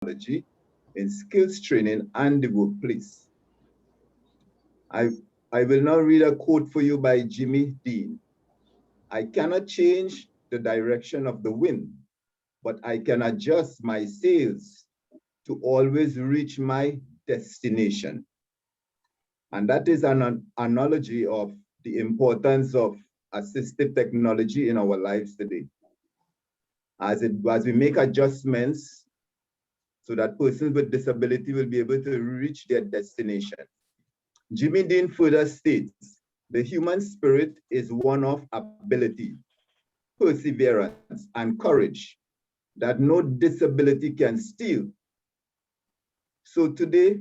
technology in skills training and the workplace. I will now read a quote for you by Jimmy Dean. I cannot change the direction of the wind, but I can adjust my sails to always reach my destination. And that is an analogy of the importance of assistive technology in our lives today. As we make adjustments so that persons with disability will be able to reach their destination. Jimmy Dean further states, the human spirit is one of ability, perseverance, and courage that no disability can steal. So today,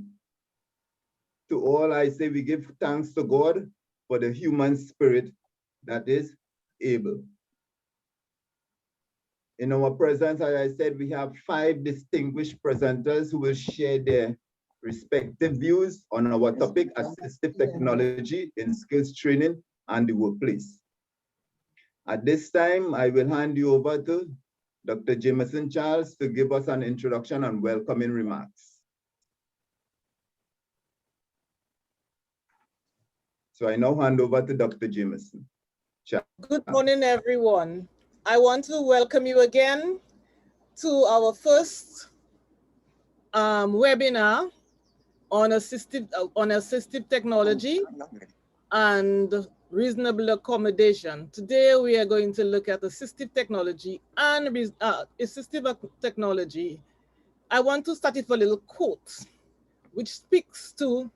to all I say, we give thanks to God for the human spirit that is able. In our presence, as I said, we have 5 distinguished presenters who will share their respective views on our topic, assistive technology in skills training and the workplace. At this time, I will hand you over to Dr. Jameson-Charles to give us an introduction and welcoming remarks. So I now hand over to Dr. Jameson. Good morning, everyone. I want to welcome you again to our first webinar on assistive technology and reasonable accommodation. Today, we are going to look at assistive technology and assistive technology. I want to start with a little quote, which speaks to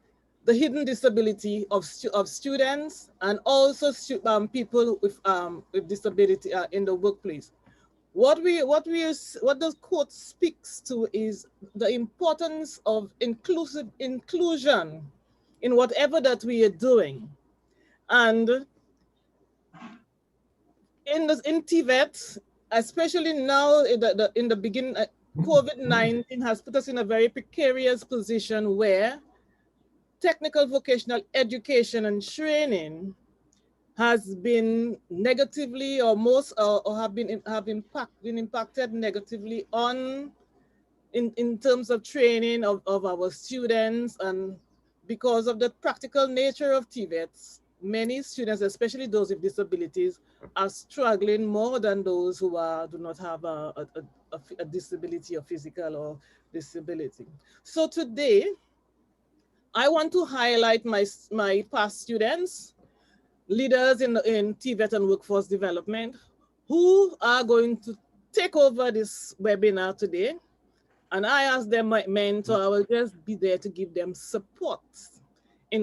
the hidden disability of students and also people with disability in the workplace. What the quote speaks to is the importance of inclusion in whatever that we are doing. And in TVET, especially now in the beginning, COVID-19 has put us in a very precarious position where technical vocational education and training has been negatively or have been impacted negatively in terms of training of our students. And because of the practical nature of TVETs, many students, especially those with disabilities, are struggling more than those who do not have a disability or physical or disability. So today, I want to highlight my past students, leaders in TVET and Workforce Development, who are going to take over this webinar today. And I asked them, my mentor, I will just be there to give them support in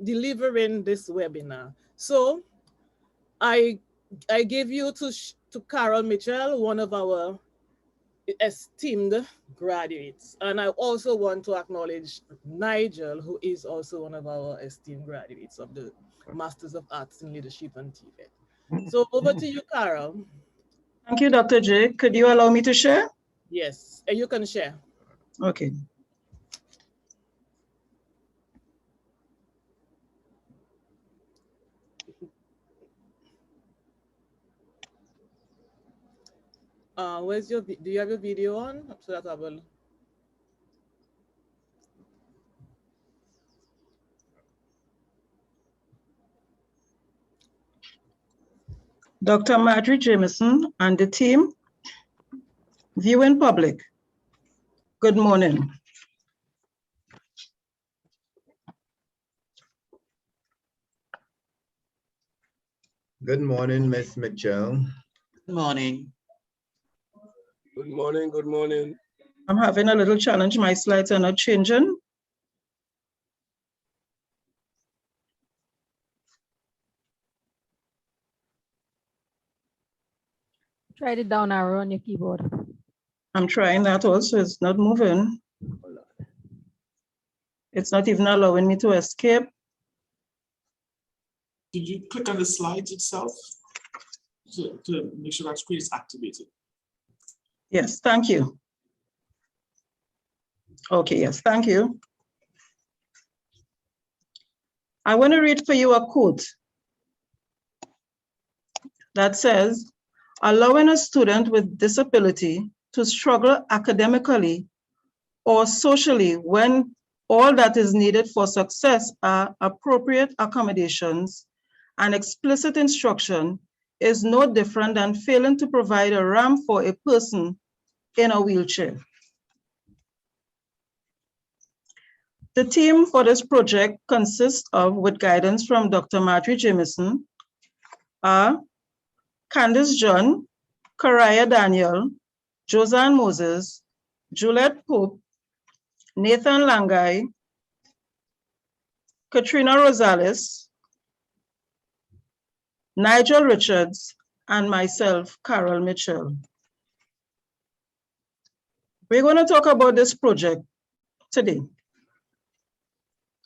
delivering this webinar. So I gave you to Carol Mitchell, one of our esteemed graduates. And I also want to acknowledge Nigel, who is also one of our esteemed graduates of the Masters of Arts in Leadership and TVET. So over to you, Carol. Thank you, Dr. J. Could you allow me to share? Yes, you can share. Okay. Where's your, do you have your video on? So that I will. Dr. Marjorie Jameson and the team, viewing public, good morning. Good morning, Ms. Mitchell. Good morning. Good morning, good morning. I'm having a little challenge. My slides are not changing. Try the down arrow on your keyboard. I'm trying that also, it's not moving. It's not even allowing me to escape. Did you click on the slides itself to make sure that screen is activated? Yes, thank you. Okay, yes, thank you. I want to read for you a quote that says, allowing a student with disability to struggle academically or socially when all that is needed for success are appropriate accommodations and explicit instruction, is no different than failing to provide a ramp for a person in a wheelchair. The team for this project consists of, with guidance from Dr. Marjorie Jameson, are Candice John, Karaya Daniel, Josanne Moses, Juliette Pope, Nathan Langai, Katrina Rosales, Nigel Richards, and myself, Carol Mitchell. We're going to talk about this project today.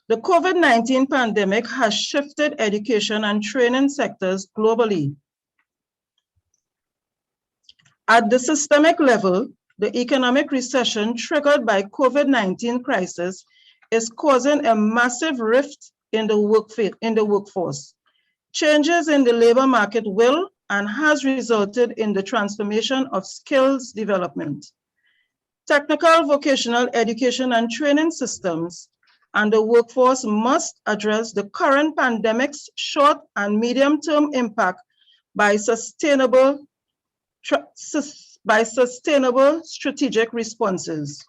The COVID-19 pandemic has shifted education and training sectors globally. At the systemic level, the economic recession triggered by COVID-19 crisis is causing a massive rift in the workforce. Changes in the labor market will and has resulted in the transformation of skills development. Technical vocational education and training systems and the workforce must address the current pandemic's short and medium-term impact by sustainable strategic responses.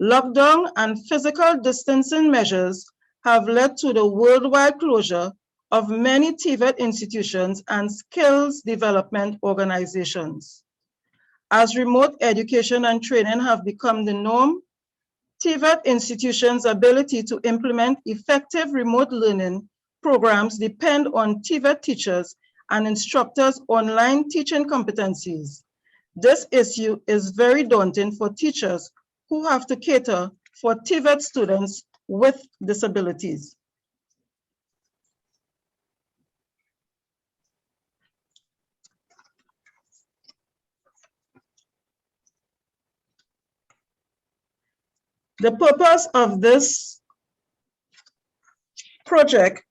Lockdown and physical distancing measures have led to the worldwide closure of many TVET institutions and skills development organizations. As remote education and training have become the norm, TVET institutions' ability to implement effective remote learning programs depend on TVET teachers and instructors' online teaching competencies. This issue is very daunting for teachers who have to cater for TVET students with disabilities. The purpose of this project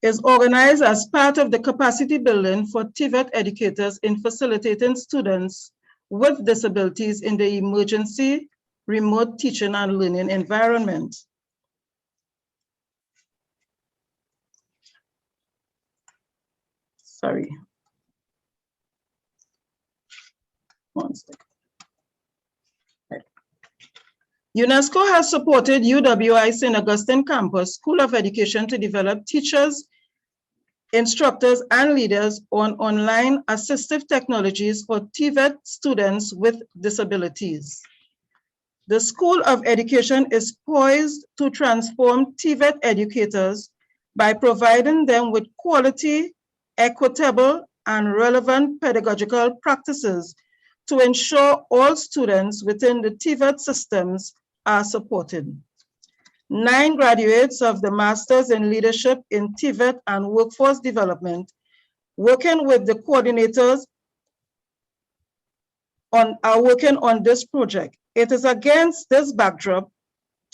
is organized as part of the capacity building for TVET educators in facilitating students with disabilities in the emergency remote teaching and learning environment. Sorry. One second. UNESCO has supported UWI St. Augustine Campus School of Education to develop teachers, instructors, and leaders on online assistive technologies for TVET students with disabilities. The School of Education is poised to transform TVET educators by providing them with quality, equitable, and relevant pedagogical practices to ensure all students within the TVET systems are supported. 9 graduates of the Masters in Leadership in TVET and Workforce Development, working with the coordinators are working on this project. It is against this backdrop,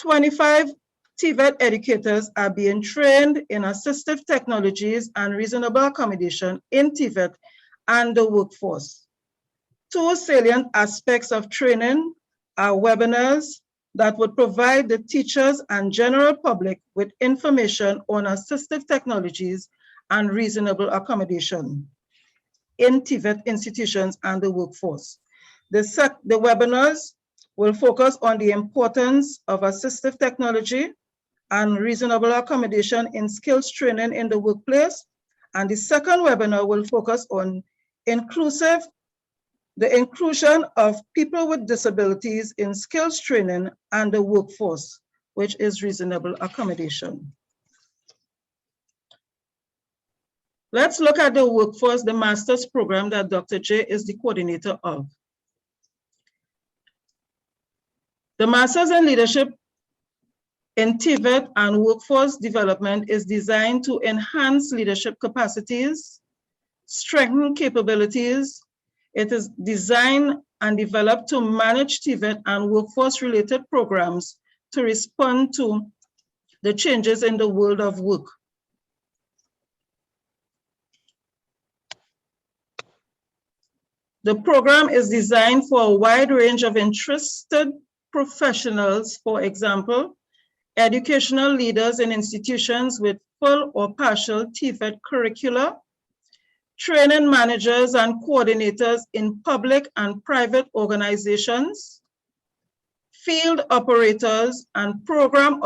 25 TVET educators are being trained in assistive technologies and reasonable accommodation in TVET and the workforce. 2 salient aspects of training are webinars that would provide the teachers and general public with information on assistive technologies and reasonable accommodation in TVET institutions and the workforce. The webinars will focus on the importance of assistive technology and reasonable accommodation in skills training in the workplace. And the second webinar will focus on the inclusion of people with disabilities in skills training and the workforce, which is reasonable accommodation. Let's look at the workforce, the master's program that Dr. J is the coordinator of. The Masters in Leadership in TVET and Workforce Development is designed to enhance leadership capacities, strengthen capabilities. It is designed and developed to manage TVET and workforce-related programs to respond to the changes in the world of work. The program is designed for a wide range of interested professionals, for example, educational leaders in institutions with full or partial TVET curricula, training managers and coordinators in public and private organizations, field operators and program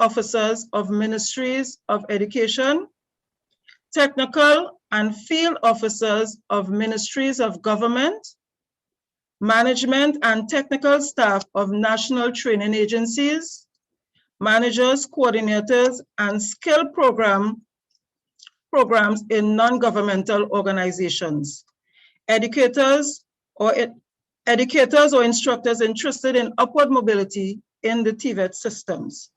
officers of ministries of education, technical and field officers of ministries of government, management and technical staff of national training agencies, managers, coordinators, and skill programs in non-governmental organizations, educators or instructors interested in upward mobility in the TVET systems.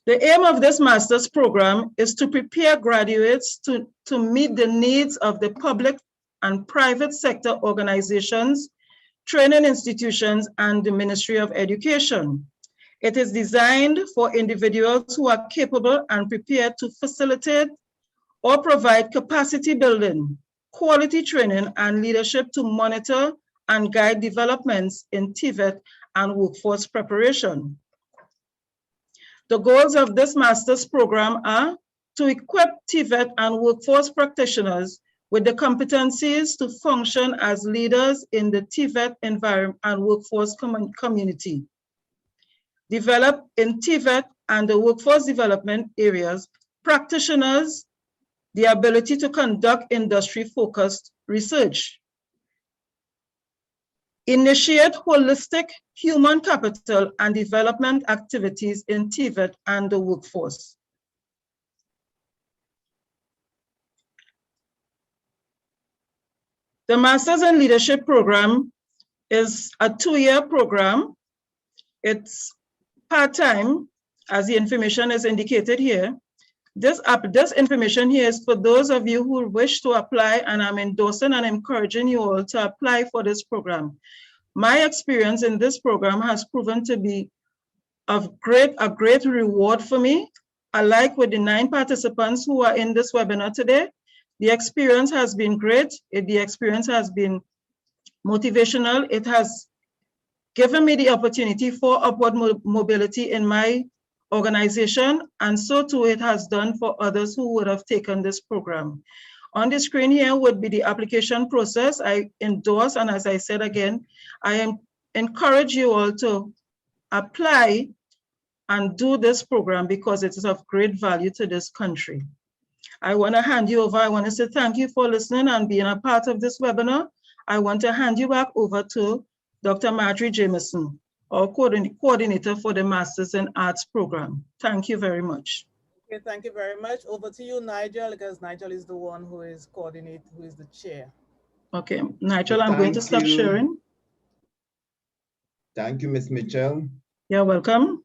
The aim of this master's program is to prepare graduates to meet the needs of the public and private sector organizations, training institutions, and the Ministry of Education. It is designed for individuals who are capable and prepared to facilitate or provide capacity building, quality training, and leadership to monitor and guide developments in TVET and workforce preparation. The goals of this master's program are to equip TVET and workforce practitioners with the competencies to function as leaders in the TVET environment and workforce community. Develop in TVET and the workforce development areas practitioners the ability to conduct industry-focused research. Initiate holistic human capital and development activities in TVET and the workforce. The Masters in Leadership program is a 2-year program. It's part-time, as the information is indicated here. This information here is for those of you who wish to apply, and I'm endorsing and encouraging you all to apply for this program. My experience in this program has proven to be a great reward for me. Alike with the 9 participants who are in this webinar today, the experience has been great. The experience has been motivational. It has given me the opportunity for upward mobility in my organization, and so too it has done for others who would have taken this program. On the screen here would be the application process. I endorse, and as I said again, I encourage you all to apply and do this program because it is of great value to this country. I want to hand you over. I want to say thank you for listening and being a part of this webinar. I want to hand you back over to Dr. Marjorie Jameson, our coordinator for the Masters in Arts program. Thank you very much. Okay, thank you very much. Over to you, Nigel, because Nigel is the one who is who is the chair. Okay, Nigel, I'm going to stop sharing. Thank you, Ms. Mitchell. You're welcome.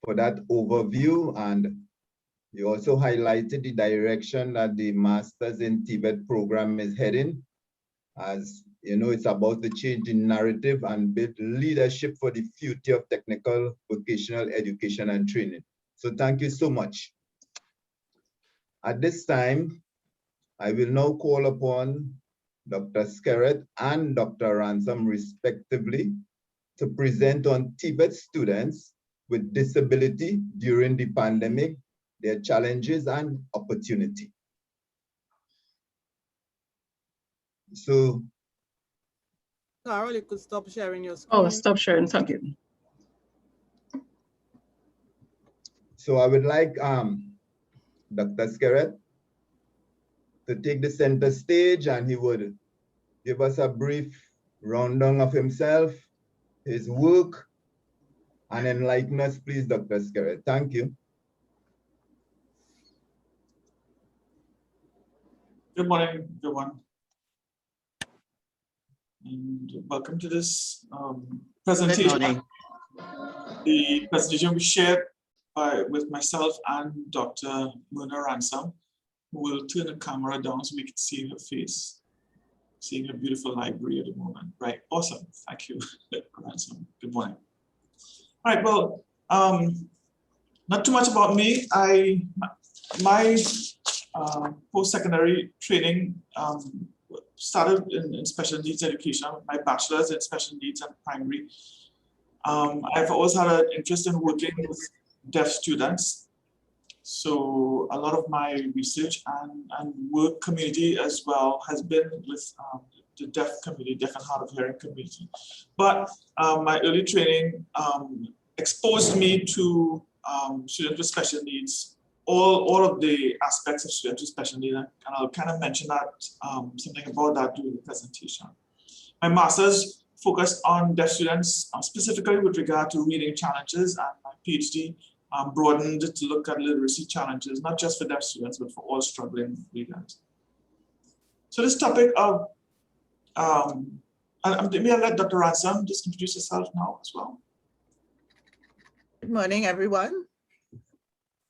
For that overview, and you also highlighted the direction that the Masters in TVET program is heading. As you know, it's about the change in narrative and build leadership for the future of technical vocational education and training. So thank you so much. At this time, I will now call upon Dr. Skerrett and Dr. Ransom, respectively, to present on TVET students with disability during the pandemic, their challenges and opportunity. So, Carol, you could stop sharing your screen. Oh, stop sharing, thank you. So I would like Dr. Skerrett to take the center stage, and he would give us a brief rundown of himself, his work, and enlighten us, please, Dr. Skerrett. Thank you. Good morning, everyone. And welcome to this presentation. Good morning. The presentation we shared with myself and Dr. Myrna Ransom, who will turn the camera down so we can see her face, seeing her beautiful library at the moment. Right, awesome, thank you, Ransom. Good morning. All right, well, not too much about me. My post-secondary training started in special needs education, my bachelor's in special needs and primary. I've always had an interest in working with deaf students. So a lot of my research and work community as well has been with the deaf community, deaf and hard of hearing community. But my early training exposed me to students with special needs, all of the aspects of students with special needs, and I'll kind of mention that something about that during the presentation. My master's focused on deaf students, specifically with regard to reading challenges, and my PhD broadened to look at literacy challenges, not just for deaf students, but for all struggling readers. So this topic of, maybe I'll let Dr. Ransom just introduce herself now as well. Good morning, everyone.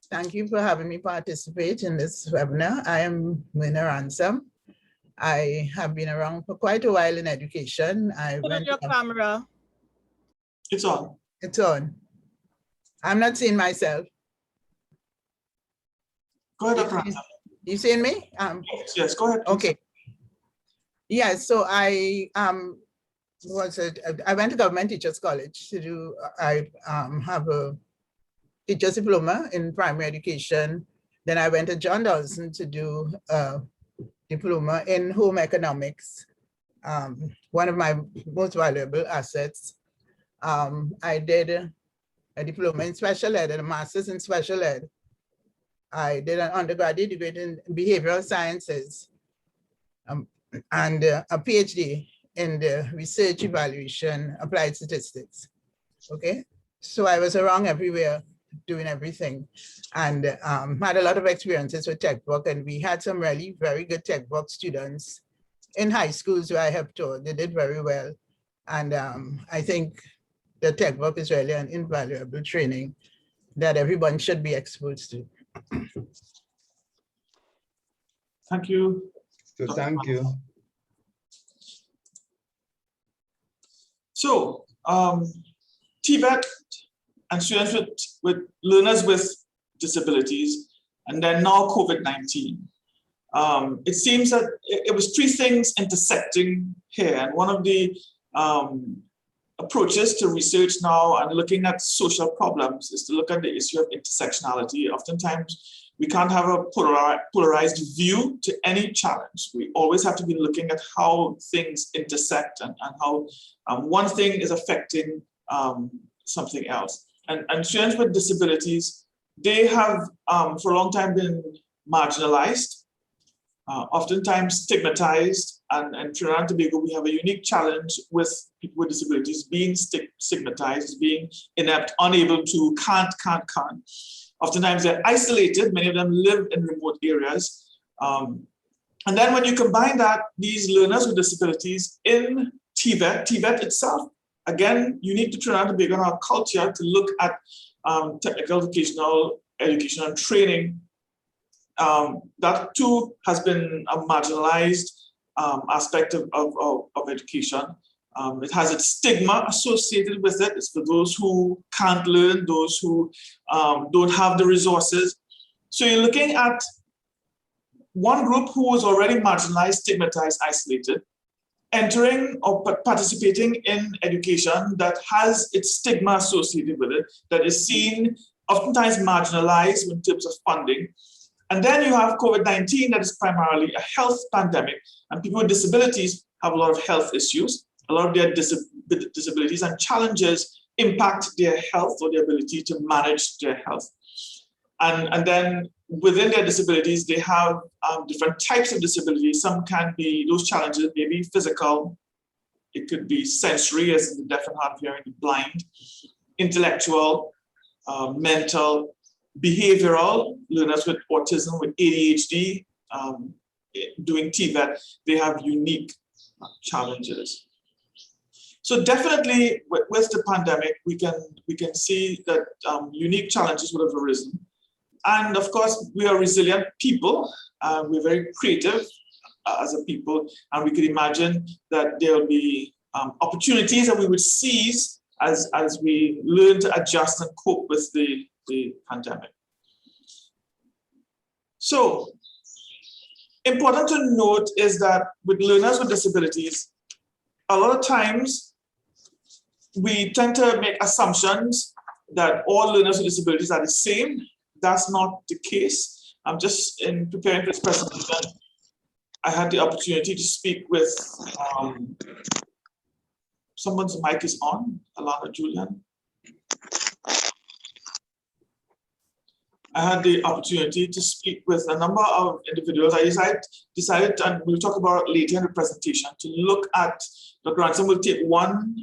Thank you for having me participate in this webinar. I am Myrna Ransom. I have been around for quite a while in education. Put on your camera. It's on. It's on. I'm not seeing myself. Go ahead, Dr. Ransom. You seeing me? Yes, go ahead. Please. Okay. Yes, so I went to Government Teachers College to do, I have a teacher's diploma in primary education. Then I went to John Dawson to do a diploma in home economics, one of my most valuable assets. I did a diploma in special ed and a master's in special ed. I did an undergraduate degree in behavioral sciences and a PhD in the research evaluation applied statistics. Okay, so I was around everywhere doing everything, and had a lot of experiences with tech work, and we had some really very good tech work students in high schools where I have taught. They did very well, and I think the tech work is really an invaluable training that everyone should be exposed to. Thank you. So thank you. So TVET and students with learners with disabilities, and then now COVID-19. It seems that it was three things intersecting here, and one of the approaches to research now and looking at social problems is to look at the issue of intersectionality. Oftentimes, we can't have a polarized view to any challenge. We always have to be looking at how things intersect and how one thing is affecting something else. And students with disabilities, they have for a long time been marginalized, oftentimes stigmatized, and in Trinidad and Tobago, we have a unique challenge with people with disabilities being stigmatized, being inept, unable to, can't. Oftentimes they're isolated, many of them live in remote areas. And then when you combine that, these learners with disabilities in TVET itself, again, unique to Trinidad and Tobago and our culture to look at technical vocational education and training. That too has been a marginalized aspect of education. It has its stigma associated with it. It's for those who can't learn, those who don't have the resources. So you're looking at one group who was already marginalized, stigmatized, isolated, entering or participating in education that has its stigma associated with it, that is seen, oftentimes marginalized in terms of funding. And then you have COVID-19 that is primarily a health pandemic, and people with disabilities have a lot of health issues. A lot of their disabilities and challenges impact their health or their ability to manage their health. And then within their disabilities, they have different types of disabilities. Some can be, those challenges may be physical, it could be sensory, as in the deaf and hard of hearing, the blind, intellectual, mental, behavioral, learners with autism, with ADHD, doing TVET, they have unique challenges. So definitely with the pandemic, we can see that unique challenges would have arisen. And of course, we are resilient people. We're very creative as a people, and we could imagine that there will be opportunities that we would seize as we learn to adjust and cope with the pandemic. So, important to note is that with learners with disabilities, a lot of times we tend to make assumptions that all learners with disabilities are the same. That's not the case. I'm just in preparing for this presentation, I had the opportunity to speak with someone's mic is on, Alana Julian. I had the opportunity to speak with a number of individuals. I decided, and we'll talk about it later in the presentation, to look at, Dr. Ransom will take one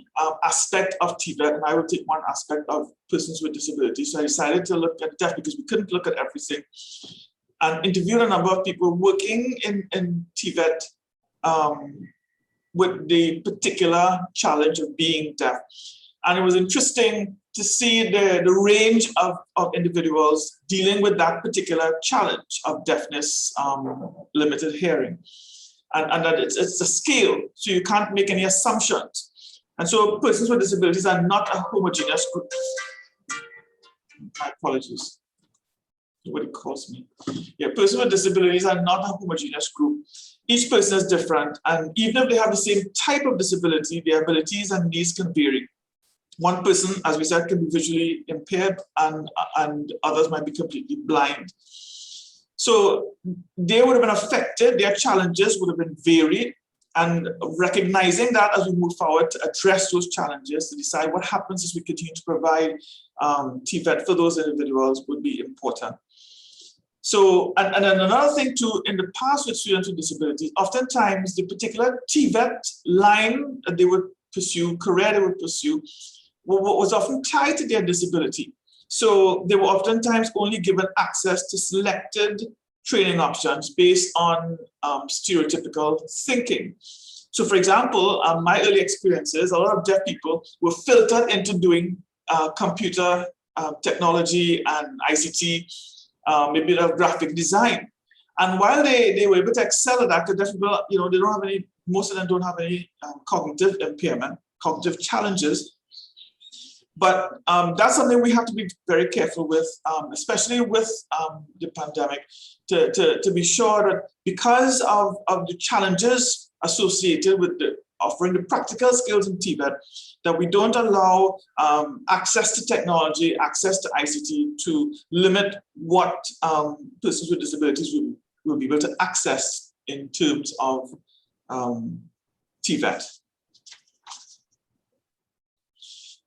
aspect of TVET, and I will take one aspect of persons with disabilities. So I decided to look at deaf because we couldn't look at everything, and interviewed a number of people working in TVET with the particular challenge of being deaf. And it was interesting to see the range of individuals dealing with that particular challenge of deafness, limited hearing. And that it's a scale, so you can't make any assumptions. And so persons with disabilities are not a homogeneous group. My apologies. Nobody calls me. Yeah, persons with disabilities are not a homogeneous group. Each person is different, and even if they have the same type of disability, their abilities and needs can vary. One person, as we said, can be visually impaired, and others might be completely blind. So they would have been affected, their challenges would have been varied, and recognizing that as we move forward to address those challenges, to decide what happens as we continue to provide TVET for those individuals would be important. So, and then another thing too, in the past with students with disabilities, oftentimes the particular TVET line that they would pursue, career they would pursue, was often tied to their disability. So they were oftentimes only given access to selected training options based on stereotypical thinking. So for example, my early experiences, a lot of deaf people were filtered into doing computer technology and ICT, maybe a bit of graphic design. And while they were able to excel at that, the deaf people, they don't have any, most of them don't have any cognitive impairment, cognitive challenges. But that's something we have to be very careful with, especially with the pandemic, to be sure that because of the challenges associated with offering the practical skills in TVET, that we don't allow access to technology, access to ICT to limit what persons with disabilities will be able to access in terms of TVET.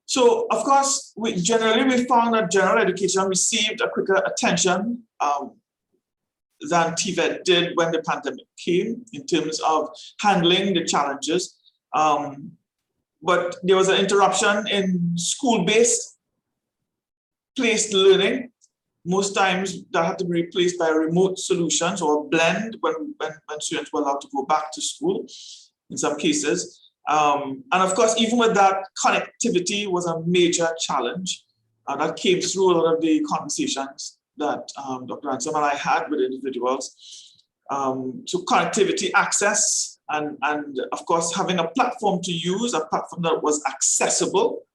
So, of course, we found that general education received a quicker attention than TVET did when the pandemic came in terms of handling the challenges. But there was an interruption in school-based placed learning. Most times that had to be replaced by remote solutions or a blend when students were allowed to go back to school in some cases. And of course, even with that, connectivity was a major challenge that came through a lot of the conversations that Dr. Ransom and I had with individuals. So connectivity, access, and of course, having a platform to use, a platform that was accessible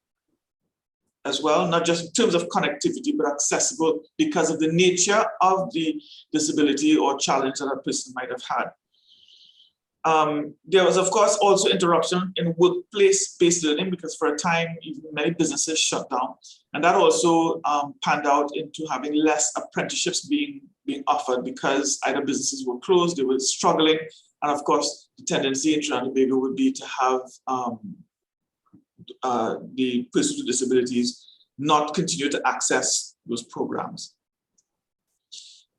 as well, not just in terms of connectivity, but accessible because of the nature of the disability or challenge that a person might have had. There was, of course, also interruption in workplace-based learning because for a time, even many businesses shut down. And that also panned out into having less apprenticeships being offered because either businesses were closed, they were struggling. And of course, the tendency in Trinidad and Tobago would be to have the persons with disabilities not continue to access those programs.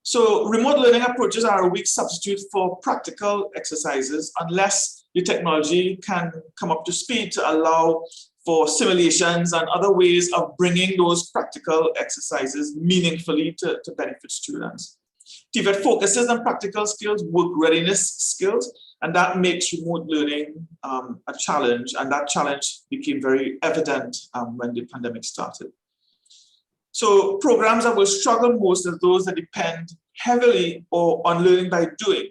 So remote learning approaches are a weak substitute for practical exercises unless the technology can come up to speed to allow for simulations and other ways of bringing those practical exercises meaningfully to benefit students. TVET focuses on practical skills, work readiness skills, and that makes remote learning a challenge, and that challenge became very evident when the pandemic started. So programs that will struggle most are those that depend heavily on learning by doing,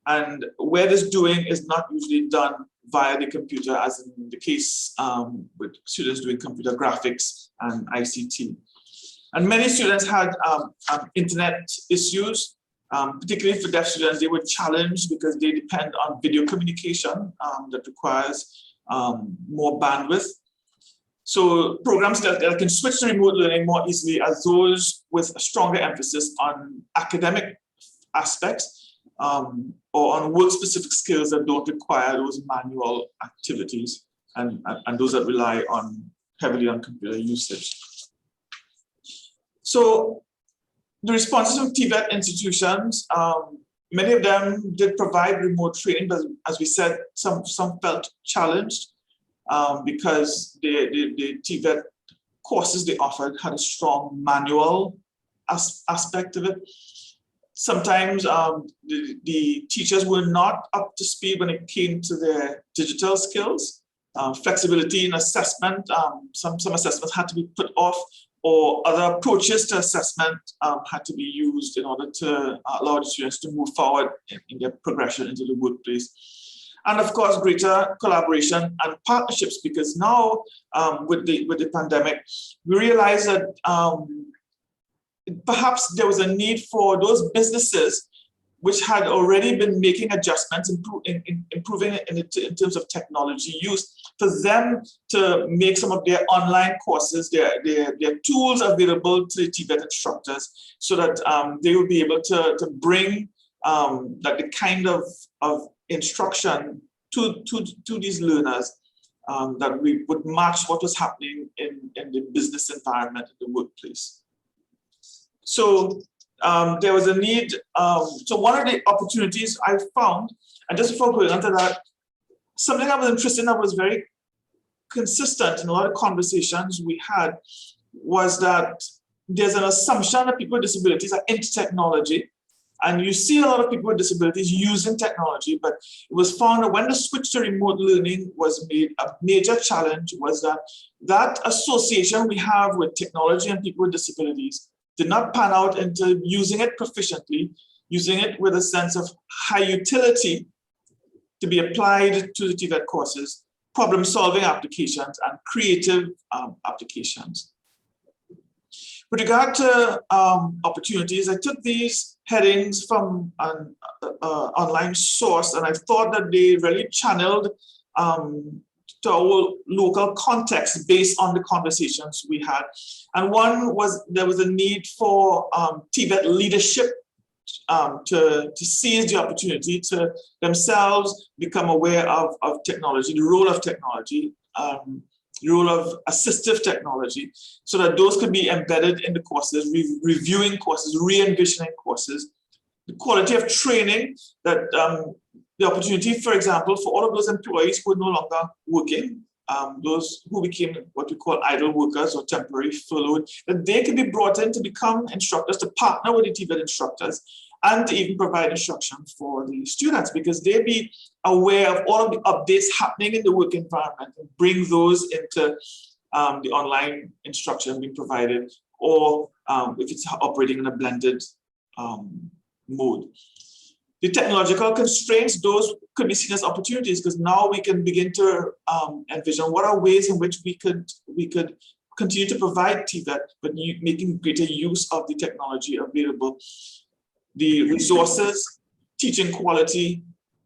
and where this doing is not usually done via the computer, as in the case with students doing computer graphics and ICT. And many students had internet issues, Particularly for deaf students, they were challenged because they depend on video communication that requires more bandwidth. So programs that can switch to remote learning more easily are those with a stronger emphasis on academic aspects or on work-specific skills that don't require those manual activities and those that rely heavily on computer usage. So the responses from TVET institutions, many of them did provide remote training, but as we said, some felt challenged because the TVET courses they offered had a strong manual aspect of it. Sometimes the teachers were not up to speed when it came to their digital skills. Flexibility in assessment, some assessments had to be put off, or other approaches to assessment had to be used in order to allow the students to move forward in their progression into the workplace. And of course, greater collaboration and partnerships, because now with the pandemic, we realized that perhaps there was a need for those businesses which had already been making adjustments, improving in terms of technology use, for them to make some of their online courses, their tools available to the TVET instructors, so that they will be able to bring the kind of instruction to these learners that we would match what was happening in the business environment, in the workplace. So there was a need. So one of the opportunities I found, and just before going on to that, something I was interested in that was very consistent in a lot of conversations we had was that there's an assumption that people with disabilities are into technology. And you see a lot of people with disabilities using technology, but it was found that when the switch to remote learning was made, a major challenge was that association we have with technology and people with disabilities did not pan out into using it proficiently, using it with a sense of high utility to be applied to the TVET courses, problem-solving applications, and creative applications. With regard to opportunities, I took these headings from an online source, and I thought that they really channeled to our local context based on the conversations we had. And one was, there was a need for TVET leadership to seize the opportunity to themselves become aware of technology, the role of technology, the role of assistive technology, so that those could be embedded in the courses, reviewing courses, re-envisioning courses, the quality of training, that the opportunity, for example, for all of those employees who are no longer working, those who became what we call idle workers or temporary furloughed, that they can be brought in to become instructors, to partner with the TVET instructors, and to even provide instruction for the students, because they'll be aware of all of the updates happening in the work environment and bring those into the online instruction being provided, or if it's operating in a blended mode. The technological constraints, those could be seen as opportunities, because now we can begin to envision what are ways in which we could continue to provide TVET, but making greater use of the technology available. The resources, teaching quality,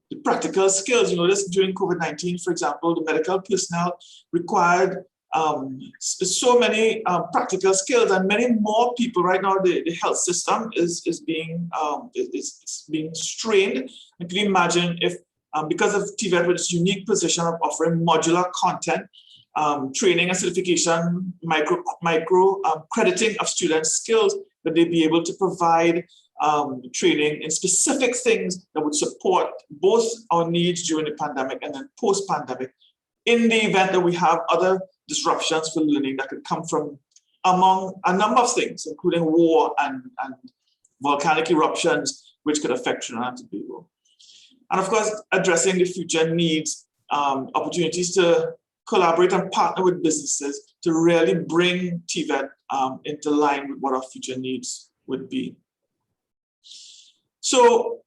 the practical skills. You notice during COVID-19, for example, the medical personnel required so many practical skills, and many more people right now. The health system is being strained. And can you imagine if, because of TVET with its unique position of offering modular content, training and certification, micro crediting of students' skills, that they'd be able to provide training in specific things that would support both our needs during the pandemic and then post-pandemic, in the event that we have other disruptions for learning that could come from among a number of things, including war and volcanic eruptions, which could affect Trinidad and Tobago. And of course, addressing the future needs, opportunities to collaborate and partner with businesses to really bring TVET into line with what our future needs would be. So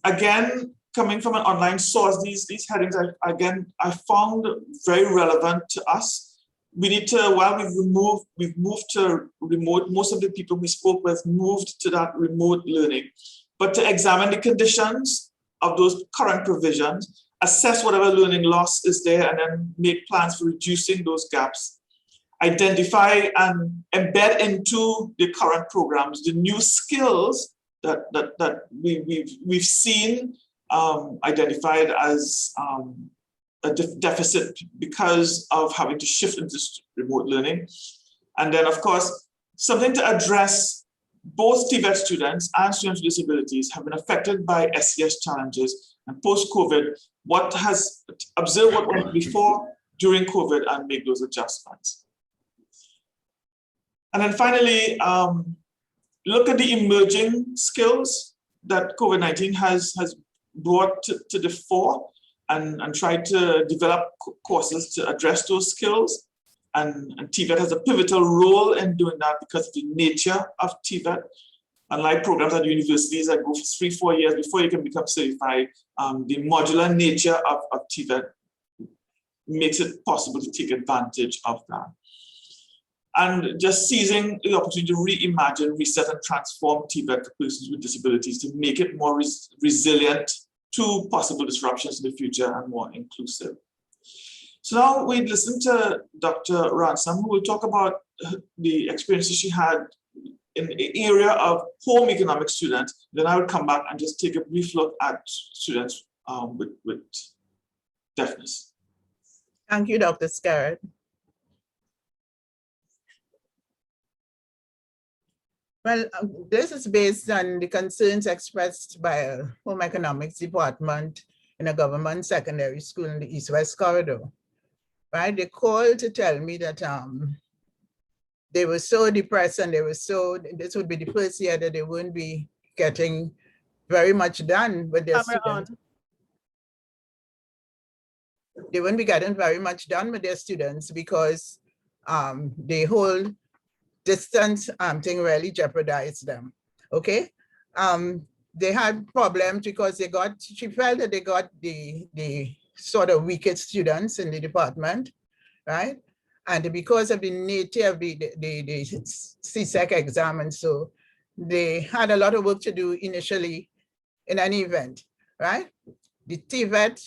again, coming from an online source, these headings, I found very relevant to us. We need to, while we've moved to remote, most of the people we spoke with moved to that remote learning. but to examine the conditions of those current provisions, assess whatever learning loss is there, and then make plans for reducing those gaps. Identify and embed into the current programs the new skills that we've seen identified as a deficit because of having to shift into remote learning. And then, of course, something to address both TVET students and students with disabilities have been affected by SES challenges, and post-COVID, observe what went before, during COVID, and make those adjustments. And then finally, look at the emerging skills that COVID-19 has brought to the fore, and try to develop courses to address those skills. And TVET has a pivotal role in doing that because of the nature of TVET. Unlike programs at universities that go for 3-4 years before you can become certified, the modular nature of TVET makes it possible to take advantage of that. And just seizing the opportunity to reimagine, reset, and transform TVET for persons with disabilities to make it more resilient to possible disruptions in the future and more inclusive. So now we listen to Dr. Ransom, who will talk about the experiences she had in the area of home economic students. Then I will come back and just take a brief look at students with deafness. Thank you, Dr. Scarrett. Well, this is based on the concerns expressed by a home economics department in a government secondary school in the East-West corridor. Right? They called to tell me that they were so depressed, and this would be the first year that they wouldn't be getting very much done with their students. They wouldn't be getting very much done with their students because the whole distance thing really jeopardized them. Okay. They had problems because she felt that they got the sort of weakest students in the department, right? And because of the nature of the CSEC exam, and so they had a lot of work to do initially in any event, right? The TVET,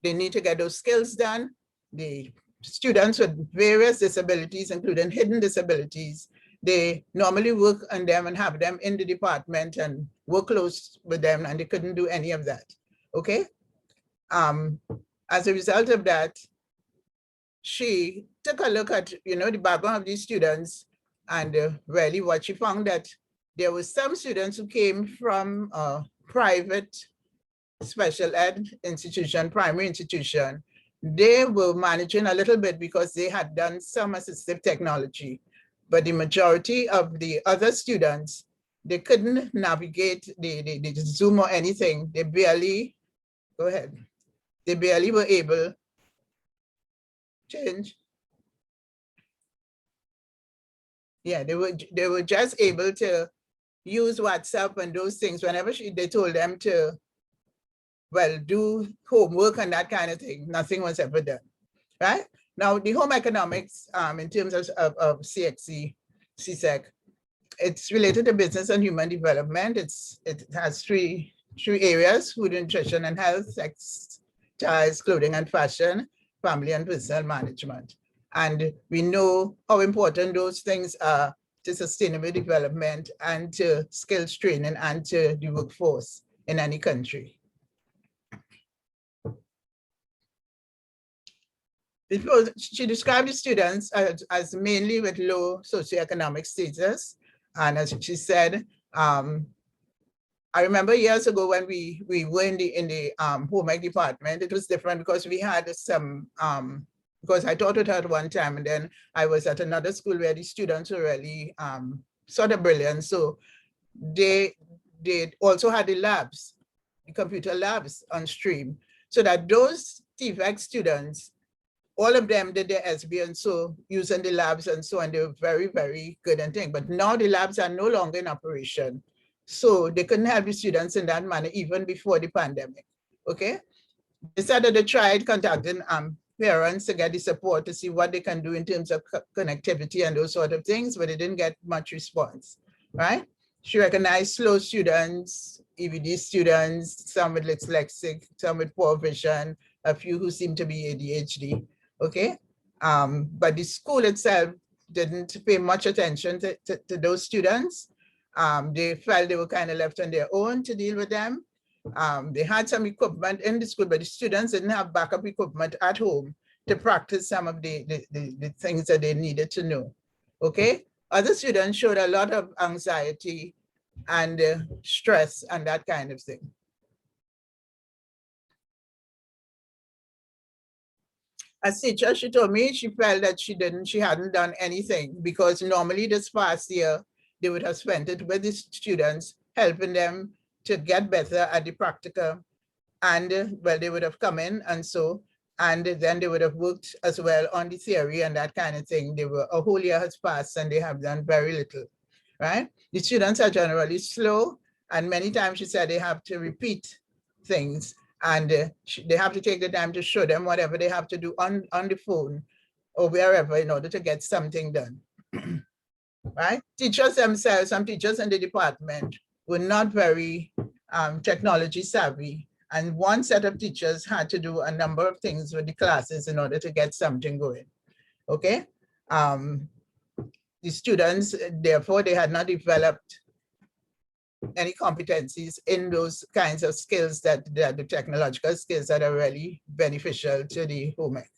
they need to get those skills done. The students with various disabilities, including hidden disabilities, they normally work on them and have them in the department and work close with them, and they couldn't do any of that, okay? As a result of that, she took a look at, the background of these students, and really what she found that there were some students who came from a private special ed institution, primary institution. They were managing a little bit because they had done some assistive technology, but the majority of the other students, they couldn't navigate the Zoom or anything. They barely, go ahead. They barely were able, change. Yeah, they were just able to use WhatsApp and those things whenever they told them to, well, do homework and that kind of thing. Nothing was ever done, right? Now, the home economics, in terms of CSEC, it's related to business and human development. It has three areas: food, nutrition, and health, textiles, clothing and fashion, family and personal management. And we know how important those things are to sustainable development and to skills training and to the workforce in any country. She described the students as mainly with low socioeconomic status. And as she said, I remember years ago when we were in the home ec department, it was different because we had some, because I taught with her at one time, and then I was at another school where the students were really sort of brilliant. So they also had the labs, the computer labs on stream, so that those TVET students, all of them did their SB and so using the labs and so on. They were very, very good and thing. But now the labs are no longer in operation. So they couldn't help the students in that manner even before the pandemic, okay? They said that they tried contacting parents to get the support to see what they can do in terms of connectivity and those sort of things, but they didn't get much response, right? She recognized slow students, EBD students, some with dyslexic, some with poor vision, a few who seem to be ADHD, okay? But the school itself didn't pay much attention to those students. They felt they were kind of left on their own to deal with them. They had some equipment in the school, but the students didn't have backup equipment at home to practice some of the things that they needed to know, okay? Other students showed a lot of anxiety and stress and that kind of thing. As teacher, she told me she felt that she hadn't done anything, because normally this past year, they would have spent it with the students, helping them to get better at the practical. And well, they would have come in and then they would have worked as well on the theory and that kind of thing. A whole year has passed and they have done very little, right? The students are generally slow, and many times she said they have to repeat things, and they have to take the time to show them whatever they have to do on the phone or wherever in order to get something done, right? Teachers themselves, some teachers in the department were not very technology savvy. And one set of teachers had to do a number of things with the classes in order to get something going, okay? The students, therefore, they had not developed any competencies in those kinds of skills that the technological skills that are really beneficial to the home ec,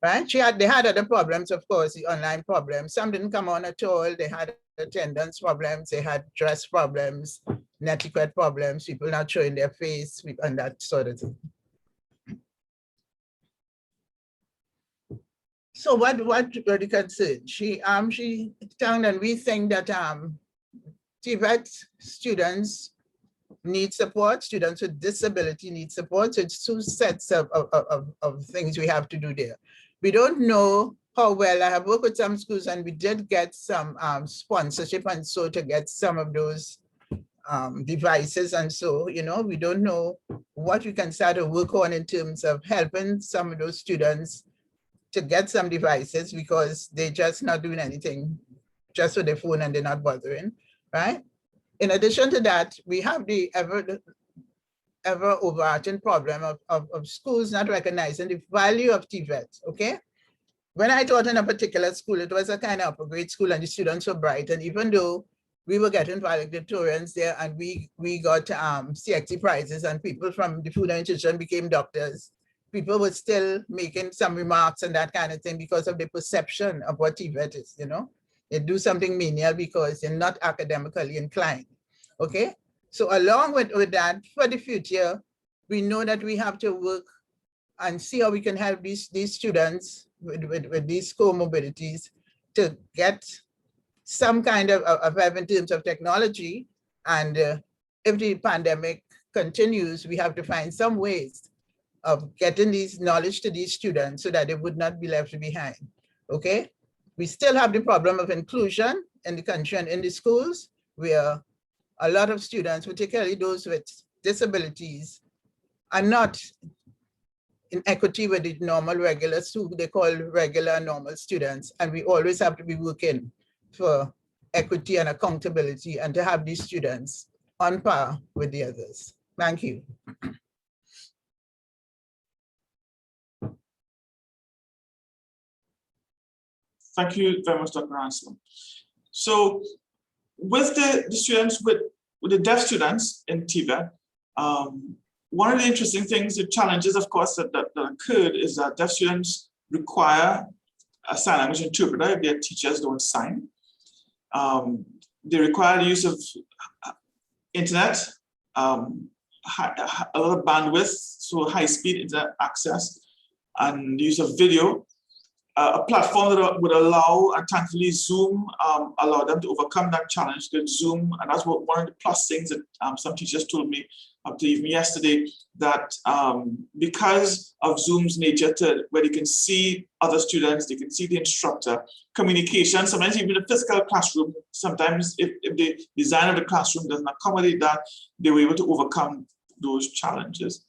right? They had other problems, of course, the online problems. Some didn't come on at all. They had attendance problems, they had dress problems, netiquette problems, people not showing their face, and that sort of thing. So what were the concerns? She found, and we think that TVET students need support, students with disability need support. So it's two sets of things we have to do there. We don't know how well. I have worked with some schools and we did get some sponsorship and so to get some of those devices. And so, you know, we don't know what we can start to work on in terms of helping some of those students to get some devices, because they're just not doing anything just with their phone and they're not bothering, right? In addition to that, we have the ever overarching problem of schools not recognizing the value of TVET, okay? When I taught in a particular school, it was a kind of upper grade school and the students were bright. And even though we were getting valedictorians there and we got CXT prizes and people from the food and nutrition became doctors, people were still making some remarks and that kind of thing because of the perception of what TVET is, you know? They do something menial because they're not academically inclined, okay? So along with that, for the future, we know that we have to work and see how we can help these students with these comorbidities to get some kind of help in terms of technology. And if the pandemic continues, we have to find some ways of getting this knowledge to these students so that they would not be left behind, okay? We still have the problem of inclusion in the country and in the schools, where a lot of students, particularly those with disabilities, are not in equity with the normal regulars, who they call regular normal students. And we always have to be working for equity and accountability and to have these students on par with the others. Thank you. Thank you very much, Dr. Ransom. So with the students, with the deaf students in TVET, one of the interesting things, the challenges, of course, that occurred is that deaf students require a sign language interpreter if their teachers don't sign. They require the use of internet, a lot of bandwidth, so high-speed internet access, and the use of video. A platform that would allow, and thankfully Zoom allowed them to overcome that challenge. That Zoom, and that's one of the plus things that some teachers told me up to even yesterday, that because of Zoom's nature, where they can see other students, they can see the instructor, communication, sometimes even the physical classroom, sometimes if the design of the classroom doesn't accommodate that, they were able to overcome those challenges.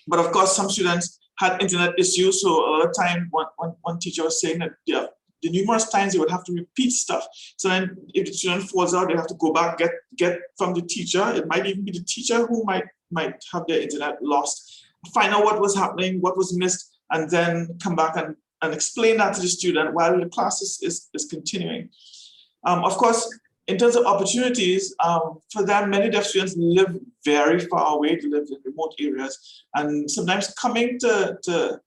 But of course, some students had internet issues, so a lot of time one teacher was saying that the numerous times they would have to repeat stuff. So then if the student falls out, they have to go back, get from the teacher. It might even be the teacher who might have their internet lost, find out what was happening, what was missed, and then come back and explain that to the student while the class is continuing. Of course, in terms of opportunities, for them, many deaf students live very far away, they live in remote areas, and sometimes coming to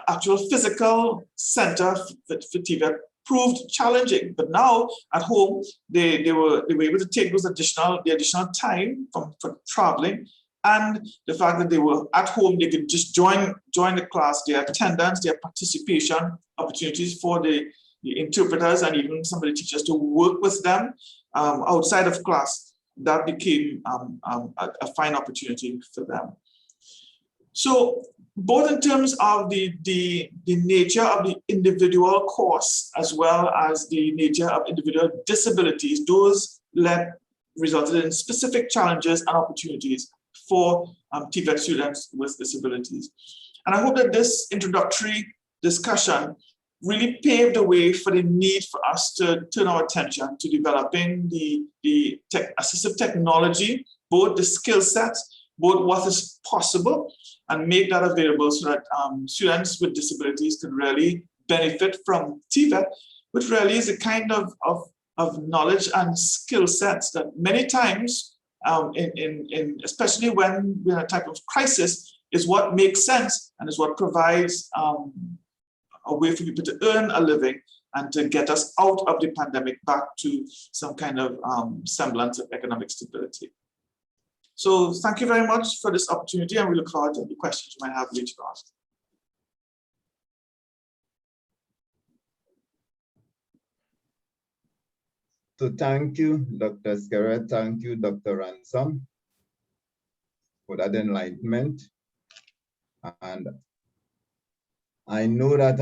actual physical center for TVET proved challenging. But now at home, they were able to take the additional time for traveling, and the fact that they were at home, they could just join the class, their attendance, their participation, opportunities for the interpreters and even some of the teachers to work with them outside of class. That became a fine opportunity for them. So both in terms of the nature of the individual course as well as the nature of individual disabilities, those resulted in specific challenges and opportunities for TVET students with disabilities. And I hope that this introductory discussion really paved the way for the need for us to turn our attention to developing the assistive technology, both the skill sets, both what is possible, and make that available so that students with disabilities can really benefit from TVET, which really is a kind of knowledge and skill sets that many times, especially when we're in a type of crisis, is what makes sense and is what provides a way for people to earn a living and to get us out of the pandemic back to some kind of semblance of economic stability. So thank you very much for this opportunity, and we look forward to any questions you might have later on. So thank you, Dr. Skerrett. Thank you, Dr. Ransom, for that enlightenment. And I know that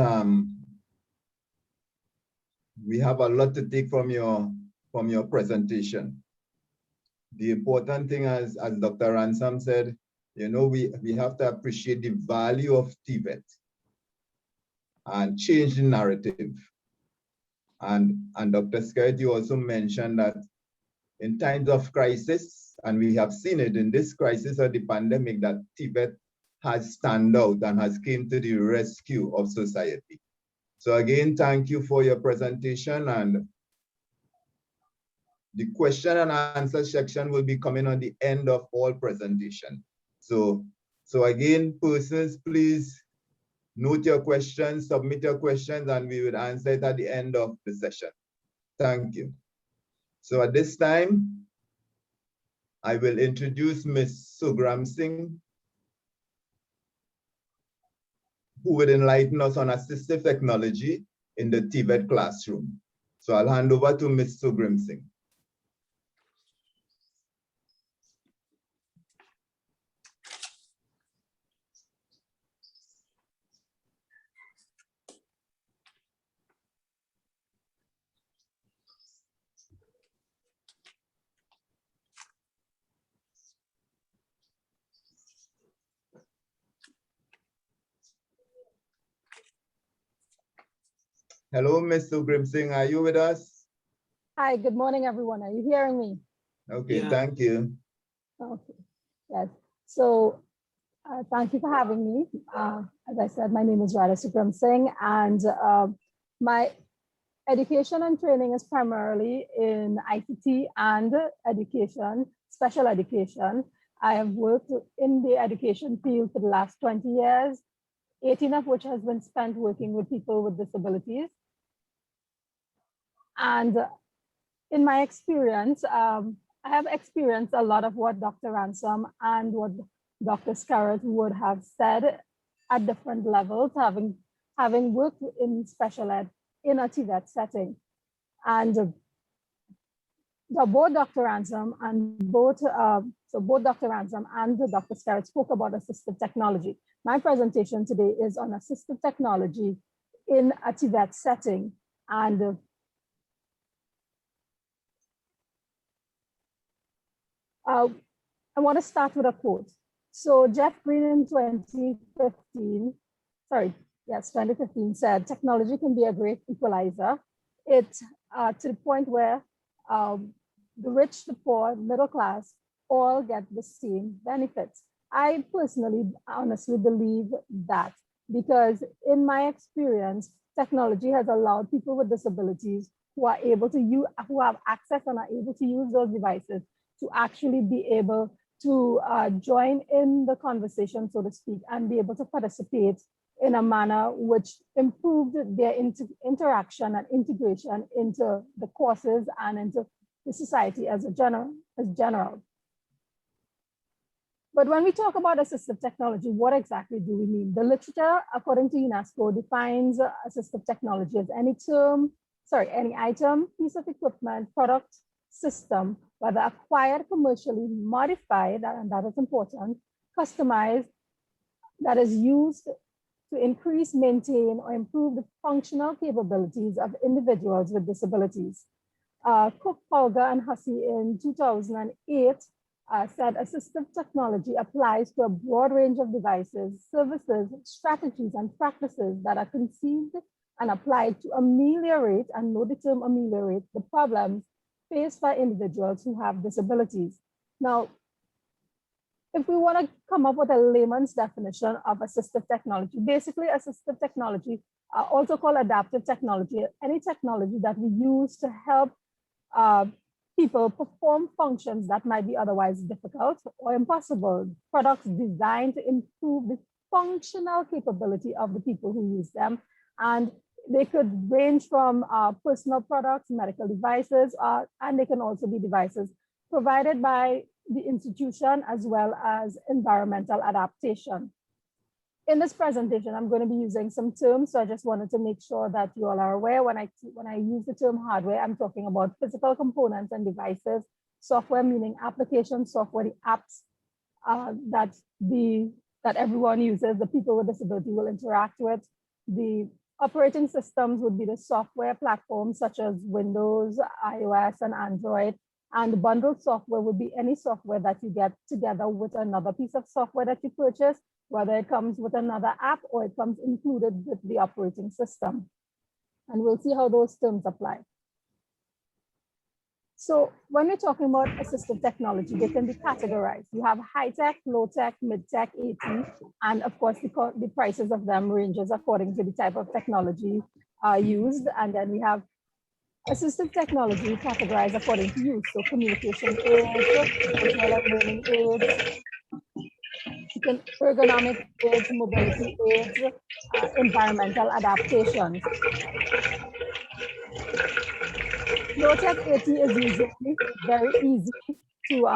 we have a lot to take from your presentation. The important thing, as Dr. Ransom said, you know, we have to appreciate the value of TVET and change the narrative. And Dr. Skerrett, you also mentioned that in times of crisis, and we have seen it in this crisis of the pandemic, that TVET has stand out and has came to the rescue of society. So again, thank you for your presentation, and the question and answer section will be coming on the end of all presentation. So again, persons, please note your questions, submit your questions, and we will answer it at the end of the session. Thank you. So at this time, I will introduce Ms. Sugram Singh, who will enlighten us on assistive technology in the TVET classroom. So I'll hand over to Ms. Sugram Singh. Hello, Ms. Sugram Singh, are you with us? Hi, good morning, everyone. Are you hearing me? Okay, Yeah. thank you. Okay, yes. So thank you for having me. As I said, my name is Radha Sukram Singh, and my education and training is primarily in ICT and education, special education. I have worked in the education field for the last 20 years, 18 of which has been spent working with people with disabilities. And in my experience, I have experienced a lot of what Dr. Ransom and what Dr. Skerrett would have said at different levels, having worked in special ed in a TVET setting. And both Dr. Ransom and both Dr. Ransom and Dr. Skerrett spoke about assistive technology. My presentation today is on assistive technology in a TVET setting. And I want to start with a quote. So Jeff Green in 2015, sorry, yes, 2015 said technology can be a great equalizer. It to the point where the rich, the poor, middle class all get the same benefits. I personally, honestly believe that, because in my experience, technology has allowed people with disabilities who are able to use, who have access and are able to use those devices to actually be able to join in the conversation, so to speak, and be able to participate in a manner which improved their interaction and integration into the courses and into the society as a general. But when we talk about assistive technology, what exactly do we mean? The literature, according to UNESCO, defines assistive technology as any item, piece of equipment, product, system, whether acquired, commercially modified, and that is important, customized, that is used to increase, maintain, or improve the functional capabilities of individuals with disabilities. Cook, Polgar, and Hussey in 2008 said assistive technology applies to a broad range of devices, services, strategies, and practices that are conceived and applied to ameliorate, and know the term ameliorate, the problems faced by individuals who have disabilities. Now, if we want to come up with a layman's definition of assistive technology, basically assistive technology, also called adaptive technology, any technology that we use to help people perform functions that might be otherwise difficult or impossible, products designed to improve the functional capability of the people who use them. And they could range from personal products, medical devices, and they can also be devices provided by the institution as well as environmental adaptation. In this presentation, I'm going to be using some terms, so I just wanted to make sure that you all are aware when I use the term hardware, I'm talking about physical components and devices, software meaning application software, the apps that everyone uses, the people with disability will interact with. The operating systems would be the software platforms such as Windows, iOS, and Android. And bundled software would be any software that you get together with another piece of software that you purchase, whether it comes with another app or it comes included with the operating system. And we'll see how those terms apply. So when we're talking about assistive technology, they can be categorized. You have high-tech, low-tech, mid-tech, AT, and of course, the prices of them ranges according to the type of technology used. And then we have assistive technology categorized according to use. So communication aids, as well as learning aids, ergonomic aids, mobility aids, environmental adaptations. Low-tech AT is usually very easy to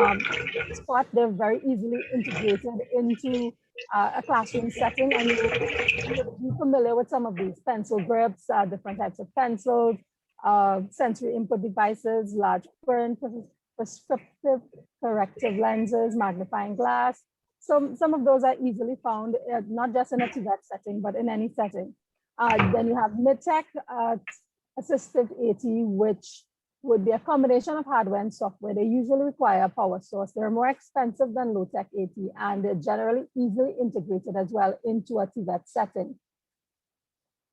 spot. They're very easily integrated into a classroom setting, and you're familiar with some of these pencil grips, different types of pencils, sensory input devices, large print, prescriptive corrective lenses, magnifying glass. Some of those are easily found, not just in a TVET setting, but in any setting. Then you have mid-tech assistive AT, which would be a combination of hardware and software. They usually require a power source. They're more expensive than low-tech AT, and they're generally easily integrated as well into a TVET setting.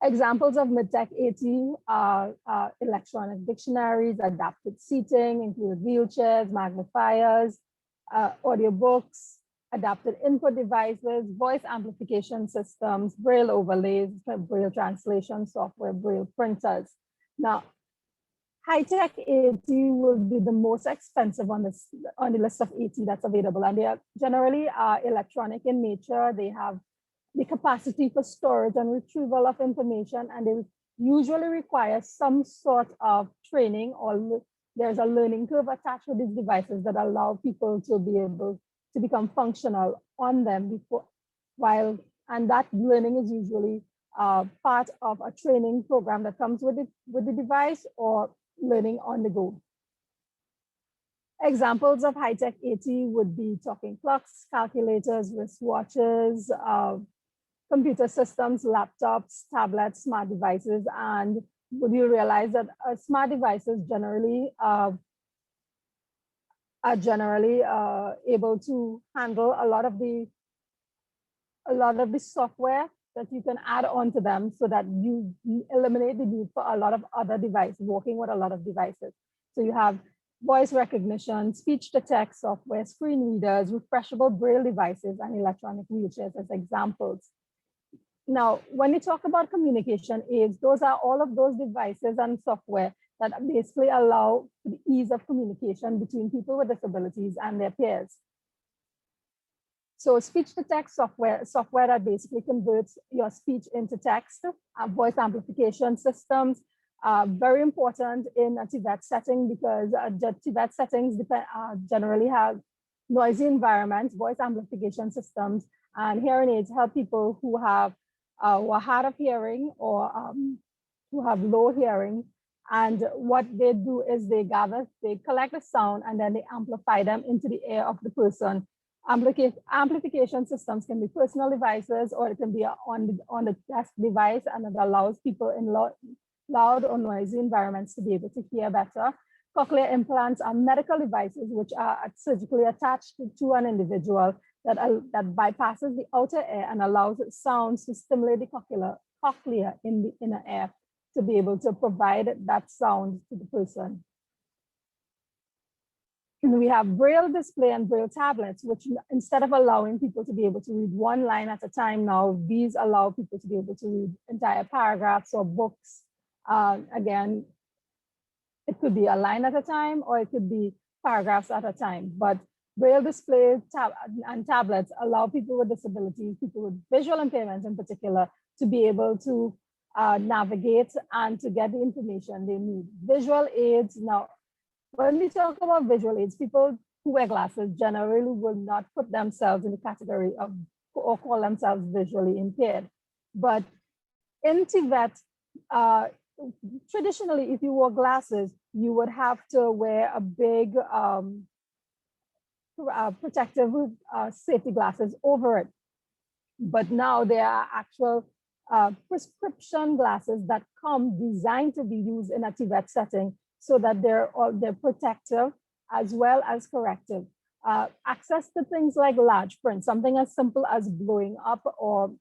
Examples of mid-tech AT are electronic dictionaries, adapted seating, including wheelchairs, magnifiers, audiobooks, adapted input devices, voice amplification systems, Braille overlays, Braille translation software, Braille printers. Now, high-tech AT will be the most expensive on the list of AT that's available, and they are generally electronic in nature. They have the capacity for storage and retrieval of information, and they usually require some sort of training, or there's a learning curve attached to these devices that allow people to be able to become functional on them and that learning is usually part of a training program that comes with the device or learning on the go. Examples of high-tech AT would be talking clocks, calculators, wristwatches, computer systems, laptops, tablets, smart devices. And would you realize that smart devices generally are generally able to handle a lot of the software that you can add on to them so that you eliminate the need for a lot of other devices, working with a lot of devices. So you have voice recognition, speech to text software, screen readers, refreshable braille devices, and electronic wheelchairs as examples. Now, when we talk about communication aids, those are all of those devices and software that basically allow the ease of communication between people with disabilities and their peers. So speech to text software that basically converts your speech into text, voice amplification systems, very important in a TVET setting because TVET settings generally have noisy environments, voice amplification systems, and hearing aids help people who are hard of hearing or who have low hearing. And what they do is they collect the sound and then they amplify them into the ear of the person. Amplification systems can be personal devices or it can be on the desk device, and it allows people in loud or noisy environments to be able to hear better. Cochlear implants are medical devices which are surgically attached to an individual that bypasses the outer ear and allows sounds to stimulate the cochlea in the inner ear to be able to provide that sound to the person. And we have braille display and braille tablets, which instead of allowing people to be able to read one line at a time now, these allow people to be able to read entire paragraphs or books. Again, it could be a line at a time or it could be paragraphs at a time, but braille display and tablets allow people with disabilities, people with visual impairments in particular, to be able to navigate and to get the information they need. Visual aids, now, when we talk about visual aids, people who wear glasses generally will not put themselves in the category of or call themselves visually impaired. But in TVET, traditionally, if you wore glasses, you would have to wear a big protective safety glasses over it. But now there are actual prescription glasses that come designed to be used in a TVET setting so that they're protective as well as corrective. Access to things like large print, something as simple as blowing up or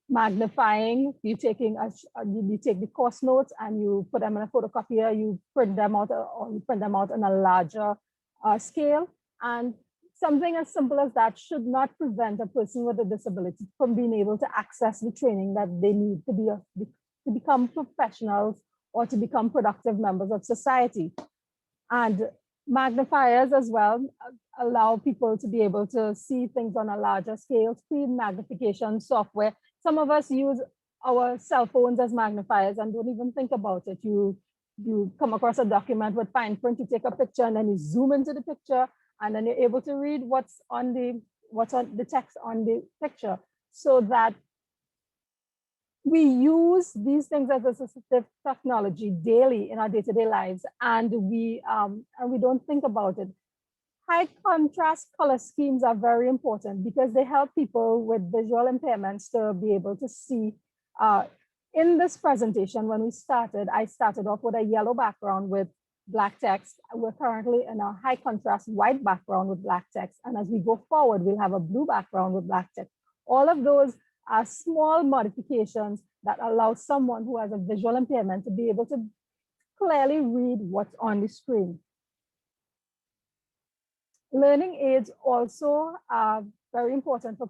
magnifying. You take the course notes and you put them in a photocopier, you print them out or you print them out on a larger scale. And something as simple as that should not prevent a person with a disability from being able to access the training that they need to become professionals or to become productive members of society. And magnifiers as well allow people to be able to see things on a larger scale, screen magnification software. Some of us use our cell phones as magnifiers and don't even think about it. You come across a document with fine print, you take a picture and then you zoom into the picture and then you're able to read what's on the text on the picture, so that we use these things as assistive technology daily in our day-to-day lives, and we don't think about it. High contrast color schemes are very important because they help people with visual impairments to be able to see. In this presentation, when we started, I started off with a yellow background with black text. We're currently in a high contrast white background with black text. And as we go forward, we'll have a blue background with black text. All of those are small modifications that allow someone who has a visual impairment to be able to clearly read what's on the screen. Learning aids also are very important for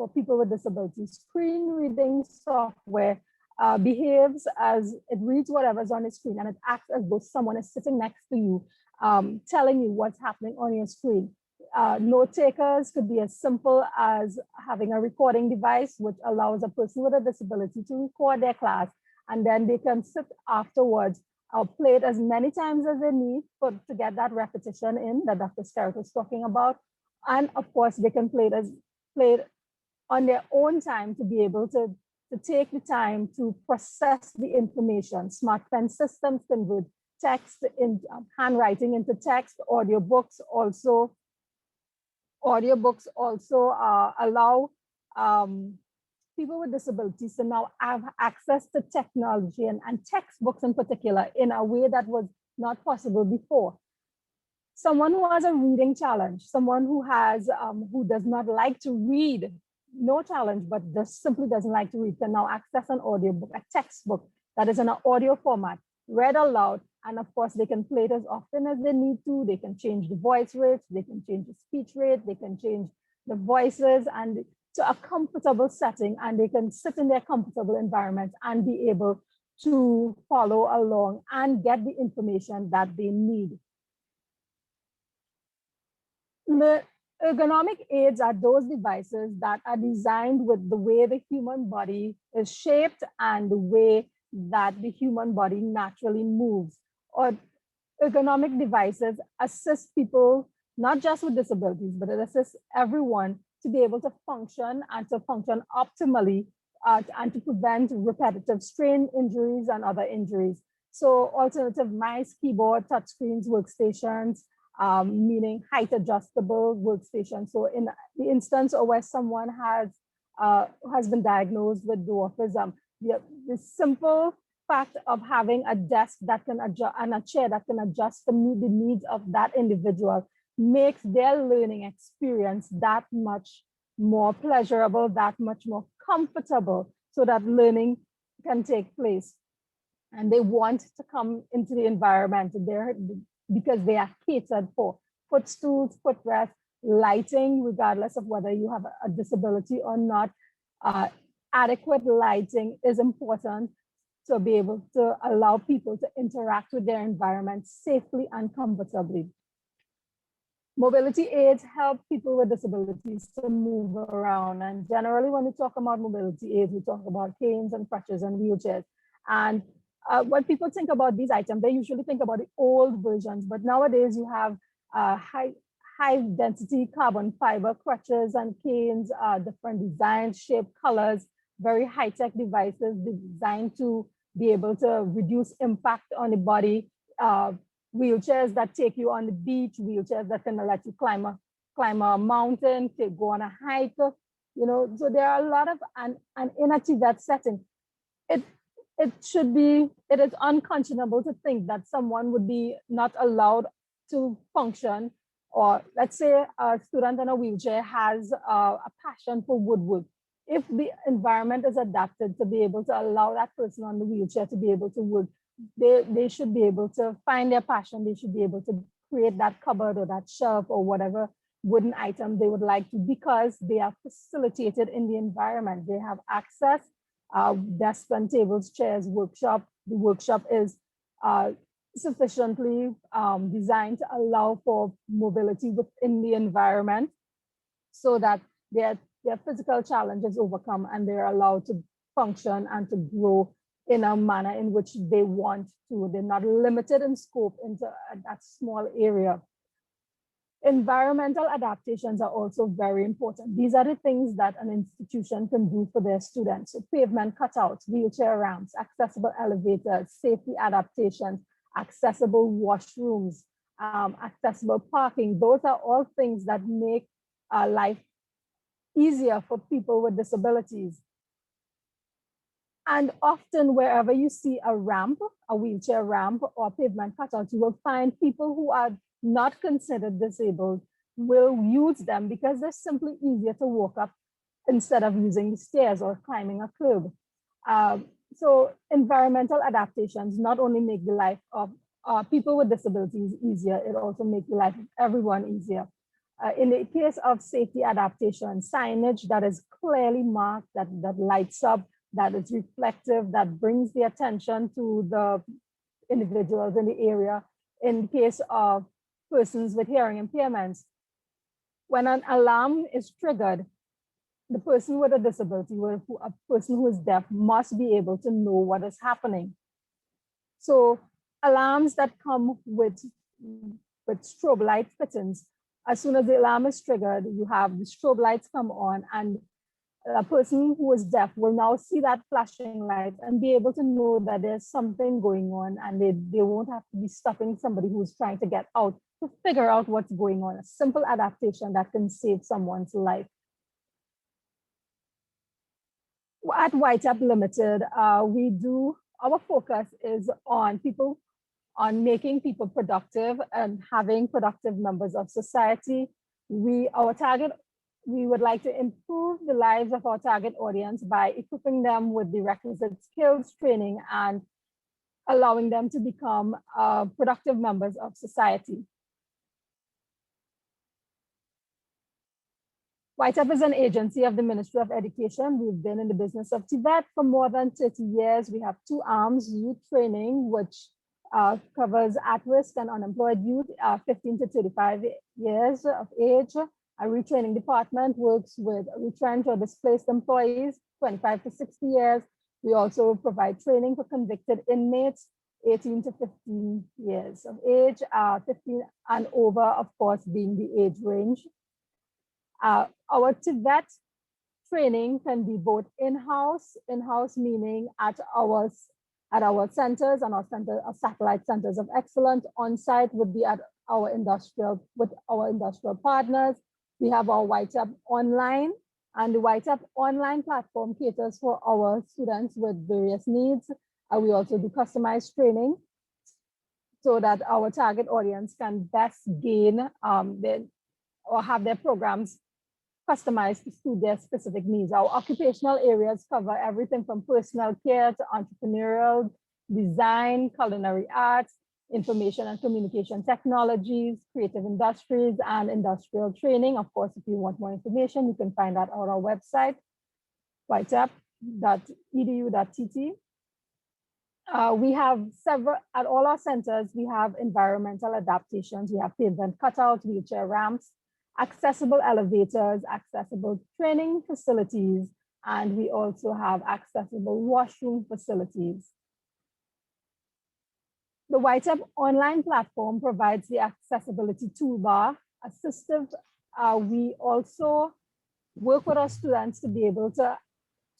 people with disabilities. Screen reading software behaves as it reads whatever's on the screen, and it acts as though someone is sitting next to you, telling you what's happening on your screen. Note takers could be as simple as having a recording device, which allows a person with a disability to record their class, and then they can sit afterwards or play it as many times as they need to get that repetition in that Dr. Scarrett was talking about. And of course, they can play it on their own time to be able to take the time to process the information. Smart pen systems convert text in handwriting into text. Audiobooks also allow people with disabilities to now have access to technology and textbooks in particular in a way that was not possible before. Someone who has a reading challenge, someone who does not like to read no challenge, but just simply doesn't like to read, can now access an audiobook, a textbook that is in an audio format, read aloud. And of course, they can play it as often as they need to. They can change the voice rate, they can change the speech rate, they can change the voices and to a comfortable setting, and they can sit in their comfortable environment and be able to follow along and get the information that they need. The ergonomic aids are those devices that are designed with the way the human body is shaped and the way that the human body naturally moves. Or ergonomic devices assist people, not just with disabilities, but it assists everyone to be able to function and to function optimally and to prevent repetitive strain injuries and other injuries. So alternative mice, keyboard, touchscreens, workstations, meaning height adjustable workstation. So in the instance where someone has been diagnosed with dwarfism, the simple fact of having a desk that can adjust and a chair that can adjust to meet the needs of that individual makes their learning experience that much more pleasurable, that much more comfortable, so that learning can take place. And they want to come into the environment there because they are catered for. Footstools, footrests, lighting, regardless of whether you have a disability or not. Adequate lighting is important to be able to allow people to interact with their environment safely and comfortably. Mobility aids help people with disabilities to move around. And generally, when we talk about mobility aids, we talk about canes and crutches and wheelchairs. And when people think about these items, they usually think about the old versions, but nowadays you have high density carbon fiber crutches and canes, different designs, shape, colors, very high-tech devices designed to be able to reduce impact on the body. Wheelchairs that take you on the beach, wheelchairs that can let you climb a mountain, go on a hike, you know. So there are a lot of, and in a TVET setting, it is unconscionable to think that someone would be not allowed to function, or let's say a student in a wheelchair has a passion for woodwork. If the environment is adapted to be able to allow that person on the wheelchair to be able to work, they should be able to find their passion. They should be able to create that cupboard or that shelf or whatever wooden item they would like to, because they are facilitated in the environment. They have access, desks and tables, chairs, workshop. The workshop is sufficiently designed to allow for mobility within the environment so that their physical challenges overcome and they're allowed to function and to grow in a manner in which they want to. They're not limited in scope into that small area. Environmental adaptations are also very important. These are the things that an institution can do for their students. So pavement cutouts, wheelchair ramps, accessible elevators, safety adaptations, accessible washrooms, accessible parking. Those are all things that make life easier for people with disabilities. And often wherever you see a ramp, a wheelchair ramp or pavement cutout, you will find people who are not considered disabled will use them because they're simply easier to walk up instead of using the stairs or climbing a curb. So environmental adaptations not only make the life of people with disabilities easier, it also makes the life of everyone easier. In the case of safety adaptation, signage that is clearly marked, that lights up, that is reflective, that brings the attention to the individuals in the area. In the case of persons with hearing impairments, when an alarm is triggered, the person with a disability, a person who is deaf, must be able to know what is happening. So alarms that come with strobe light fittings, as soon as the alarm is triggered, you have the strobe lights come on, and a person who is deaf will now see that flashing light and be able to know that there's something going on, and they won't have to be stopping somebody who's trying to get out to figure out what's going on. A simple adaptation that can save someone's life. At YTAP Limited, our focus is on making people productive and having productive members of society. Our target we would like to improve the lives of our target audience by equipping them with the requisite skills, training, and allowing them to become productive members of society. YTEP is an agency of the Ministry of Education. We've been in the business of TVET for more than 30 years. We have two arms: youth training, which covers at-risk and unemployed youth 15 to 35 years of age. Our retraining department works with retrenched or displaced employees 25 to 60 years. We also provide training for convicted inmates 18 to 15 years of age, 15 and over, of course, being the age range. Our TVET training can be both in-house meaning at our centers and our satellite centers of excellence. On-site would be at our industrial partners. We have our YTEP online, and the YTEP online platform caters for our students with various needs. We also do customized training so that our target audience can best gain or have their programs customized to suit their specific needs. Our occupational areas cover everything from personal care to entrepreneurial, design, culinary arts, information and communication technologies, creative industries, and industrial training. Of course, if you want more information, you can find that on our website, ytep.edu.tt. We have several, at all our centers, we have environmental adaptations. We have pavement cutouts, wheelchair ramps, accessible elevators, accessible training facilities, and we also have accessible washroom facilities. The YTEP online platform provides the accessibility toolbar. Assistive, we also work with our students to be able to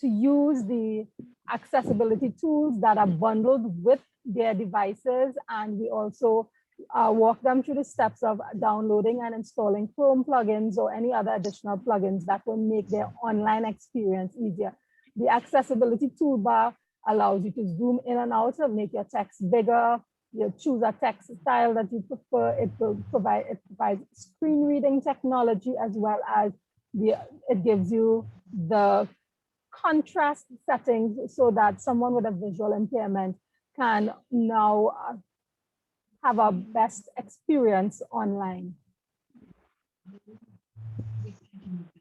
use the accessibility tools that are bundled with their devices, and we also walk them through the steps of downloading and installing Chrome plugins or any other additional plugins that will make their online experience easier. The accessibility toolbar allows you to zoom in and out and make your text bigger. You choose a text style that you prefer. It provides screen reading technology, as well as it gives you the contrast settings so that someone with a visual impairment can now have a best experience online.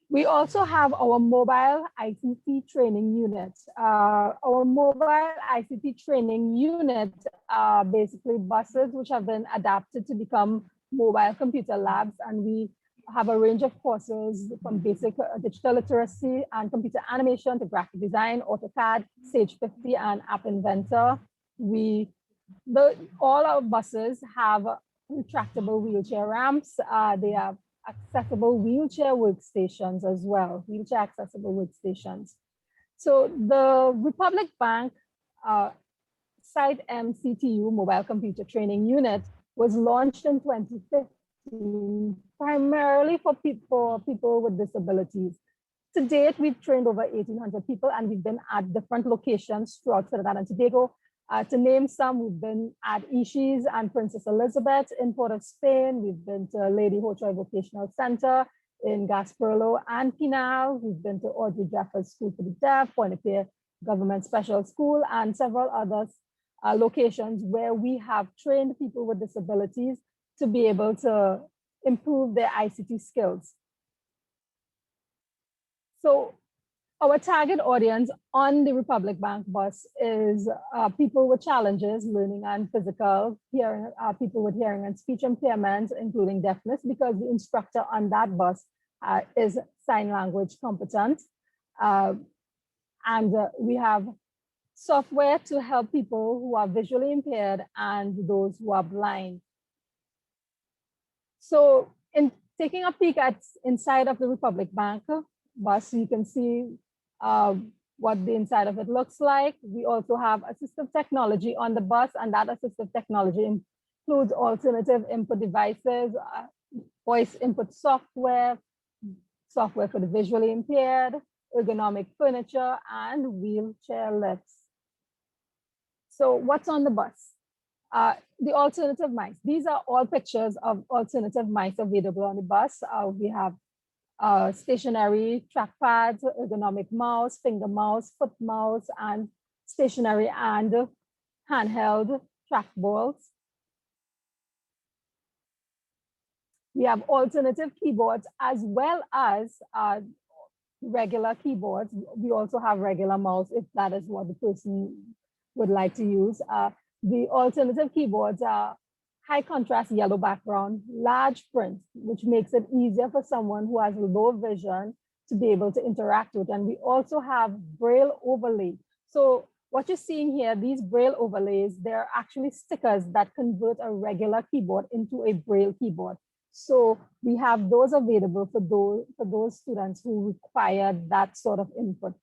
We also have our mobile ICT training unit. Our mobile ICT training unit are basically buses which have been adapted to become mobile computer labs, and we have a range of courses from basic digital literacy and computer animation to graphic design, AutoCAD, Sage 50, and App Inventor. All our buses have retractable wheelchair ramps. They have accessible wheelchair workstations as well, wheelchair accessible workstations. So the Republic Bank Site MCTU Mobile Computer Training Unit was launched in 2015, primarily for people with disabilities. To date, we've trained over 1,800 people, and we've been at different locations throughout Trinidad and Tobago. To name some, we've been at Ishis and Princess Elizabeth in Port of Spain. We've been to Lady Hochoy Vocational Center in Gasperlo and Pinal. We've been to Audrey Jeffers School for the Deaf, Pointe-a-Pierre Government Special School, and several other locations where we have trained people with disabilities to be able to improve their ICT skills. So our target audience on the Republic Bank bus is people with challenges, learning and physical, hearing, people with hearing and speech impairment, including deafness, because the instructor on that bus is sign language competent. And we have software to help people who are visually impaired and those who are blind. So in taking a peek at inside of the Republic Bank bus, you can see what the inside of it looks like. We also have assistive technology on the bus, and that assistive technology includes alternative input devices, voice input software, software for the visually impaired, ergonomic furniture, and wheelchair lifts. So what's on the bus? The alternative mice. These are all pictures of alternative mice available on the bus. We have stationary trackpads, ergonomic mouse, finger mouse, foot mouse, and stationary and handheld trackballs. We have alternative keyboards as well as regular keyboards. We also have regular mouse if that is what the person would like to use. The alternative keyboards are high contrast yellow background, large print, which makes it easier for someone who has low vision to be able to interact with. And we also have Braille overlay. So what you're seeing here, these Braille overlays, they're actually stickers that convert a regular keyboard into a Braille keyboard. So we have those available for those students who require that sort of input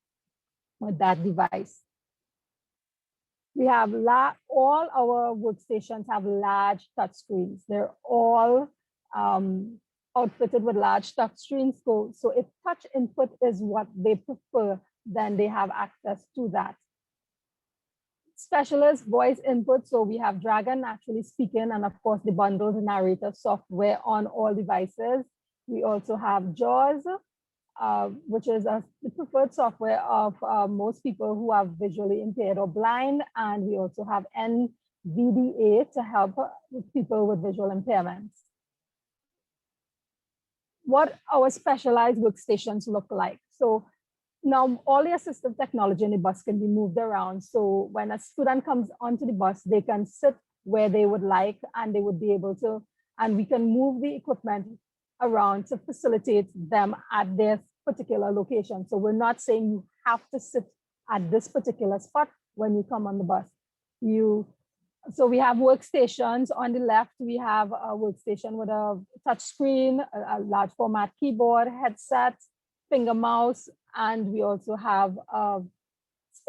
with that device. We have all our workstations have large touch screens. They're all outfitted with large touch screens. So if touch input is what they prefer, then they have access to that. Specialist voice input. So we have Dragon naturally speaking, and of course the bundled narrator software on all devices. We also have JAWS, which is the preferred software of most people who are visually impaired or blind. And we also have NVDA to help with people with visual impairments. What our specialized workstations look like. So now all the assistive technology in the bus can be moved around. So when a student comes onto the bus, they can sit where they would like, and they would be able to, and we can move the equipment around to facilitate them at their particular location. So we're not saying you have to sit at this particular spot when you come on the bus. So we have workstations. On the left, we have a workstation with a touch screen, a large format keyboard, headset, finger mouse, and we also have a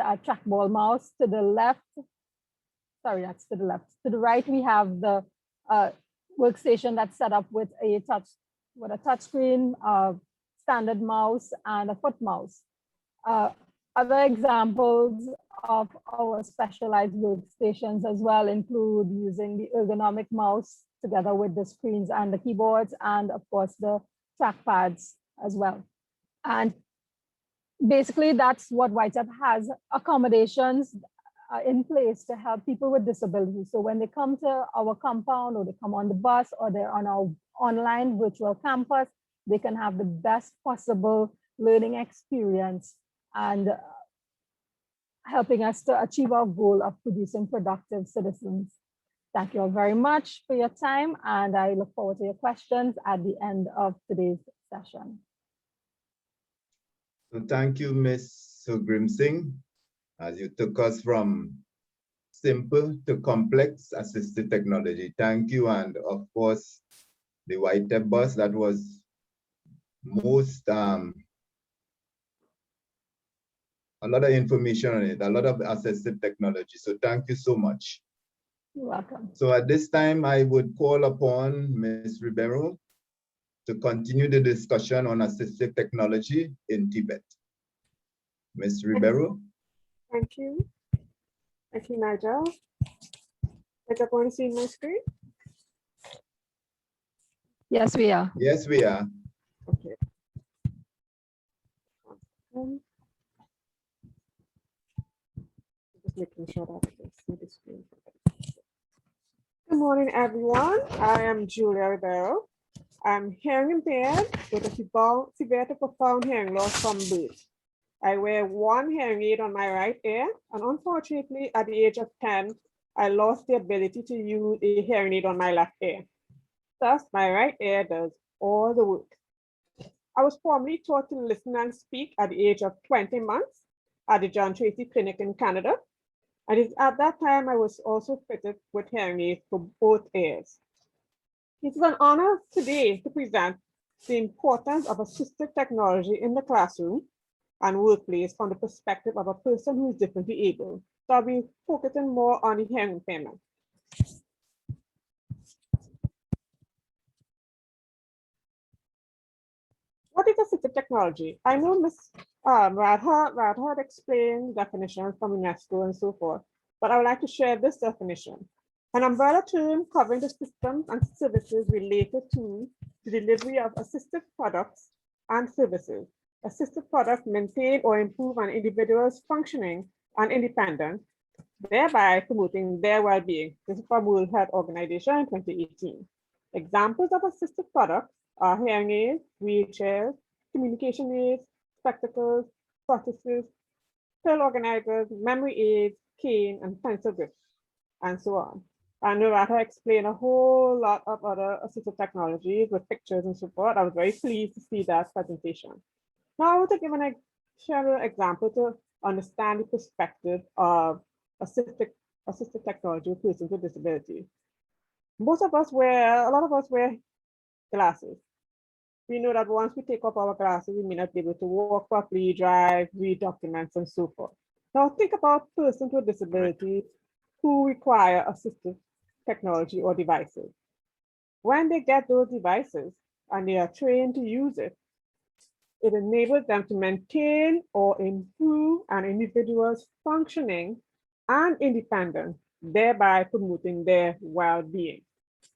trackball mouse. To the left, sorry, that's to the left. To the right, we have the workstation that's set up with a touch screen, standard mouse, and a foot mouse. Other examples of our specialized workstations as well include using the ergonomic mouse together with the screens and the keyboards, and of course the trackpads as well. And basically that's what Whitehub has, accommodations in place to help people with disabilities. So when they come to our compound, or they come on the bus, or they're on our online virtual campus, they can have the best possible learning experience and helping us to achieve our goal of producing productive citizens. Thank you all very much for your time, and I look forward to your questions at the end of today's session. So thank you, Ms. Grimsing, as you took us from simple to complex assistive technology. Thank you, and of course, the Whitehub bus, that was most, a lot of information on it, a lot of assistive technology. So thank you so much. You're welcome. So at this time, I would call upon Ms. Ribeiro to continue the discussion on assistive technology in TVET. Ms. Ribeiro. Thank you. Thank you, Nigel. Is everyone seeing my screen? Yes, we are. Yes, we are. Okay. Just making sure that I can see the screen. Good morning, everyone. I am Julia Ribeiro. I'm hearing impaired with a severe to profound hearing loss from birth. I wear one hearing aid on my right ear, and unfortunately, at the age of 10, I lost the ability to use a hearing aid on my left ear. Thus, my right ear does all the work. I was formerly taught to listen and speak at the age of 20 months at the John Tracy Clinic in Canada. And at that time, I was also fitted with hearing aids for both ears. It is an honor today to present the importance of assistive technology in the classroom and workplace from the perspective of a person who is differently able. So I'll be focusing more on the hearing impairment. What is assistive technology? I know Ms. Radha explained definitions from UNESCO and so forth, but I would like to share this definition. An umbrella term covering the systems and services related to the delivery of assistive products and services. Assistive products maintain or improve an individual's functioning and independence, thereby promoting their well-being. This is from World Health Organization in 2018. Examples of assistive products are hearing aids, wheelchairs, communication aids, spectacles, prostheses, pill organizers, memory aids, cane, and pencil grips, and so on. And Nurata explained a whole lot of other assistive technologies with pictures and so forth. I was very pleased to see that presentation. Now I want to give an share an example to understand the perspective of assistive technology with persons with disabilities. A lot of us wear glasses. We know that once we take off our glasses, we may not be able to walk properly, drive, read documents, and so forth. Now think about persons with disabilities who require assistive technology or devices. When they get those devices and they are trained to use it, it enables them to maintain or improve an individual's functioning and independence, thereby promoting their well-being.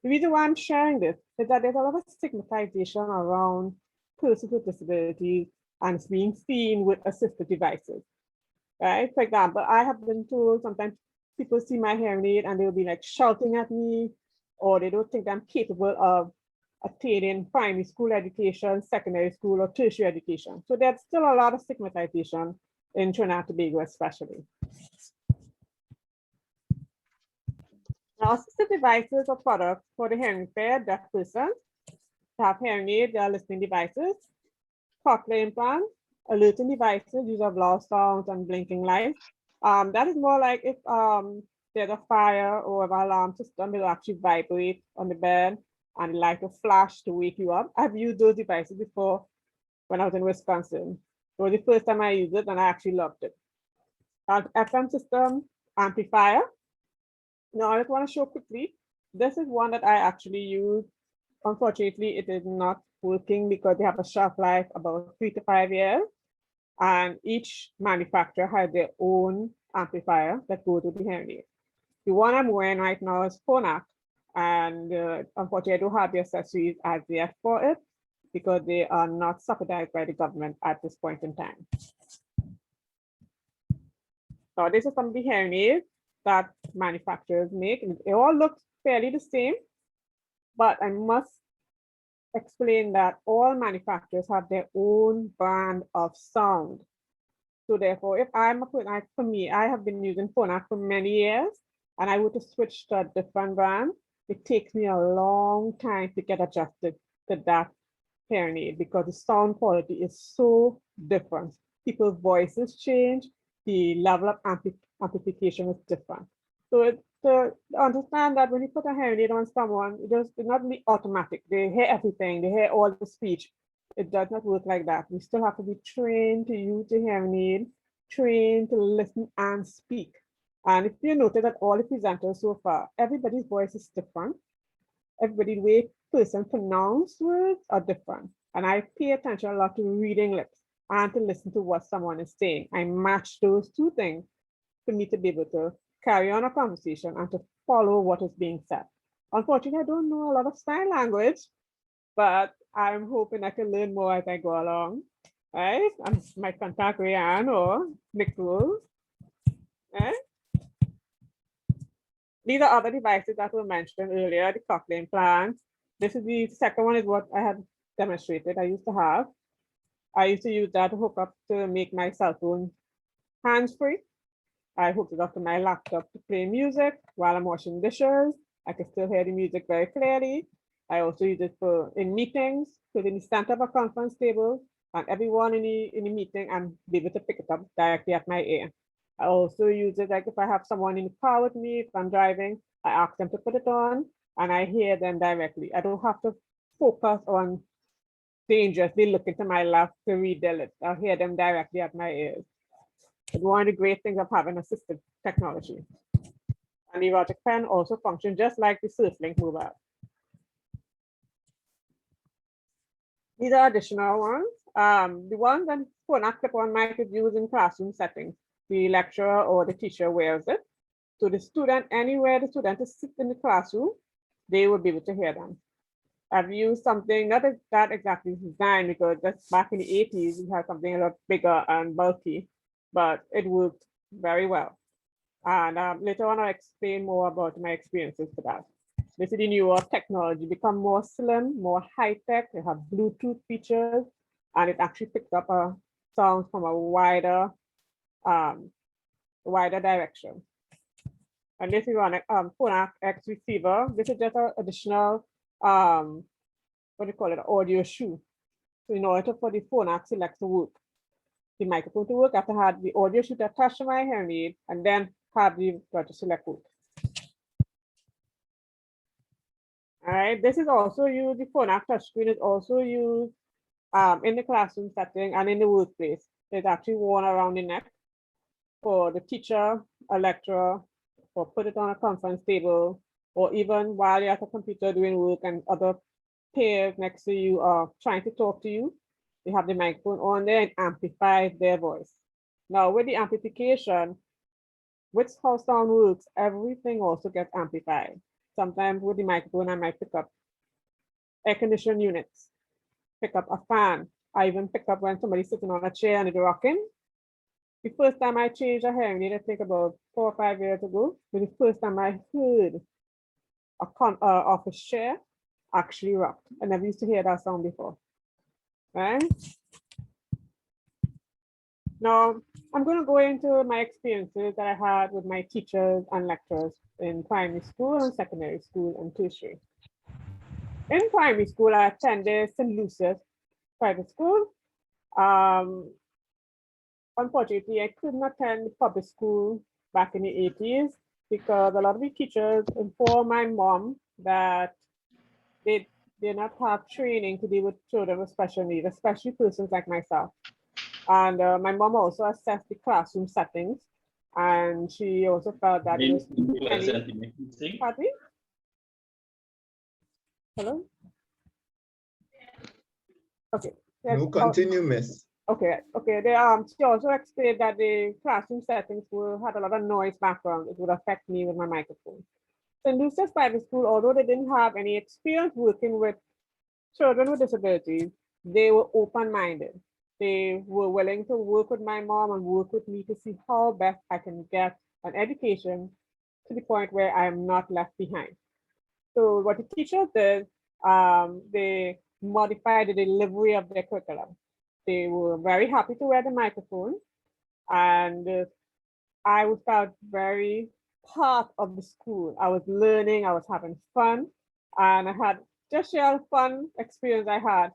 The reason why I'm sharing this is that there's a lot of stigmatization around persons with disabilities and it's being seen with assistive devices, right? For example, I have been told sometimes people see my hearing aid and they'll be like shouting at me, or they don't think I'm capable of attaining primary school education, secondary school, or tertiary education. So there's still a lot of stigmatization in Trinidad and Tobago especially. Now, assistive devices or products for the hearing impaired deaf persons have hearing aids, they are listening devices, cochlear implants, alerting devices, use of loud sounds and blinking lights. That is more like if there's a fire or an alarm system, it will actually vibrate on the bed and the light will flash to wake you up. I've used those devices before when I was in Wisconsin. It was the first time I used it and I actually loved it. FM system amplifier. Now I just want to show quickly. This is one that I actually use. Unfortunately, it is not working because they have a shelf life about 3 to 5 years. And each manufacturer has their own amplifier that goes with the hearing aid. The one I'm wearing right now is Phonak. And unfortunately, I don't have the accessories as yet for it because they are not subsidized by the government at this point in time. So this is some of the hearing aids that manufacturers make. They all look fairly the same, but I must explain that all manufacturers have their own brand of sound. So therefore, if I'm a person, for me, I have been using Phonak for many years, and I were to switch to a different brand, it takes me a long time to get adjusted to that hearing aid because the sound quality is so different. People's voices change, the level of amplification is different. So to understand that when you put a hearing aid on someone, it's not really automatic. They hear everything, they hear all the speech. It does not work like that. We still have to be trained to use the hearing aid, trained to listen and speak. And if you notice that all the presenters so far, everybody's voice is different. Everybody's way person pronounce words are different. And I pay attention a lot to reading lips and to listen to what someone is saying. I match those two things for me to be able to carry on a conversation and to follow what is being said. Unfortunately, I don't know a lot of sign language, but I'm hoping I can learn more as I go along. Right? I might contact Ryan or Nicole. Right? These are other devices that were mentioned earlier, the cochlear implants. This is the second one is what I had demonstrated. I used to use that to hook up to make my cell phone hands-free. I hooked it up to my laptop to play music while I'm washing dishes. I can still hear the music very clearly. I also use it in meetings, because in the center of a conference table, and everyone in the meeting, I'm able to pick it up directly at my ear. I also use it like if I have someone in the car with me, if I'm driving, I ask them to put it on and I hear them directly. I don't have to focus on dangerously looking to my left to read their lips. I'll hear them directly at my ears. It's one of the great things of having assistive technology. And the erotic pen also functions just like the SurfLink mobile. These are additional ones. The ones that Phonak clip-on mic is used in classroom settings. The lecturer or the teacher wears it. So the student, anywhere the student is sitting in the classroom, they will be able to hear them. I've used something not that exactly designed, because just back in the 80s, we had something a lot bigger and bulky, but it worked very well. And later on, I'll explain more about my experiences for that. This is the newer technology, become more slim, more high-tech. They have Bluetooth features, and it actually picks up sounds from a wider direction. And this is on a Phonak X receiver. This is just an additional, what do you call it, audio shoe. So in order for the Phonak Select to work, the microphone to work, I have to have the audio shoe attached to my hearing aid, and then have the Virtual Select work. All right, this is also used, the Phonak touchscreen is also used in the classroom setting and in the workplace. It's actually worn around the neck for the teacher, a lecturer, or put it on a conference table, or even while you're at a computer doing work and other peers next to you are trying to talk to you. They have the microphone on there and amplify their voice. Now with the amplification, which how sound works, everything also gets amplified. Sometimes with the microphone, I might pick up air conditioning units, pick up a fan. I even pick up when somebody's sitting on a chair and they're rocking. The first time I changed a hearing aid, I think about 4 or 5 years ago, was the first time I heard office chair actually rocked. I never used to hear that sound before. Right? Now, I'm going to go into my experiences that I had with my teachers and lecturers in primary school and secondary school and tertiary. In primary school, I attended St. Lucia's private school. Unfortunately, I couldn't attend public school back in the 80s because a lot of the teachers informed my mom that they did not have training to deal with children with special needs, especially persons like myself. And my mom also assessed the classroom settings, and she also felt that it was Patty? Hello? Okay. Yes. No, continue, miss. Okay. She also explained that the classroom settings had a lot of noise background. It would affect me with my microphone. St. Lucia's private school, although they didn't have any experience working with children with disabilities, they were open-minded. They were willing to work with my mom and work with me to see how best I can get an education to the point where I am not left behind. So what the teachers did, they modified the delivery of their curriculum. They were very happy to wear the microphone, and I felt very part of the school. I was learning, I was having fun, and I had just share a fun experience I had.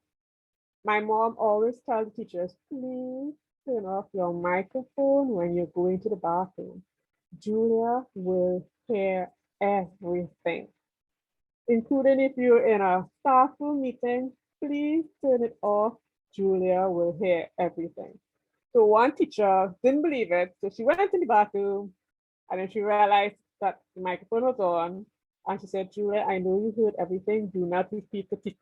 My mom always tells the teachers, please turn off your microphone when you're going to the bathroom. Julia will hear everything, including if you're in a staff room meeting, please turn it off. Julia will hear everything. So one teacher didn't believe it. So she went to the bathroom and then she realized that the microphone was on. And she said, Julia, I know you heard everything. Do not repeat the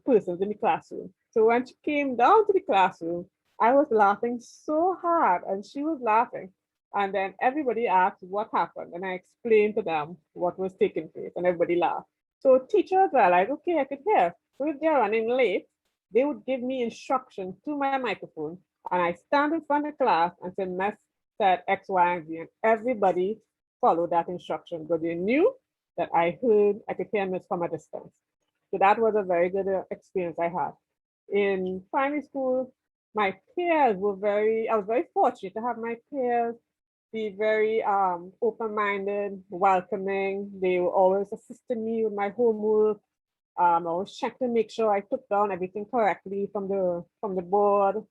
persons in the classroom. So when she came down to the classroom, I was laughing so hard and she was laughing. And then everybody asked what happened. And I explained to them what was taking place and everybody laughed. So teachers realized, okay, I could hear. So if they're running late, they would give me instructions to my microphone. And I stand in front of the class and say, Miss said X, Y, and Z. And everybody followed that instruction because they knew that I could hear Miss from a distance. So that was a very good experience I had. In primary school, my peers were I was very fortunate to have my peers be very open-minded, welcoming. They were always assisting me with my homework. I always checked to make sure I took down everything correctly from the board.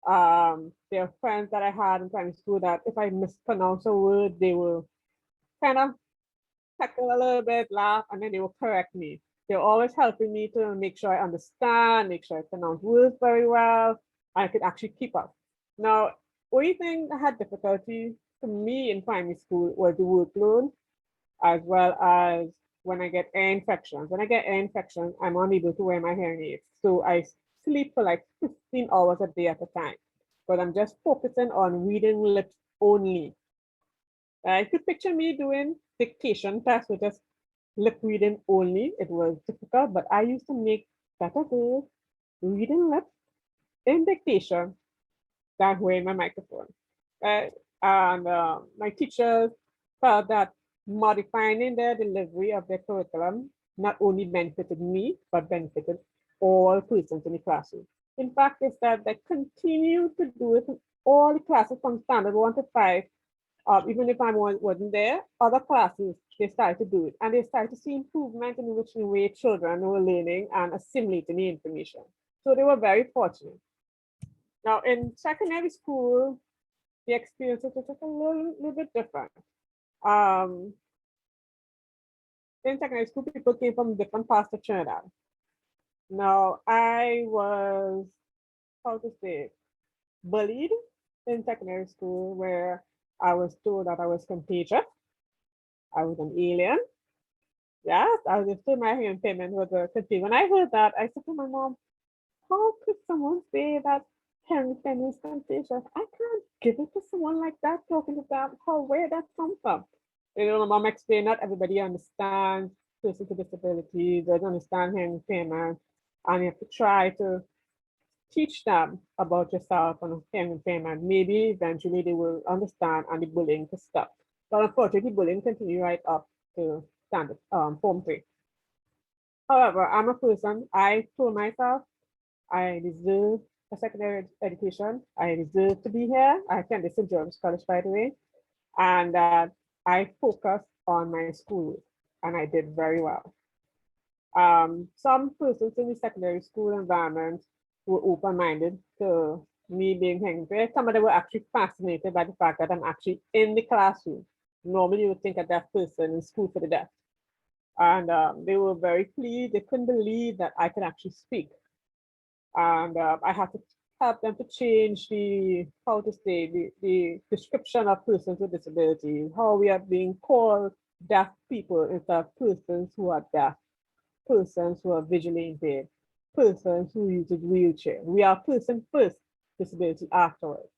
There are friends that I had in primary school that if I mispronounced a word, they will kind of tackle a little bit, laugh, and then they will correct me. They're always helping me to make sure I understand, make sure I pronounce words very well, and I could actually keep up. Now, only thing that had difficulty for me in primary school was the workload, as well as when I get ear infections. When I get ear infections, I'm unable to wear my hearing aids. So I sleep for like 15 hours a day at a time, but I'm just focusing on reading lips only. I could picture me doing dictation tests with just lip reading only. It was difficult, but I used to make better grades reading lips in dictation than wearing my microphone. Right? And my teachers felt that modifying their delivery of their curriculum not only benefited me, but benefited all persons in the classroom. In fact, they said they continue to do it in all the classes from standard 1 to 5. Even if I wasn't there, other classes, they started to do it. And they started to see improvement in which way children were learning and assimilating the information. So they were very fortunate. Now in secondary school, the experience was just a little bit different. In secondary school, people came from different parts of Trinidad. Now I was, how to say, bullied in secondary school, where I was told that I was contagious. I was an alien. Yes, I was told my hearing impairment was a contagion. When I heard that, I said to my mom, how could someone say that hearing impairment is contagious? I can't give it to someone like that, talking to them, where that come from? You know, my mom explained that everybody understands persons with disabilities, they understand hearing impairment, and you have to try to teach them about yourself and hearing impairment. Maybe eventually they will understand and the bullying to stop. But unfortunately, bullying continues right up to standard Form 3. However, I'm a person, I told myself I deserve a secondary education. I deserve to be here. I attended St. George's College, by the way, and I focused on my school, and I did very well. Some persons in the secondary school environment were open-minded to me being hearing impaired. Some of them were actually fascinated by the fact that I'm actually in the classroom. Normally you would think a deaf person in school for the deaf. And they were very pleased. They couldn't believe that I could actually speak. And I had to help them to change the, how to say, the description of persons with disabilities, how we are being called deaf people instead of persons who are deaf, persons who are visually impaired, persons who use a wheelchair. We are person first, disability afterwards.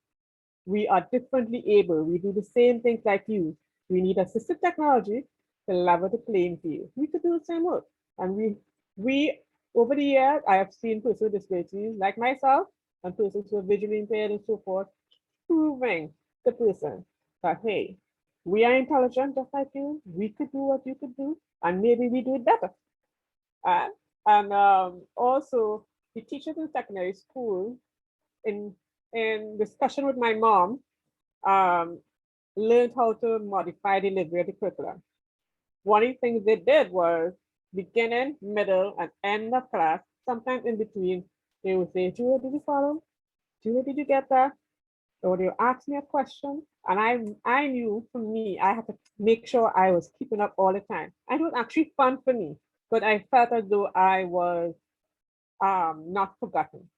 We are differently able. We do the same things like you. We need assistive technology to level the playing field. We could do the same work. And we over the years, I have seen persons with disabilities like myself and persons who are visually impaired and so forth, proving the person that, hey, we are intelligent just like you. We could do what you could do, and maybe we do it better. And also, the teachers in secondary school, in discussion with my mom, learned how to modify the delivery of the curriculum. One of the things they did was beginning, middle, and end of class, sometimes in between, they would say, Julia, did you follow? Julia, did you get that? Or they would ask me a question. And I knew for me, I had to make sure I was keeping up all the time. And it was actually fun for me, but I felt as though I was not forgotten.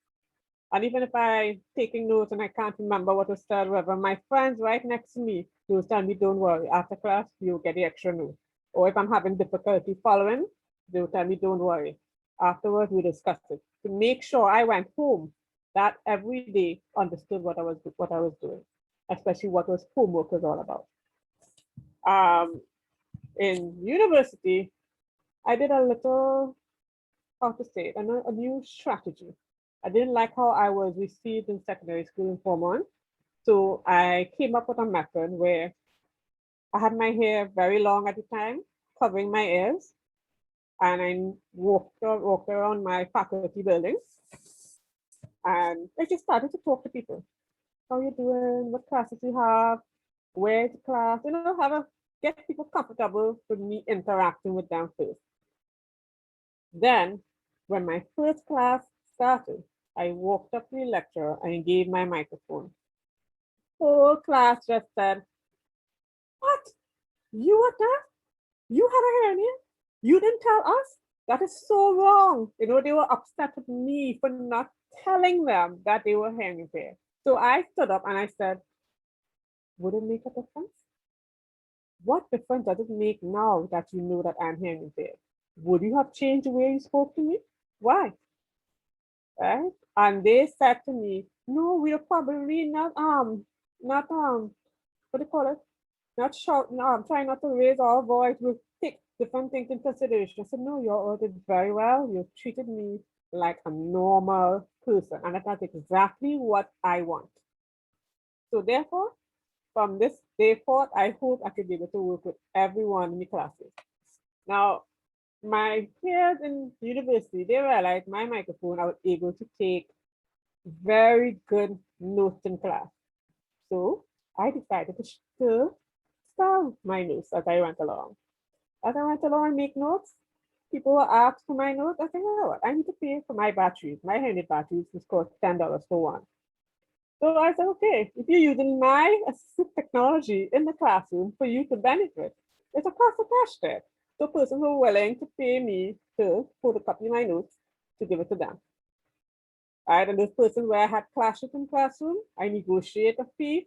And even if I taking notes and I can't remember what was said, whatever, my friends right next to me, they will tell me, don't worry, after class, you'll get the extra note. Or if I'm having difficulty following, they will tell me, don't worry. Afterwards, we discuss it to make sure I went home that every day understood what I was doing, especially what was homework was all about. In university, I did a little, how to say it, a new strategy. I didn't like how I was received in secondary school in Form 1. So I came up with a method where I had my hair very long at the time, covering my ears, and I walked around my faculty buildings. And I just started to talk to people. How you doing? What classes you have? Where's the class? You know, get people comfortable with me interacting with them first. Then, when my first class started, I walked up to the lecturer and gave my microphone. Whole class just said, what? You were deaf? You had a hernia? You didn't tell us? That is so wrong. You know, they were upset with me for not telling them that they were hearing impaired. So I stood up and I said, would it make a difference? What difference does it make now that you know that I'm hearing impaired? Would you have changed the way you spoke to me? Why? Right? And they said to me, no, we're probably not what do you call it? Not shout, no, I'm trying not to raise our voice. We'll different things in consideration. I said, no, you all did very well. You treated me like a normal person. And that's exactly what I want. So therefore, from this day forth, I hope I could be able to work with everyone in the classes. Now, my peers in university, they realized my microphone, I was able to take very good notes in class. So I decided to style my notes as I went along. As I went along and make notes, people will ask for my notes. I think, oh, I need to pay for my batteries. My handed batteries was cost $10 for one. So I said, okay, if you're using my assistive technology in the classroom for you to benefit, it's a cost attached there. So persons were willing to pay me to photocopy my notes to give it to them. All right, and this person where I had clashes in classroom, I negotiate a fee.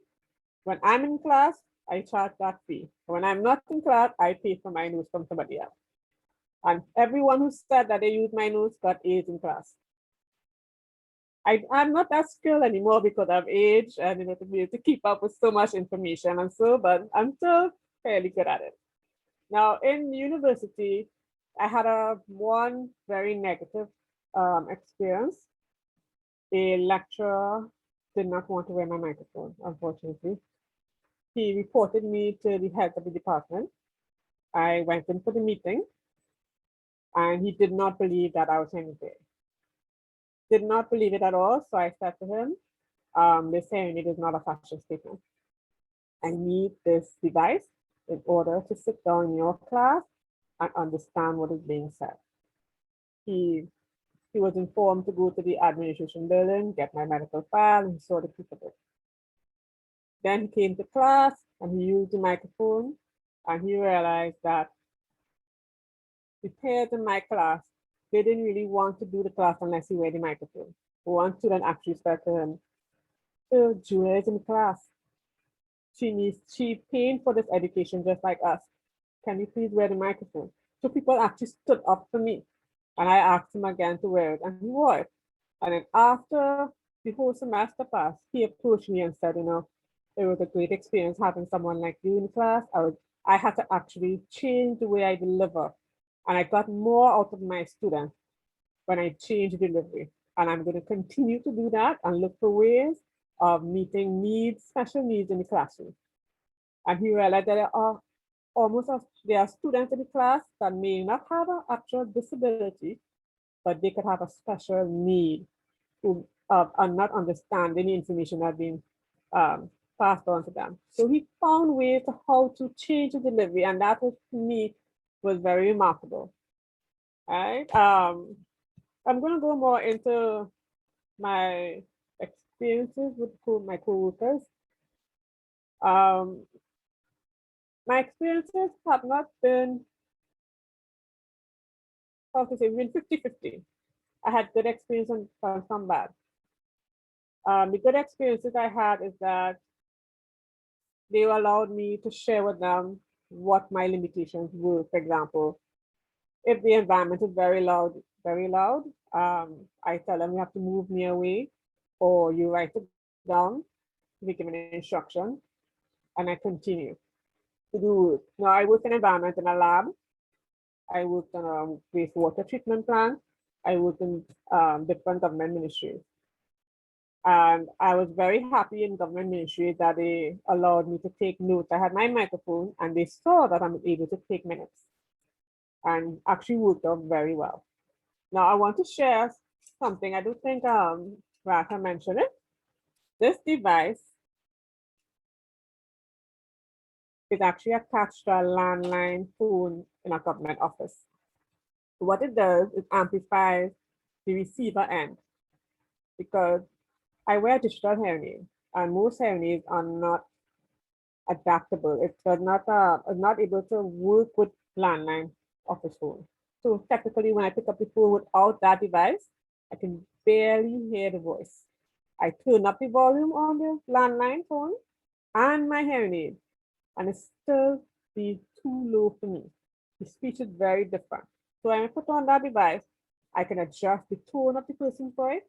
When I'm in class, I charge that fee. When I'm not in class, I pay for my notes from somebody else. And everyone who said that they used my notes got A's in class. I'm not that skilled anymore because I've aged and to be able to keep up with so much information and so, but I'm still fairly good at it. Now in university, I had one very negative experience. A lecturer did not want to wear my microphone, unfortunately. He reported me to the head of the department. I went in for the meeting and he did not believe that I was impaired. Did not believe it at all. So I said to him, this hearing aid is not a fashion statement. I need this device in order to sit down in your class and understand what is being said. He was informed to go to the administration building, get my medical file, and saw the proof of it. Then he came to class and he used the microphone and he realized that the peers in my class, they didn't really want to do the class unless he wear the microphone. One student actually said to him, oh, Julia is in class. She paying for this education just like us. Can you please wear the microphone? So people actually stood up for me. And I asked him again to wear it, and he wore it. And then after the whole semester passed, he approached me and said, you know, it was a great experience having someone like you in class. I had to actually change the way I deliver. And I got more out of my students when I changed delivery. And I'm going to continue to do that and look for ways of meeting needs, special needs in the classroom. And he realized that there are students in the class that may not have an actual disability, but they could have a special need to not understanding the information that being passed on to them. So he found ways to how to change the delivery, and that was, to me, was very remarkable. All right. I'm going to go more into my experiences with my co-workers. My experiences have not been, how to say, been 50-50. I had good experience and some bad. The good experiences I had is that they allowed me to share with them what my limitations were. For example, if the environment is very loud, I tell them you have to move me away, or you write it down, we give an instruction, and I continue to do it. Now I work in an environment in a lab. I worked on a wastewater treatment plant. I worked in different government ministries. And I was very happy in government ministry that they allowed me to take notes. I had my microphone and they saw that I'm able to take minutes and actually worked out very well. Now I want to share something. I don't think Raka mentioned it. This device is actually attached to a landline phone in a government office. So what it does is amplifies the receiver end, because I wear digital hearing aids, and most hearing aids are not adaptable. It's not able to work with landline office phone. So technically, when I pick up the phone without that device, I can barely hear the voice. I turn up the volume on the landline phone and my hearing aid, and it's still be too low for me. The speech is very different. So when I put on that device, I can adjust the tone of the person's voice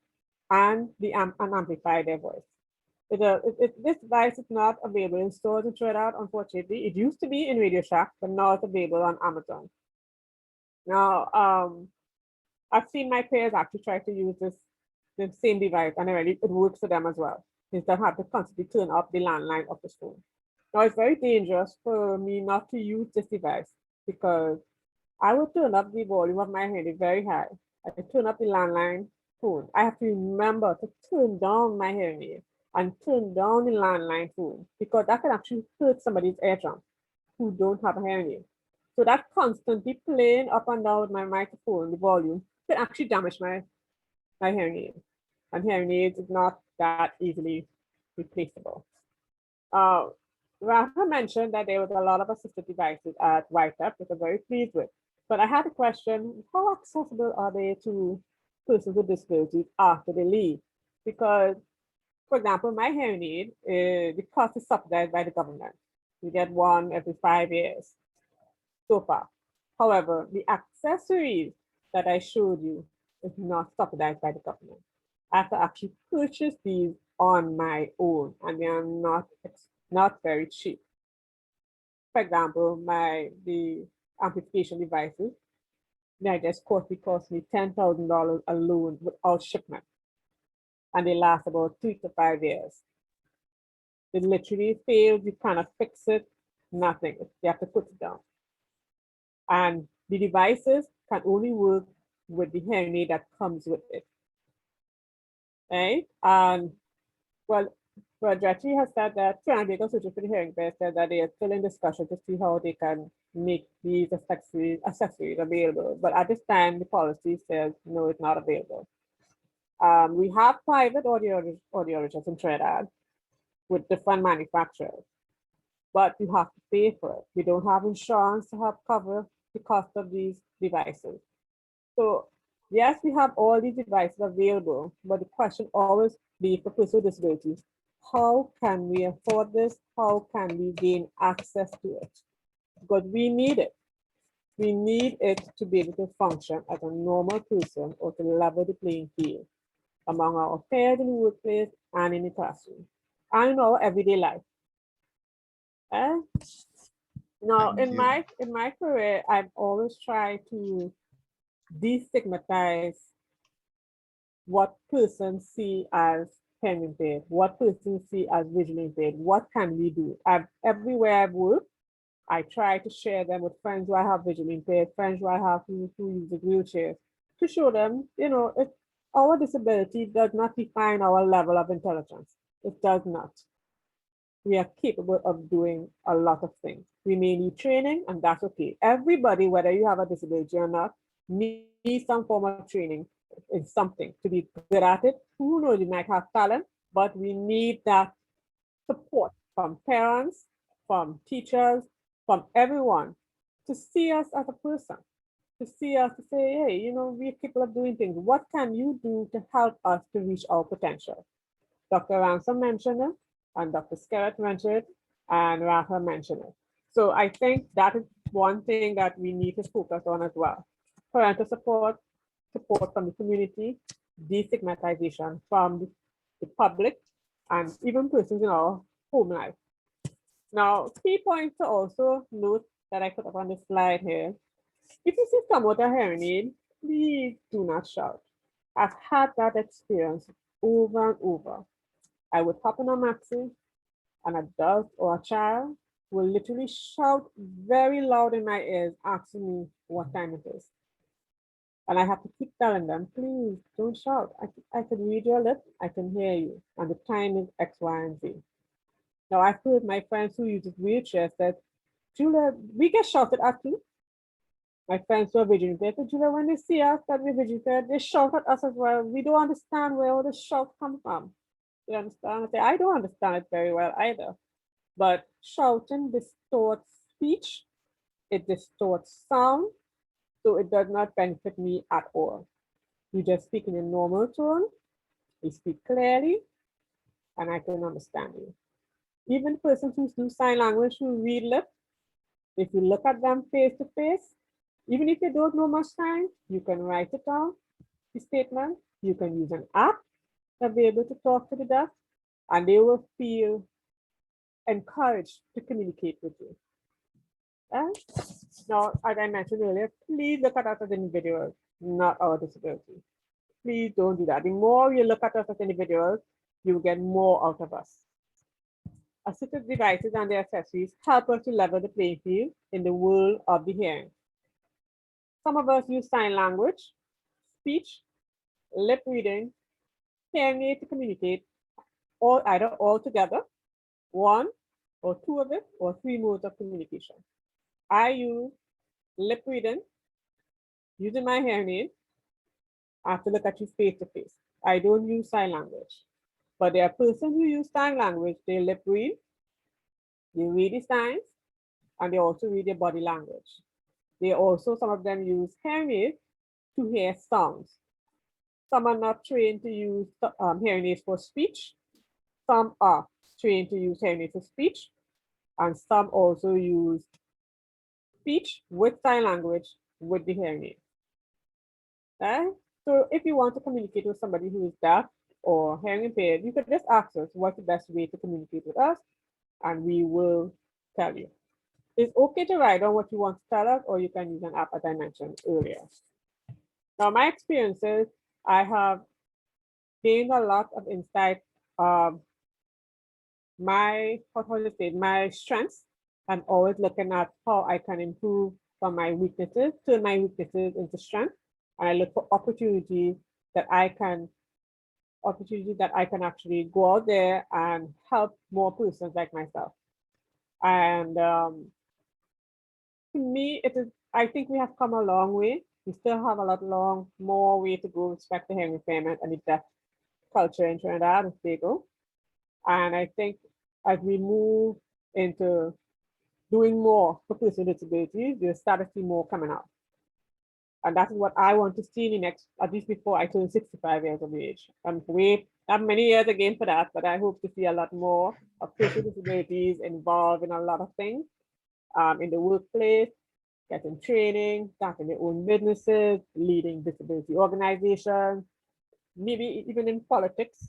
and amplify their voice. This device is not available in stores in Trinidad, unfortunately. It used to be in Radio Shack, but now it's available on Amazon. Now, I've seen my peers actually try to use the same device, and it works for them as well. They don't have to constantly turn up the landline of the phone. Now, it's very dangerous for me not to use this device because I will turn up the volume of my hearing very high. I can turn up the landline phone. I have to remember to turn down my hearing aid and turn down the landline phone because that can actually hurt somebody's eardrum who don't have a hearing aid. So that constantly playing up and down with my microphone, the volume, can actually damage my hearing aid. And hearing aids is not that easily replaceable. Rafa mentioned that there was a lot of assistive devices at White-Up, which I'm very pleased with. But I had a question, how accessible are they to persons with disabilities after they leave? Because, for example, my hearing aid, the cost is subsidized by the government. You get one every 5 years so far. However, the accessories that I showed you is not subsidized by the government. I have to actually purchase these on my own, and they are not very cheap. For example, the amplification devices, they just cost me $10,000 alone without shipment, and they last about 3 to 5 years. They literally fail, you cannot fix it, nothing. You have to put it down. And the devices can only work with the hearing aid that comes with it. Right? And well, Rajachi has said that Triangle Switches for the Hearing Impaired said that they are still in discussion to see how they can make these accessories available. But at this time, the policy says no, it's not available. We have private audio originals in Trinidad with different manufacturers, but you have to pay for it. We don't have insurance to help cover the cost of these devices. So yes, we have all these devices available, but the question always be for persons with disabilities, how can we afford this? How can we gain access to it? Because we need it. We need it to be able to function as a normal person or to level the playing field among our peers in the workplace and in the classroom and in our everyday life. Now, in my career, I've always tried to destigmatize what persons see as hearing impaired, what persons see as visually impaired, what can we do? Everywhere I've worked, I try to share them with friends who I have visually impaired, friends who I have who use wheelchairs, to show them, our disability does not define our level of intelligence. It does not. We are capable of doing a lot of things. We may need training, and that's okay. Everybody, whether you have a disability or not, needs some form of training in something to be good at it. Who knows, you might have talent, but we need that support from parents, from teachers, from everyone to see us as a person, to see us to say, hey, we're capable of doing things. What can you do to help us to reach our potential? Dr. Ransom mentioned it, and Dr. Skerritt mentioned it, and Rafa mentioned it. So I think that is one thing that we need to focus on as well. Parental support from the community, destigmatization from the public, and even persons in our home life. Now, key points to also note that I put up on the slide here. If you see someone with a hearing aid, please do not shout. I've had that experience over and over. I would hop on a maxi, an adult or a child will literally shout very loud in my ears, asking me what time it is. And I have to keep telling them, please don't shout. I can read your lips, I can hear you, and the time is X, Y, and Z. Now, I've heard my friends who use wheelchairs said, Julia, we get shouted at too. My friends who are visually impaired said, Julia, when they see us that we're visually impaired, they shout at us as well. We don't understand where all the shout comes from. You understand? I say, I don't understand it very well either. But shouting distorts speech, it distorts sound, so it does not benefit me at all. You just speak in a normal tone, you speak clearly, and I can understand you. Even persons who do sign language, who read lips, if you look at them face to face, even if you don't know much sign, you can write it down, the statement. You can use an app to be able to talk to the deaf, and they will feel encouraged to communicate with you. Now, as I mentioned earlier, please look at us as individuals, not our disability. Please don't do that. The more you look at us as individuals, you will get more out of us. Assistive devices and their accessories help us to level the playing field in the world of the hearing. Some of us use sign language, speech, lip reading, hearing aid to communicate, or either all together, one or two of it, or three modes of communication. I use lip reading, using my hearing aid. I have to look at you face to face. I don't use sign language. But there are persons who use sign language. They lip read, they read the signs, and they also read their body language. They also, some of them use hearing aids to hear sounds. Some are not trained to use hearing aids for speech. Some are trained to use hearing aids for speech. And some also use speech with sign language with the hearing aid. Okay? So if you want to communicate with somebody who is deaf or hearing impaired, you could just ask us what's the best way to communicate with us, and we will tell you. It's okay to write on what you want to tell us, or you can use an app, as I mentioned earlier. Now, my experiences, I have gained a lot of insight. My strengths. I'm always looking at how I can improve from my weaknesses, turn my weaknesses into strength. And I look for opportunities that I can actually go out there and help more persons like myself. And to me, I think we have come a long way. We still have a more way to go with respect to hearing impairment and the deaf culture in Trinidad and Tobago. And I think as we move into doing more for persons with disabilities, there's start to see more coming out. And that's what I want to see in the next, at least before I turn 65 years of age. I'm wait, not many years again for that, but I hope to see a lot more of persons with disabilities involved in a lot of things in the workplace, getting training, starting their own businesses, leading disability organizations, maybe even in politics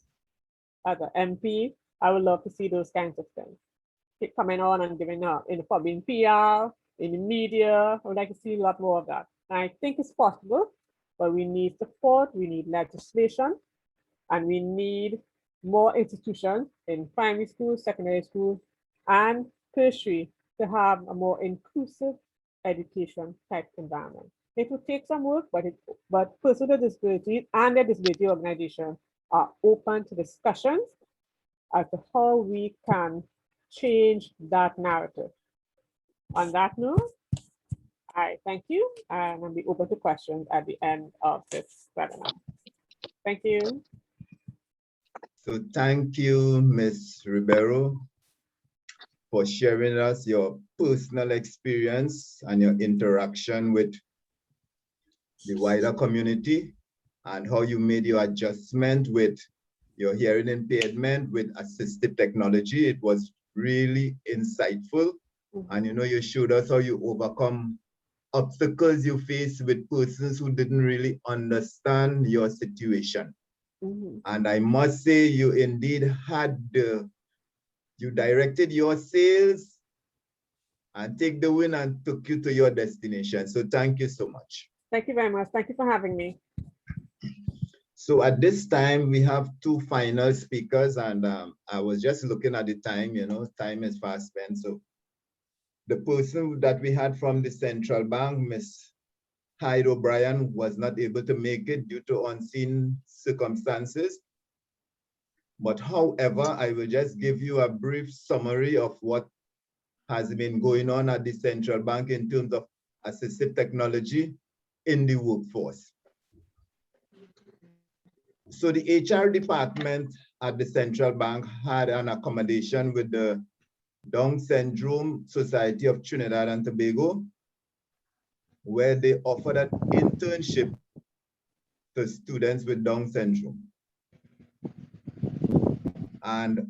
as an MP. I would love to see those kinds of things. Keep coming on and giving up in PR, in the media. I would like to see a lot more of that. And I think it's possible, but we need support, we need legislation, and we need more institutions in primary schools, secondary schools, and tertiary to have a more inclusive education type environment. It will take some work, but persons with disabilities and their disability organizations are open to discussions as to how we can change that narrative. On that note, I thank you, and I'll be open to questions at the end of this webinar. Thank you. So thank you, Ms. Ribeiro, for sharing us your personal experience and your interaction with the wider community and how you made your adjustment with your hearing impairment with assistive technology. It was really insightful. And you showed us how you overcome obstacles you face with persons who didn't really understand your situation. And I must say, you indeed you directed your sales and take the win and took you to your destination. So thank you so much. Thank you very much. Thank you for having me. So at this time, we have two final speakers, and I was just looking at the time, time is fast spent. So the person that we had from the central bank, Ms. Hyde O'Brien, was not able to make it due to unseen circumstances. But however, I will just give you a brief summary of what has been going on at the central bank in terms of assistive technology in the workforce. So the HR department at the central bank had an accommodation with the Down Syndrome Society of Trinidad and Tobago, where they offered an internship to students with Down syndrome. And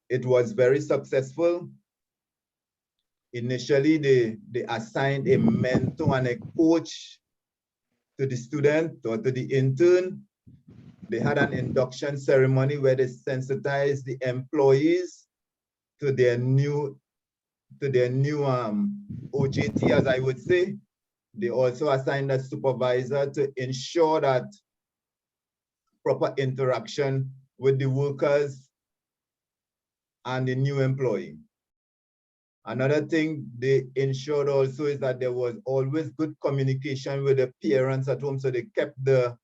it was very successful. Initially, they assigned a mentor and a coach to the student or to the intern. They had an induction ceremony where they sensitized the employees to their new their new OJT, as I would say. They also assigned a supervisor to ensure that proper interaction with the workers and the new employee. Another thing they ensured also is that there was always good communication with the parents at home. So they kept the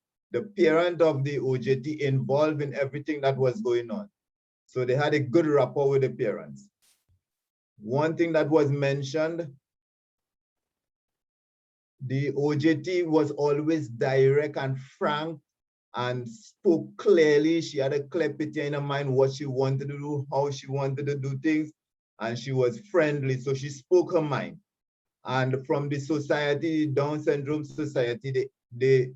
parent of the OJT involved in everything that was going on. So they had a good rapport with the parents. One thing that was mentioned, the OJT was always direct and frank and spoke clearly. She had a clear picture in her mind what she wanted to do, how she wanted to do things, and she was friendly, so she spoke her mind. And from the society, Down Syndrome Society, they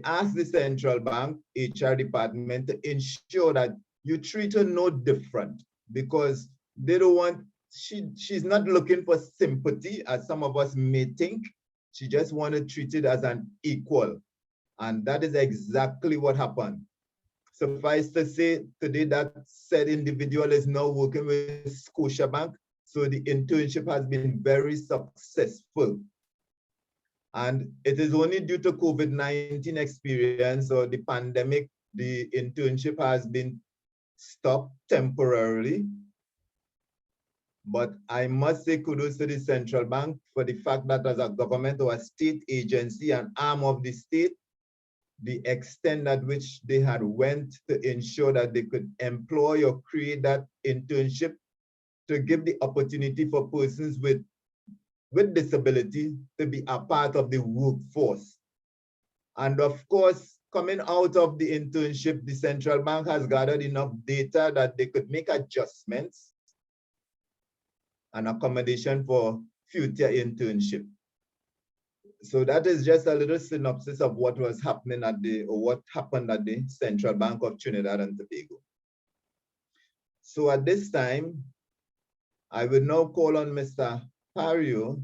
asked the central bank HR department to ensure that you treat her no different, because they don't want, she's not looking for sympathy as some of us may think. She just wanted to treat it as an equal. And that is exactly what happened. Suffice to say, today that said individual is now working with Scotiabank. So the internship has been very successful. And it is only due to COVID-19 experience or the pandemic, the internship has been stopped temporarily. But I must say kudos to the central bank for the fact that as a government or a state agency, an arm of the state, the extent at which they had went to ensure that they could employ or create that internship to give the opportunity for persons with disability to be a part of the workforce. And of course, coming out of the internship, the central bank has gathered enough data that they could make adjustments and accommodation for future internship. So that is just a little synopsis of what was happening what happened at the Central Bank of Trinidad and Tobago. So at this time, I will now call on Mr. Pario.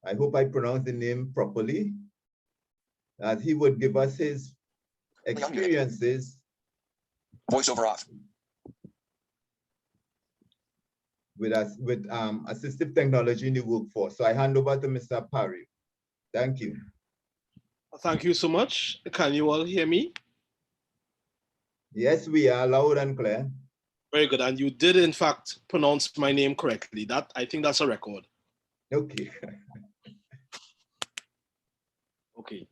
I hope I pronounced the name properly, that he would give us his experiences. Voiceover off. With assistive technology in the workforce. So I hand over to Mr. Pario. Thank you. Thank you so much. Can you all hear me? Yes, we are loud and clear. Very good. And you did, in fact, pronounce my name correctly. I think that's a record. Okay. Okay.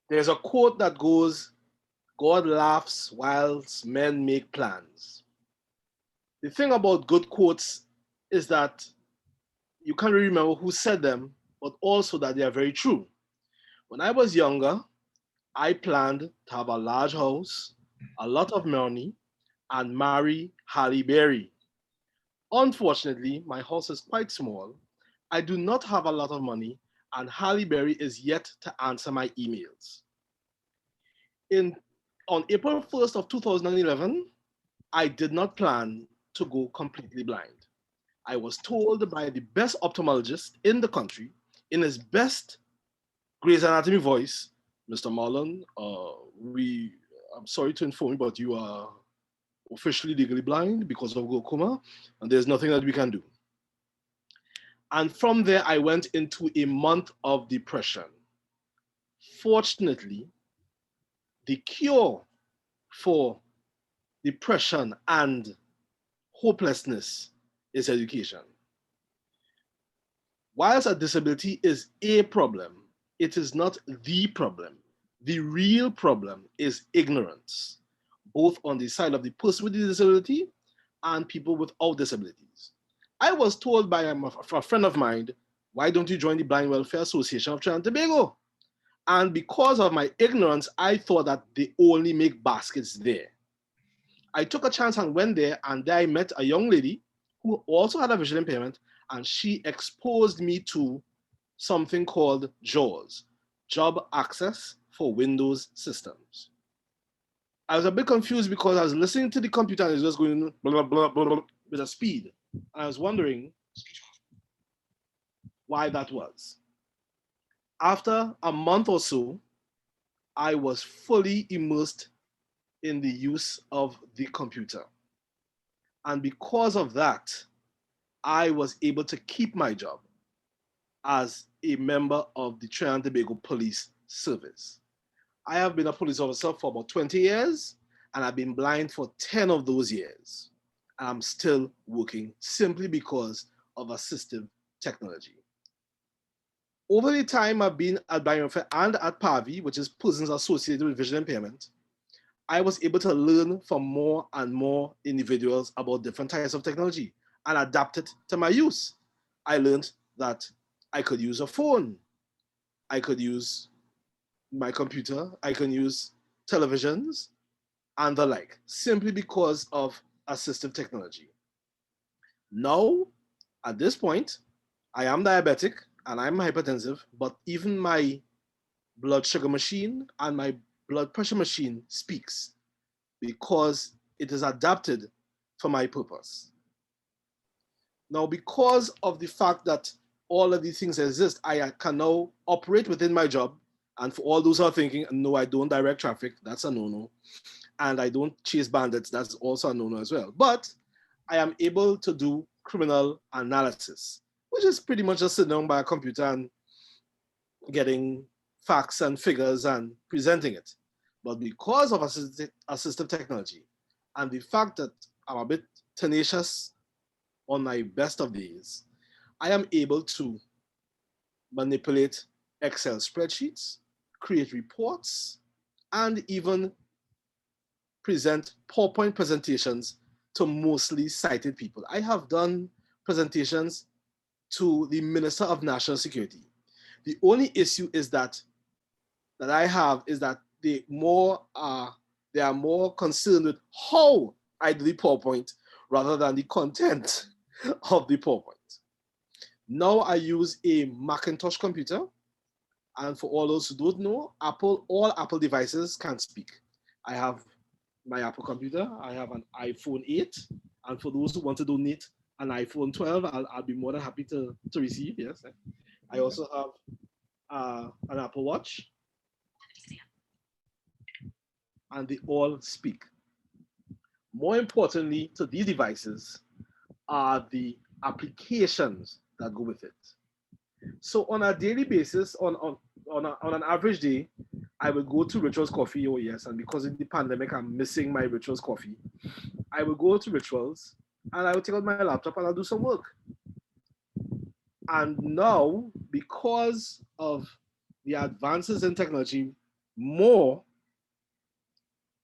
There's a quote that goes, God laughs whilst men make plans. The thing about good quotes is that you can't really remember who said them, but also that they are very true. When I was younger, I planned to have a large house, a lot of money, and marry Halle Berry. Unfortunately, my house is quite small. I do not have a lot of money, and Halle Berry is yet to answer my emails. On April 1st of 2011, I did not plan to go completely blind. I was told by the best ophthalmologist in the country, in his best Grey's Anatomy voice, Mr. Marlon, I'm sorry to inform you, but you are officially legally blind because of glaucoma, and there's nothing that we can do. And from there, I went into a month of depression. Fortunately, the cure for depression and hopelessness is education. Whilst a disability is a problem, it is not the problem. The real problem is ignorance, both on the side of the person with the disability and people without disabilities. I was told by a friend of mine, why don't you join the Blind Welfare Association of Trinidad and Tobago? And because of my ignorance, I thought that they only make baskets there. I took a chance and went there, and there I met a young lady who also had a visual impairment, and she exposed me to something called JAWS, Job Access for Windows Systems. I was a bit confused because I was listening to the computer and it was just going blah, blah, blah, blah, with a speed. And I was wondering why that was. After a month or so, I was fully immersed in the use of the computer. And because of that, I was able to keep my job as a member of the Trinidad and Tobago Police Service. I have been a police officer for about 20 years, and I've been blind for 10 of those years. And I'm still working simply because of assistive technology. Over the time I've been at Bioinfo and at PAVI, which is Persons Associated with Vision Impairment, I was able to learn from more and more individuals about different types of technology and adapt it to my use. I learned that I could use a phone, I could use my computer, I can use televisions and the like, simply because of assistive technology. Now, at this point, I am diabetic and I'm hypertensive, but even my blood sugar machine and my blood pressure machine speaks because it is adapted for my purpose. Now, because of the fact that all of these things exist, I can now operate within my job. And for all those who are thinking, no, I don't direct traffic, that's a no-no. And I don't chase bandits, that's also a no-no as well. But I am able to do criminal analysis, which is pretty much just sitting down by a computer and getting facts and figures and presenting it. But because of assistive technology and the fact that I'm a bit tenacious on my best of days, I am able to manipulate Excel spreadsheets, create reports, and even present PowerPoint presentations to mostly sighted people. I have done presentations to the Minister of National Security. The only issue is that I have is that they are more concerned with how I do the PowerPoint rather than the content of the PowerPoint. Now I use a Macintosh computer, and for all those who don't know, all Apple devices can speak. I have my Apple computer, I have an iPhone 8, and for those who want to donate an iPhone 12, I'll be more than happy to receive, yes. I also have an Apple Watch, and they all speak. More importantly to these devices are the applications that go with it. So on a daily basis, on an average day, I will go to Rituals Coffee, oh yes, and because of the pandemic, I'm missing my Rituals Coffee. I will go to Rituals and I will take out my laptop and I'll do some work. And now, because of the advances in technology,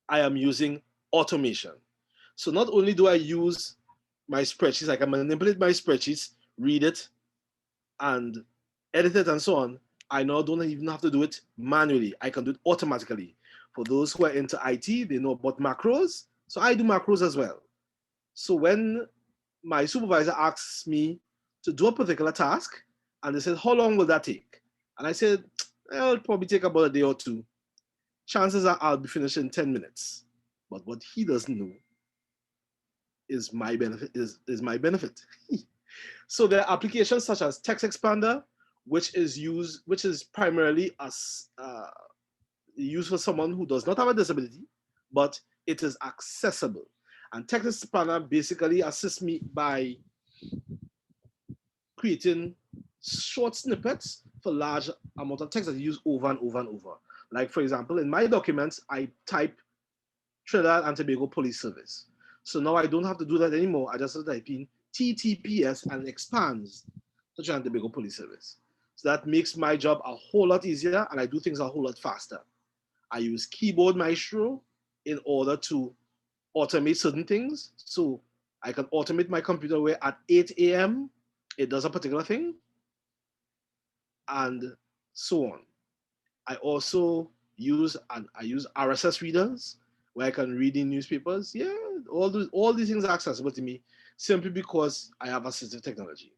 I am using automation. So not only do I use my spreadsheets, I can manipulate my spreadsheets, read it, and edit it and so on. I now don't even have to do it manually. I can do it automatically. For those who are into IT, they know about macros. So I do macros as well. So when my supervisor asks me to do a particular task, and they said, how long will that take? And I said, it'll probably take about a day or two. Chances are I'll be finished in 10 minutes. But what he doesn't know is my benefit. Is my benefit. So there are applications such as Text Expander, which is primarily used for someone who does not have a disability, but it is accessible. And Text Expander basically assists me by creating short snippets for large amount of text that you use over and over and over. Like for example, in my documents, I type Trinidad and Tobago Police Service. So now I don't have to do that anymore. I just type in TTPS and expands the Trinidad and Tobago Police Service. So that makes my job a whole lot easier and I do things a whole lot faster. I use Keyboard Maestro in order to automate certain things. So I can automate my computer where at 8 a.m. it does a particular thing and so on. I also use RSS readers where I can read in newspapers. Yeah, all these things are accessible to me simply because I have assistive technology.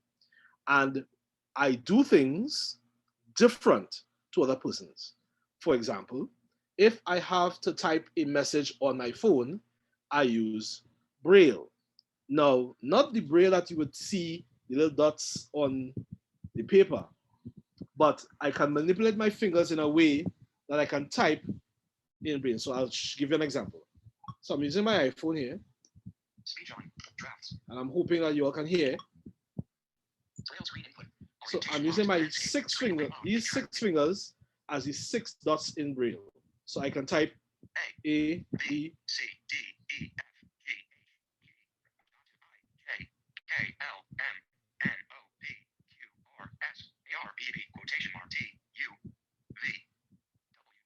And I do things different to other persons. For example, if I have to type a message on my phone, I use Braille. Now, not the Braille that you would see the little dots on the paper, but I can manipulate my fingers in a way that I can type in Braille. So I'll give you an example. So I'm using my iPhone here, and I'm hoping that you all can hear. So I'm using my 6 finger, these 6 fingers as the 6 dots in Braille. So I can type A, B, C, D, E, F, G, H, I, J, K, L, M, N, O, P, Q, R, S, A, R, B, B, quotation mark, T, U, V, W,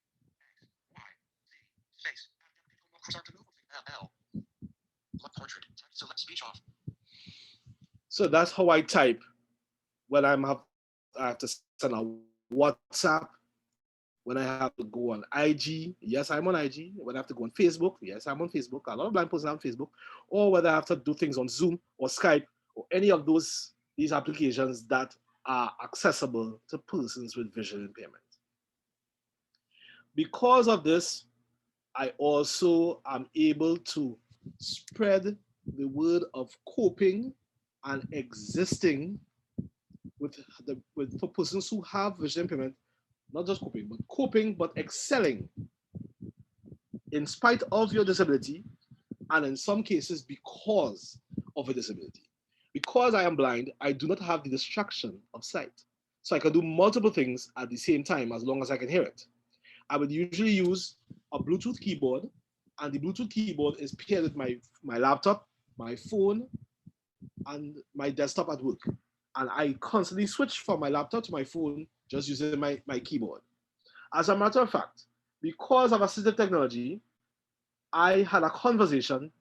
X, Y, Z, space, L, portrait, select speech off. So that's how I type when I have to send a WhatsApp, when I have to go on IG, yes, I'm on IG. When I have to go on Facebook, yes, I'm on Facebook. A lot of blind persons are on Facebook. Or whether I have to do things on Zoom or Skype or any of these applications that are accessible to persons with visual impairment. Because of this, I also am able to spread the word of coping and existing for persons who have visual impairment, not just coping, but excelling in spite of your disability, and in some cases because of a disability. Because I am blind, I do not have the distraction of sight. So I can do multiple things at the same time as long as I can hear it. I would usually use a Bluetooth keyboard, and the Bluetooth keyboard is paired with my laptop, my phone, and my desktop at work. And I constantly switch from my laptop to my phone just using my keyboard. As a matter of fact, because of assistive technology, I had a conversation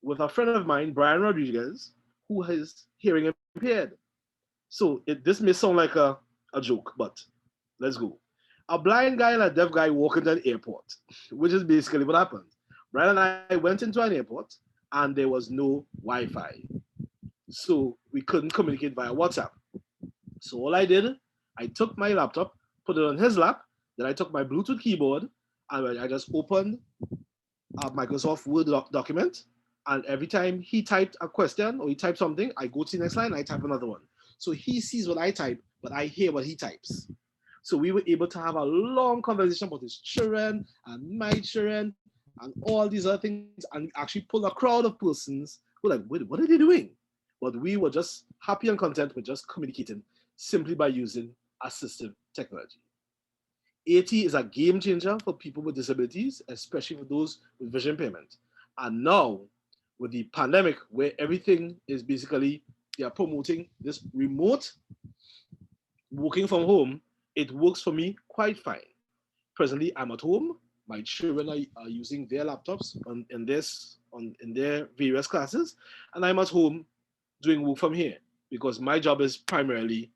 with a friend of mine, Brian Rodriguez, who is hearing impaired. So this may sound like a joke, but let's go. A blind guy and a deaf guy walk into an airport, which is basically what happened. Brian and I went into an airport and there was no Wi-Fi. So we couldn't communicate via WhatsApp. So all I did, I took my laptop, put it on his lap, then I took my Bluetooth keyboard and I just opened a Microsoft Word document. And every time he typed a question or he typed something, I go to the next line, I type another one. So he sees what I type, but I hear what he types. So we were able to have a long conversation about his children and my children and all these other things, and actually pull a crowd of persons who were like, wait, what are they doing? But we were just happy and content with just communicating simply by using assistive technology. AT is a game changer for people with disabilities, especially for those with vision impairment. And now, with the pandemic, where everything is basically, they are promoting this remote working from home, it works for me quite fine. Presently, I'm at home. My children are using their laptops in their various classes, and I'm at home doing work from here because my job is primarily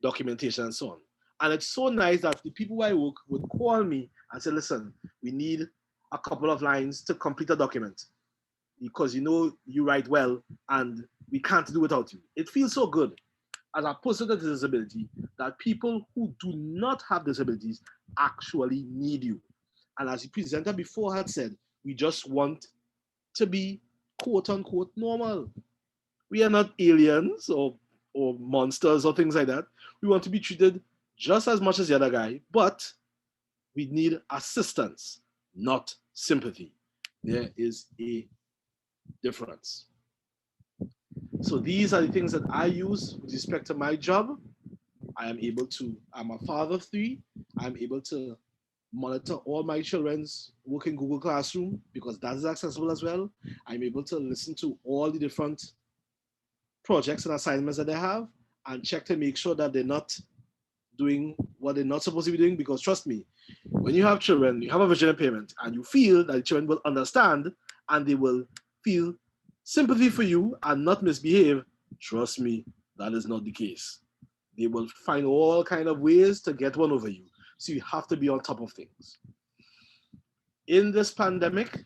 documentation and so on. And it's so nice that the people where I work would call me and say, listen, we need a couple of lines to complete a document because you write well and we can't do without you. It feels so good as a person with a disability that people who do not have disabilities actually need you. And as the presenter before had said, we just want to be quote unquote normal. We are not aliens or monsters or things like that. We want to be treated just as much as the other guy, but we need assistance, not sympathy. There is a difference. So these are the things that I use with respect to my job. I'm a father of 3. I'm able to monitor all my children's work in Google Classroom because that is accessible as well. I'm able to listen to all the different projects and assignments that they have and check to make sure that they're not doing what they're not supposed to be doing, because trust me, when you have children, you have a vision impairment and you feel that the children will understand and they will feel sympathy for you and not misbehave, trust me, that is not the case. They will find all kind of ways to get one over you. So you have to be on top of things. In this pandemic,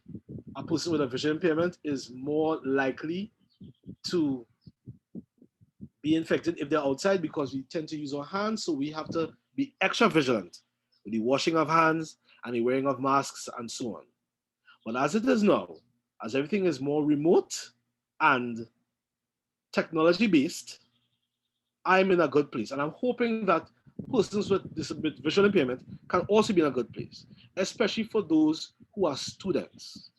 a person with a vision impairment is more likely to be infected if they're outside because we tend to use our hands, so we have to be extra vigilant with the washing of hands and the wearing of masks and so on. But as it is now, as everything is more remote and technology-based, I'm in a good place. And I'm hoping that persons with visual impairment can also be in a good place, especially for those who are students.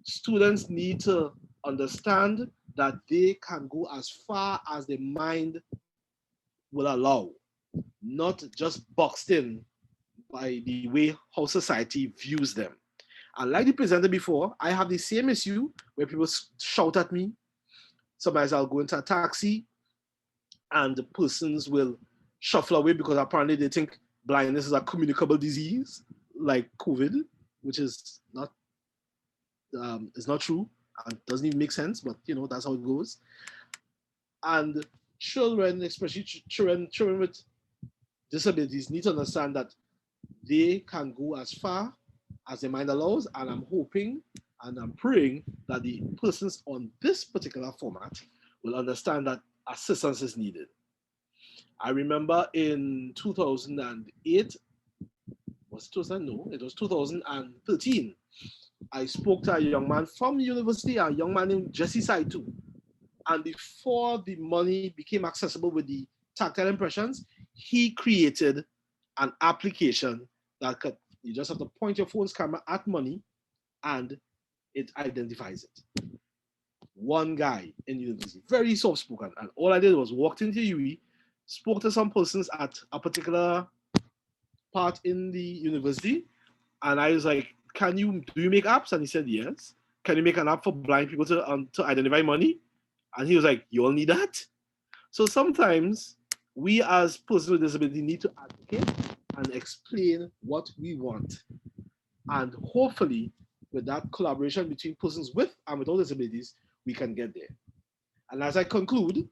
Students need to understand that they can go as far as their mind will allow, not just boxed in by the way how society views them. And like the presenter before, I have the same issue where people shout at me. Sometimes I'll go into a taxi and the persons will shuffle away because apparently they think blindness is a communicable disease like COVID, which is not true and doesn't even make sense, but you know, that's how it goes. And children, especially children with disabilities, need to understand that they can go as far as their mind allows, and I'm hoping and I'm praying that the persons on this particular format will understand that assistance is needed. I remember in 2008, was it 2000? No, it was 2013. I spoke to a young man from university, a young man named Jesse Saitu. And before the money became accessible with the tactile impressions, he created an application that could, you just have to point your phone's camera at money and it identifies it. One guy in university, very soft-spoken, and all I did was walked into UE, spoke to some persons at a particular part in the university, and I was like, do you make apps? And he said, yes. Can you make an app for blind people to identify money? And he was like, you all need that? So sometimes we as persons with disability need to advocate and explain what we want. And hopefully with that collaboration between persons with and without disabilities, we can get there. And as I conclude,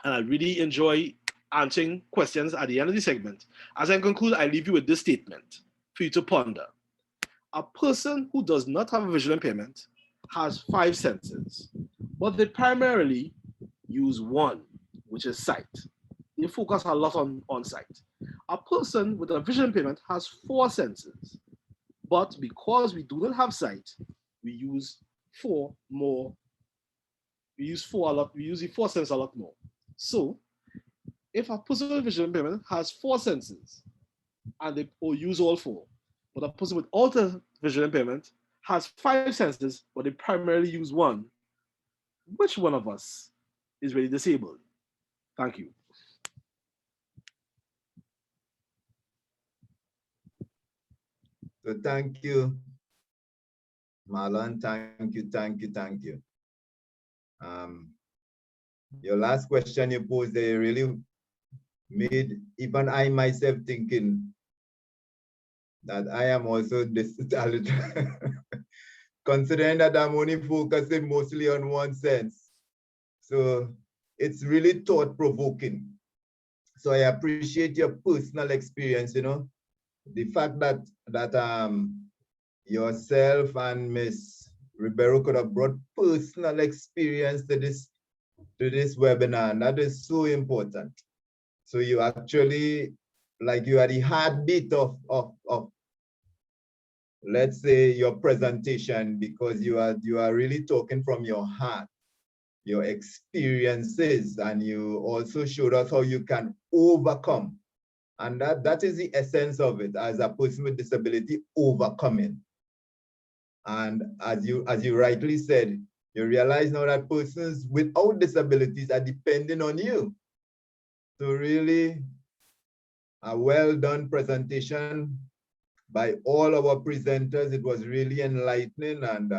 and I really enjoy answering questions at the end of the segment, as I conclude, I leave you with this statement for you to ponder. A person who does not have a visual impairment has 5 senses, but they primarily use one, which is sight. They focus a lot on sight. A person with a visual impairment has 4 senses, but because we do not have sight, we use 4 more. We use 4 a lot. We use the 4 senses a lot more. So, if a person with visual impairment has 4 senses, and they use all 4, but a person without a visual impairment has 5 senses, but they primarily use one, which one of us is really disabled? Thank you. So thank you, Marlon. Thank you. Your last question you posed there really made even I myself thinking that I am also talented, considering that I'm only focusing mostly on one sense. So it's really thought-provoking. So I appreciate your personal experience, you know, the fact that yourself and Miss Ribeiro could have brought personal experience to this webinar, and that is so important. So you actually, like, you are the heartbeat of let's say your presentation, because you are really talking from your heart, your experiences, and you also showed us how you can overcome. And that is the essence of it, as a person with disability, overcoming. And as you rightly said, you realize now that persons without disabilities are depending on you. So really, a well done presentation by all our presenters. It was really enlightening. And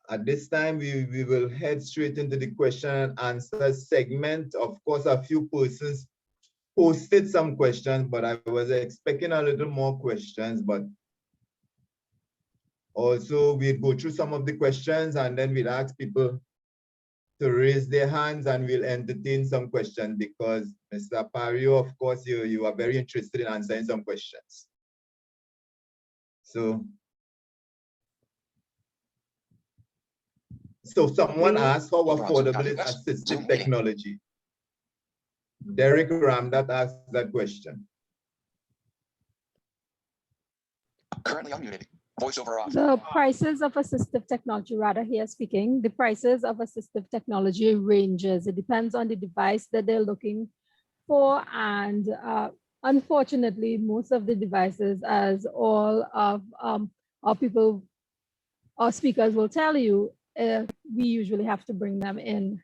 at this time, we will head straight into the question and answer segment. Of course, a few persons posted some questions, but I was expecting a little more questions. But also, we'd go through some of the questions and then we'd ask people to raise their hands and we'll entertain some questions, because Mr. Pario, of course, you are very interested in answering some questions. So someone asked, how affordable is assistive technology? Derek Ramdat asked that question. Currently unmuted. Voiceover off. The prices of assistive technology, rather here speaking, the prices of assistive technology ranges. It depends on the device that they're looking for. And unfortunately, most of the devices, as all of our people, our speakers will tell you, we usually have to bring them in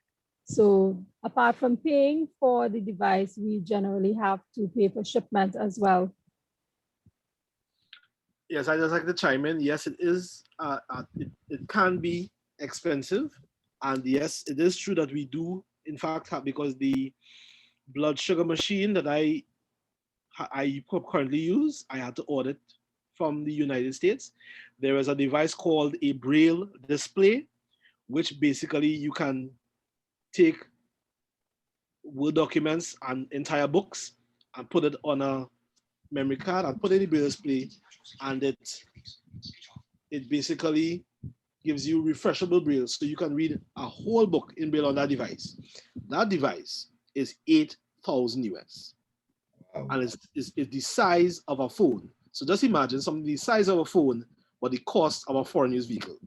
So apart from paying for the device, we generally have to pay for shipment as well. Yes, I just like to chime in. Yes, it is. It can be expensive, and yes, it is true that we do, in fact, have, because the blood sugar machine that I currently use, I had to order it from the United States. There is a device called a Braille display, which basically you can take Word documents and entire books and put it on a memory card and put it in the Braille display, and it basically gives you refreshable Braille, so you can read a whole book in Braille on that device. That device is 8,000 US. Wow. And it's the size of a phone. So just imagine something the size of a phone, but the cost of a foreign use vehicle.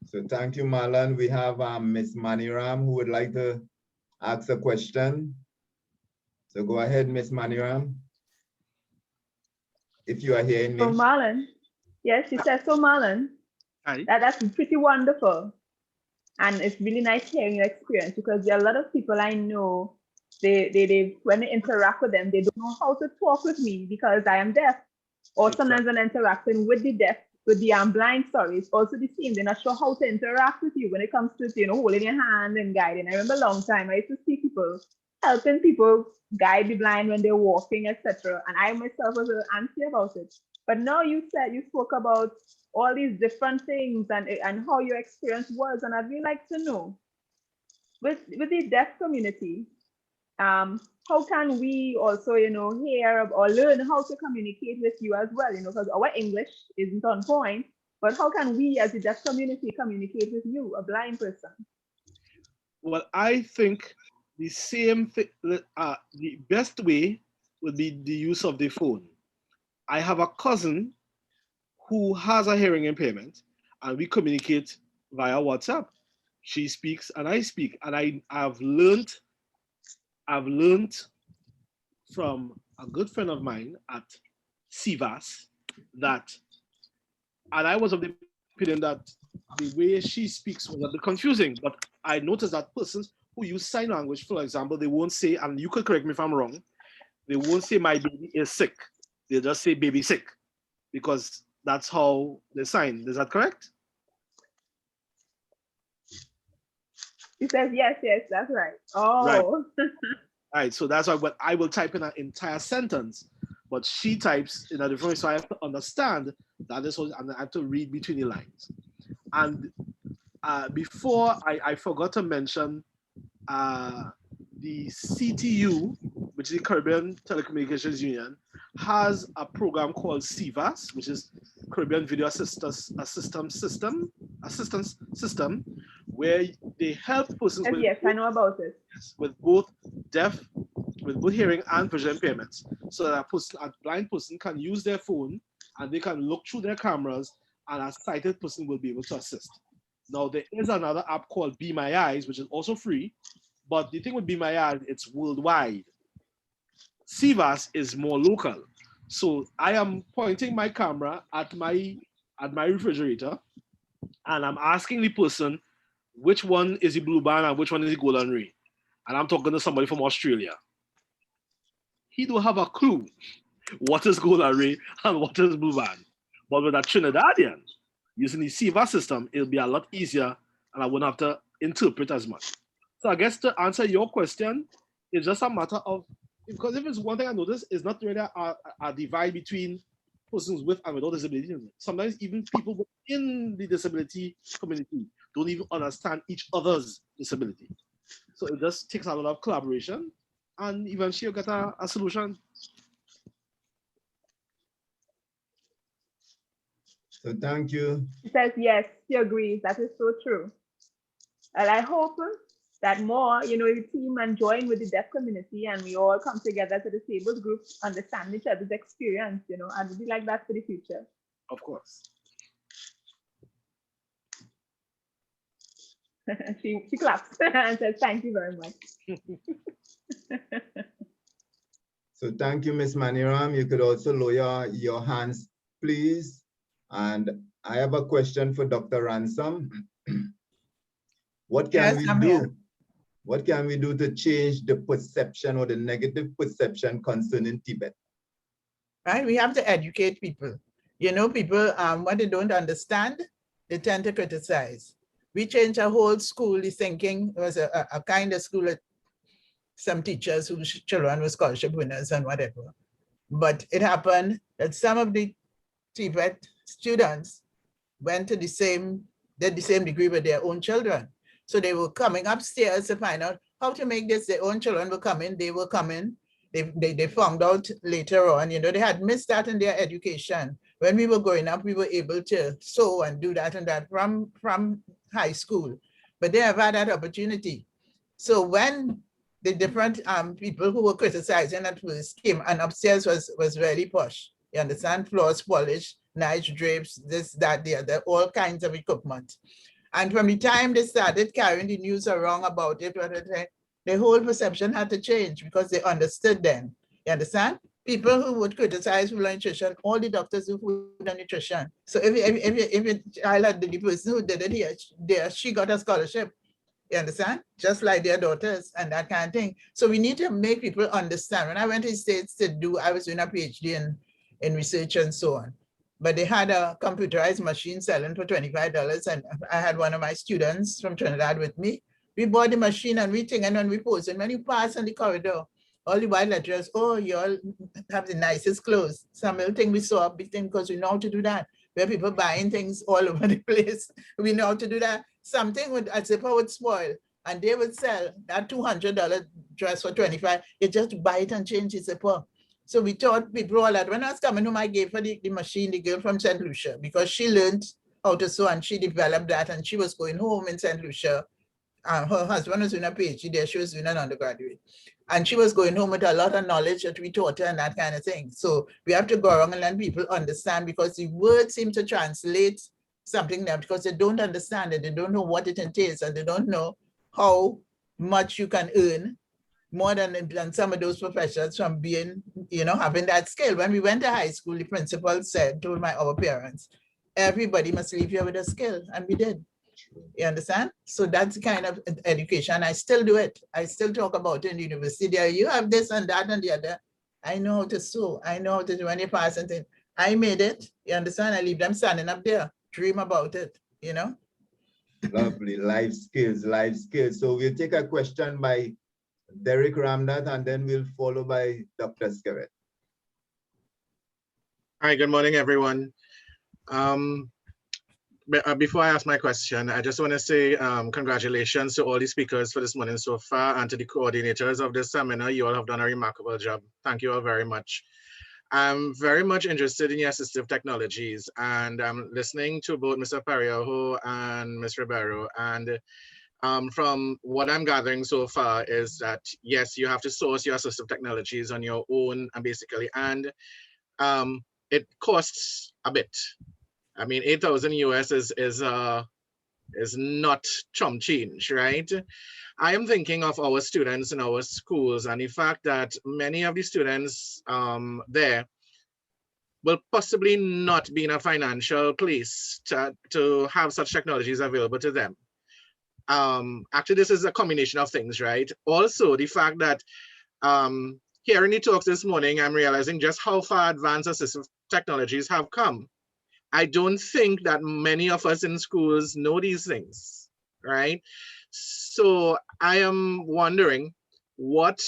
So thank you, Marlon. We have Ms. Maniram who would like to ask a question. So go ahead, Ms. Maniram. If you are hearing me. So Marlon, yes, she says, so Marlon, Hi. that's pretty wonderful. And it's really nice hearing your experience, because there are a lot of people I know, they when they interact with them, they don't know how to talk with me because I am deaf. Or sometimes when interacting with the deaf, with the blind, sorry, it's also the same. They're not sure how to interact with you when it comes to, you know, holding your hand and guiding. I remember a long time, I used to see people helping people guide the blind when they're walking, etc. And I myself was antsy about it. But now you spoke about all these different things and how your experience was. And I'd really like to know, with the deaf community, how can we also, you know, hear or learn how to communicate with you as well, you know, because our English isn't on point, but how can we as a deaf community communicate with you, a blind person? Well, I think the same thing, the best way would be the use of the phone. I have a cousin who has a hearing impairment, and we communicate via WhatsApp. She speaks and I speak, and I've learned from a good friend of mine at CVAS that, and I was of the opinion that the way she speaks was a bit confusing, but I noticed that persons who use sign language, for example, they won't say, and you could correct me if I'm wrong, they won't say my baby is sick. They just say baby sick, because that's how they sign. Is that correct? She says, yes, that's right. Oh. Right. Right, so that's why I will type in an entire sentence, but she types in a different way, so I have to understand that this was, and I have to read between the lines. And before, I forgot to mention the CTU, which is the Caribbean Telecommunications Union, has a program called CVAS, which is Caribbean Video Assistance System, where they help persons with, yes, I know about it. With both hearing and vision impairments, so that a blind person can use their phone and they can look through their cameras, and a sighted person will be able to assist. Now, there is another app called Be My Eyes, which is also free, but the thing with Be My Eyes, it's worldwide. CVAS is more local. So I am pointing my camera at my refrigerator, and I'm asking the person which one is the blue band and which one is the golden ray. And I'm talking to somebody from Australia. He don't have a clue what is golden ray and what is blue band. But with a Trinidadian using the CVAS system, it'll be a lot easier, and I wouldn't have to interpret as much. So I guess to answer your question, it's just a matter of, because if it's one thing I noticed, it's not really a divide between persons with and without disability. Sometimes even people within the disability community don't even understand each other's disability. So it just takes a lot of collaboration, and eventually you get a solution. So thank you. She says, yes, she agrees. That is so true. And I hope that more, you know, the team and join with the deaf community, and we all come together as a disabled group, understand each other's experience, you know, and we'd be like that for the future. Of course. she claps and says, thank you very much. So thank you, Ms. Maniram. You could also lower your hands, please. And I have a question for Dr. Ransom. What can Yes, we I'm do? here. What can we do to change the perception or the negative perception concerning TVET? Right, we have to educate people. You know, people, what they don't understand, they tend to criticize. We changed our whole school, the thinking. It was a kind of school that some teachers whose children were scholarship winners and whatever. But it happened that some of the TVET students went to did the same degree with their own children. So they were coming upstairs to find out how to make this. Their own children were coming, they were coming. They found out later on, you know, they had missed that in their education. When we were growing up, we were able to sew and do that and that from high school, but they have had that opportunity. So when the different people who were criticizing at first came, and upstairs was really posh. You understand? Floors polished, nice drapes, this, that, the other, all kinds of equipment. And from the time they started carrying the news around about it, the whole perception had to change because they understood then. You understand? People who would criticize food and nutrition, all the doctors do food and nutrition. So if a child had the person who did it here, she got a scholarship. You understand? Just like their daughters and that kind of thing. So we need to make people understand. When I went to the States I was doing a PhD in research and so on. But they had a computerized machine selling for $25. And I had one of my students from Trinidad with me. We bought the machine and we think, and when we pose, and when you pass on the corridor, all the white letters, oh, you all have the nicest clothes. Some little thing we saw, big thing, because we know how to do that. Where people buying things all over the place. We know how to do that. Something with a zipper would spoil and they would sell that $200 dress for $25. You just buy it and change the zipper. So we taught people all that. When I was coming home, I gave her the machine, the girl from St. Lucia, because she learned how to sew and she developed that and she was going home in St. Lucia. Her husband was doing a PhD there, she was doing an undergraduate. And she was going home with a lot of knowledge that we taught her and that kind of thing. So we have to go around and let people understand, because the words seem to translate something there because they don't understand it. They don't know what it entails and they don't know how much you can earn more than some of those professors from being, you know, having that skill. When we went to high school, the principal told our parents, everybody must leave here with a skill, and we did. You understand? So that's the kind of education. I still do it. I still talk about it in the university. There, you have this and that and the other. I know how to sew. I know how to do any pass and thing. I made it. You understand? I leave them standing up there, dream about it, you know? Lovely, life skills, life skills. So we'll take a question by Derek Ramnath and then we'll follow by Dr. Skerrett. Hi, good morning, everyone. Before I ask my question, I just want to say congratulations to all the speakers for this morning so far and to the coordinators of this seminar. You all have done a remarkable job. Thank you all very much. I'm very much interested in the assistive technologies, and I'm listening to both Mr. Pariaho and Ms. Ribeiro. And from what I'm gathering so far is that, yes, you have to source your assistive technologies on your own, and basically, and it costs a bit. I mean, 8,000 US is not chump change, right? I am thinking of our students in our schools and the fact that many of the students there will possibly not be in a financial place to have such technologies available to them. Actually, this is a combination of things, right? Also, the fact that hearing the talks this morning, I'm realizing just how far advanced assistive technologies have come. I don't think that many of us in schools know these things, right? So I am wondering, what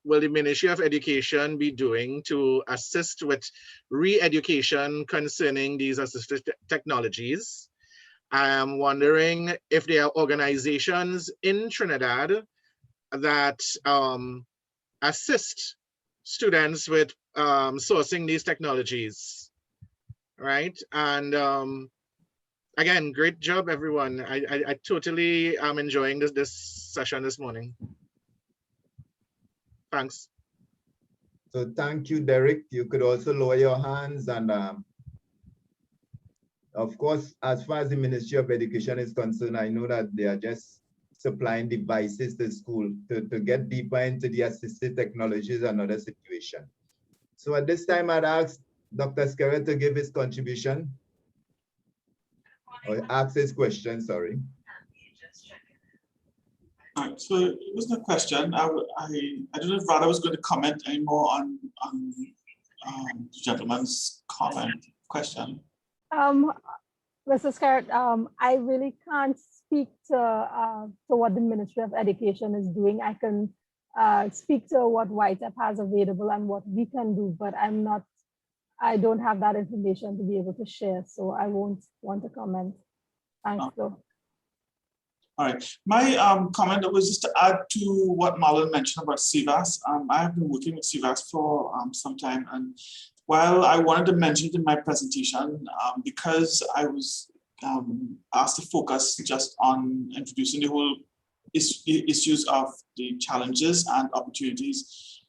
will the Ministry of Education be doing to assist with re-education concerning these assistive technologies? I am wondering if there are organizations in Trinidad that assist students with sourcing these technologies. Right, and again, great job, everyone. I totally am enjoying this session this morning. Thanks. So thank you, Derek. You could also lower your hands, and of course, as far as the Ministry of Education is concerned, I know that they are just supplying devices to school. To get deeper into the assistive technologies, another situation. So at this time, I'd ask Dr. Skerrett to give his contribution, or ask his question, sorry. All right, so it wasn't a question. I don't know if Radha was going to comment anymore on the gentleman's comment question. Mrs. Scarrett, I really can't speak to what the Ministry of Education is doing. I can speak to what YTEP has available and what we can do, but I don't have that information to be able to share, so I won't want to comment. Thanks, though. All right, my comment was just to add to what Marlon mentioned about CVAS. I have been working with CVAS for some time, and while I wanted to mention it in my presentation, because I was asked to focus just on introducing the whole issues of the challenges and opportunities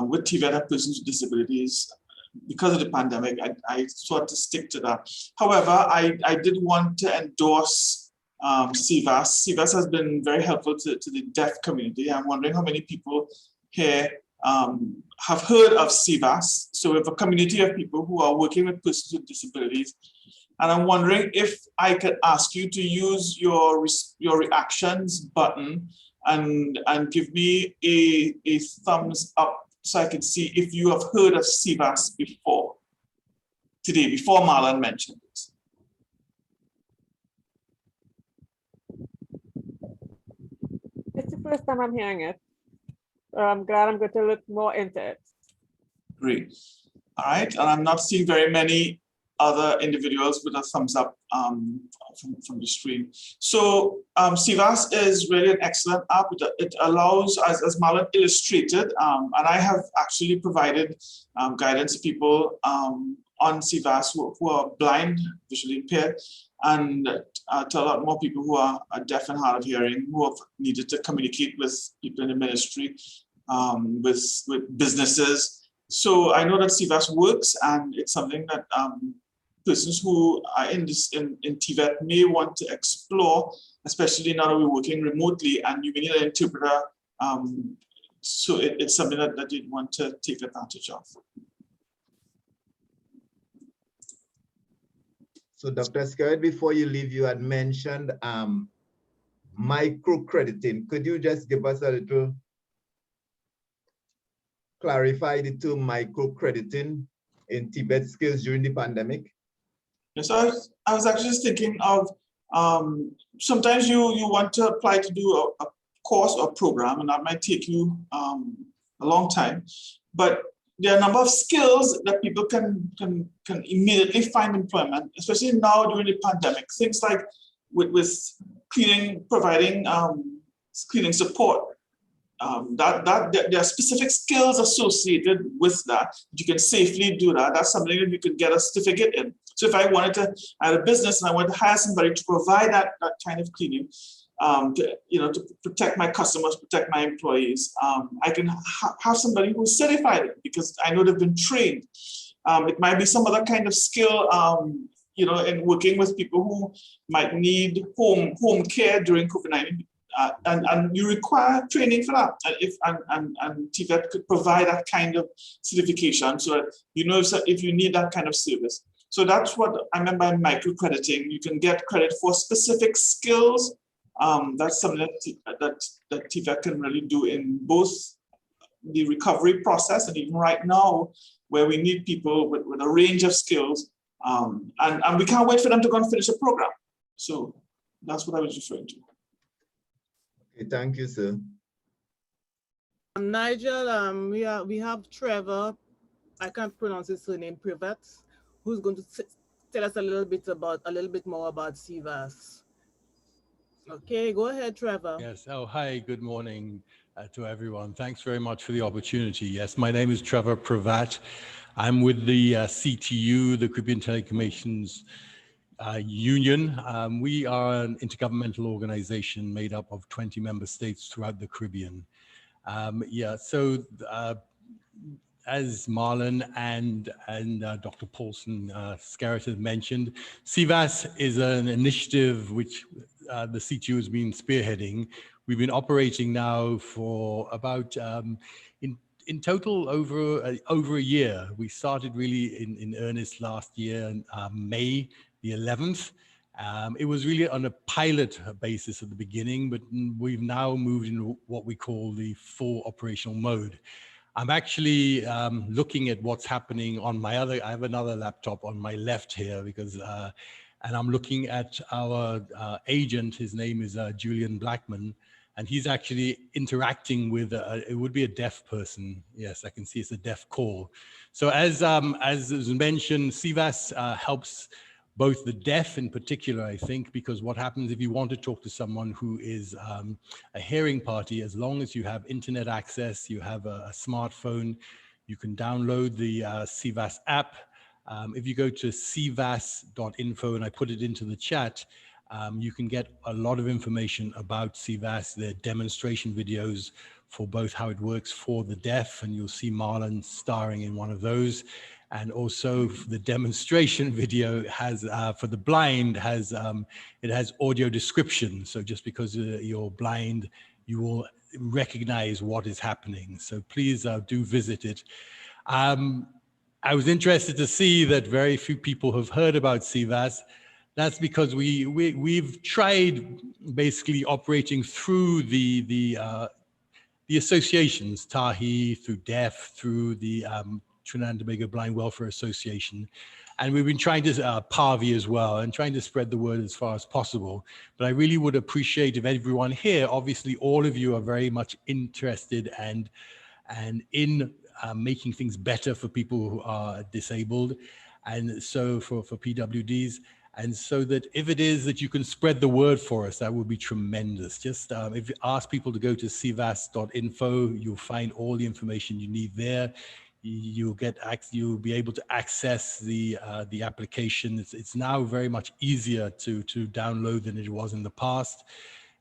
with TVET and persons with disabilities because of the pandemic, I sought to stick to that. However, I did want to endorse CVAS. CVAS has been very helpful to the deaf community. I'm wondering how many people here have heard of CVAS. So we have a community of people who are working with persons with disabilities. And I'm wondering if I could ask you to use your reactions button and give me a thumbs up so I can see if you have heard of CVAS before today, before Marlon mentioned it. It's the first time I'm hearing it. I'm glad I'm going to look more into it. Great. All right, and I'm not seeing very many other individuals with a thumbs up from the stream. So CVAS is really an excellent app. It allows, as Marlon illustrated, and I have actually provided guidance to people on CVAS who are blind, visually impaired, and to a lot more people who are deaf and hard of hearing, who have needed to communicate with people in the ministry, with businesses. So I know that CVAS works, and it's something that persons who are in TVET may want to explore, especially now that we're working remotely and you may need an interpreter. So it's something that you'd want to take advantage of. So Dr. Scarrett, before you leave, you had mentioned microcrediting. Could you just give us a little, clarify the term microcrediting in TVET skills during the pandemic? Yes, I was actually just thinking of, sometimes you want to apply to do a course or program, and that might take you a long time, but there are a number of skills that people can immediately find employment, especially now during the pandemic. Things like with cleaning, providing cleaning support. There are specific skills associated with that. You can safely do that. That's something that you can get a certificate in. So if I wanted to add a business and I wanted to hire somebody to provide that kind of cleaning, to protect my customers, protect my employees, I can have somebody who's certified it because I know they've been trained. It might be some other kind of skill, in working with people who might need home care during COVID-19. And you require training for that. And TVET could provide that kind of certification so that you know if you need that kind of service. So that's what I meant by microcrediting. You can get credit for specific skills. That's something that TVET can really do in both the recovery process and even right now, where we need people with a range of skills. And we can't wait for them to go and finish a program. So that's what I was referring to. Okay, thank you, sir. Nigel, we have Trevor, I can't pronounce his surname, Privat, who's going to tell us a little bit more about CVAS. Okay, go ahead, Trevor. Yes. Oh, hi. Good morning to everyone. Thanks very much for the opportunity. Yes, my name is Trevor Privat. I'm with the CTU, the Caribbean Telecommunications Union. We are an intergovernmental organization made up of 20 member states throughout the Caribbean. As Marlon and Dr. Paulson Scarrett has mentioned, CVAS is an initiative which the CTU has been spearheading. We've been operating now for about, in total, over a year. We started really in earnest last year, May the 11th, It was really on a pilot basis at the beginning, but we've now moved into what we call the full operational mode. I'm actually looking at what's happening on my other, I have another laptop on my left here because, and I'm looking at our agent, his name is Julian Blackman, and he's actually interacting with, it would be a deaf person. Yes, I can see it's a deaf call. So as was mentioned, CVAS helps both the deaf in particular, I think, because what happens if you want to talk to someone who is a hearing party, as long as you have internet access, you have a smartphone, you can download the CVAS app. If you go to cvas.info, and I put it into the chat, you can get a lot of information about CVAS. There are demonstration videos for both how it works for the deaf, and you'll see Marlon starring in one of those. And also the demonstration video has, for the blind, it has audio description. So just because you're blind, you will recognize what is happening. So please do visit it. I was interested to see that very few people have heard about CVAS. That's because we've tried basically operating through the associations, TAHI, through DEF, through the Trinidad and Tobago Blind Welfare Association. And we've been trying to, PAVI as well, and trying to spread the word as far as possible. But I really would appreciate if everyone here, obviously all of you are very much interested and in making things better for people who are disabled. And so for PWDs. And so that if it is that you can spread the word for us, that would be tremendous. Just if you ask people to go to cvas.info, you'll find all the information you need there. You'll be able to access the application. It's now very much easier to download than it was in the past.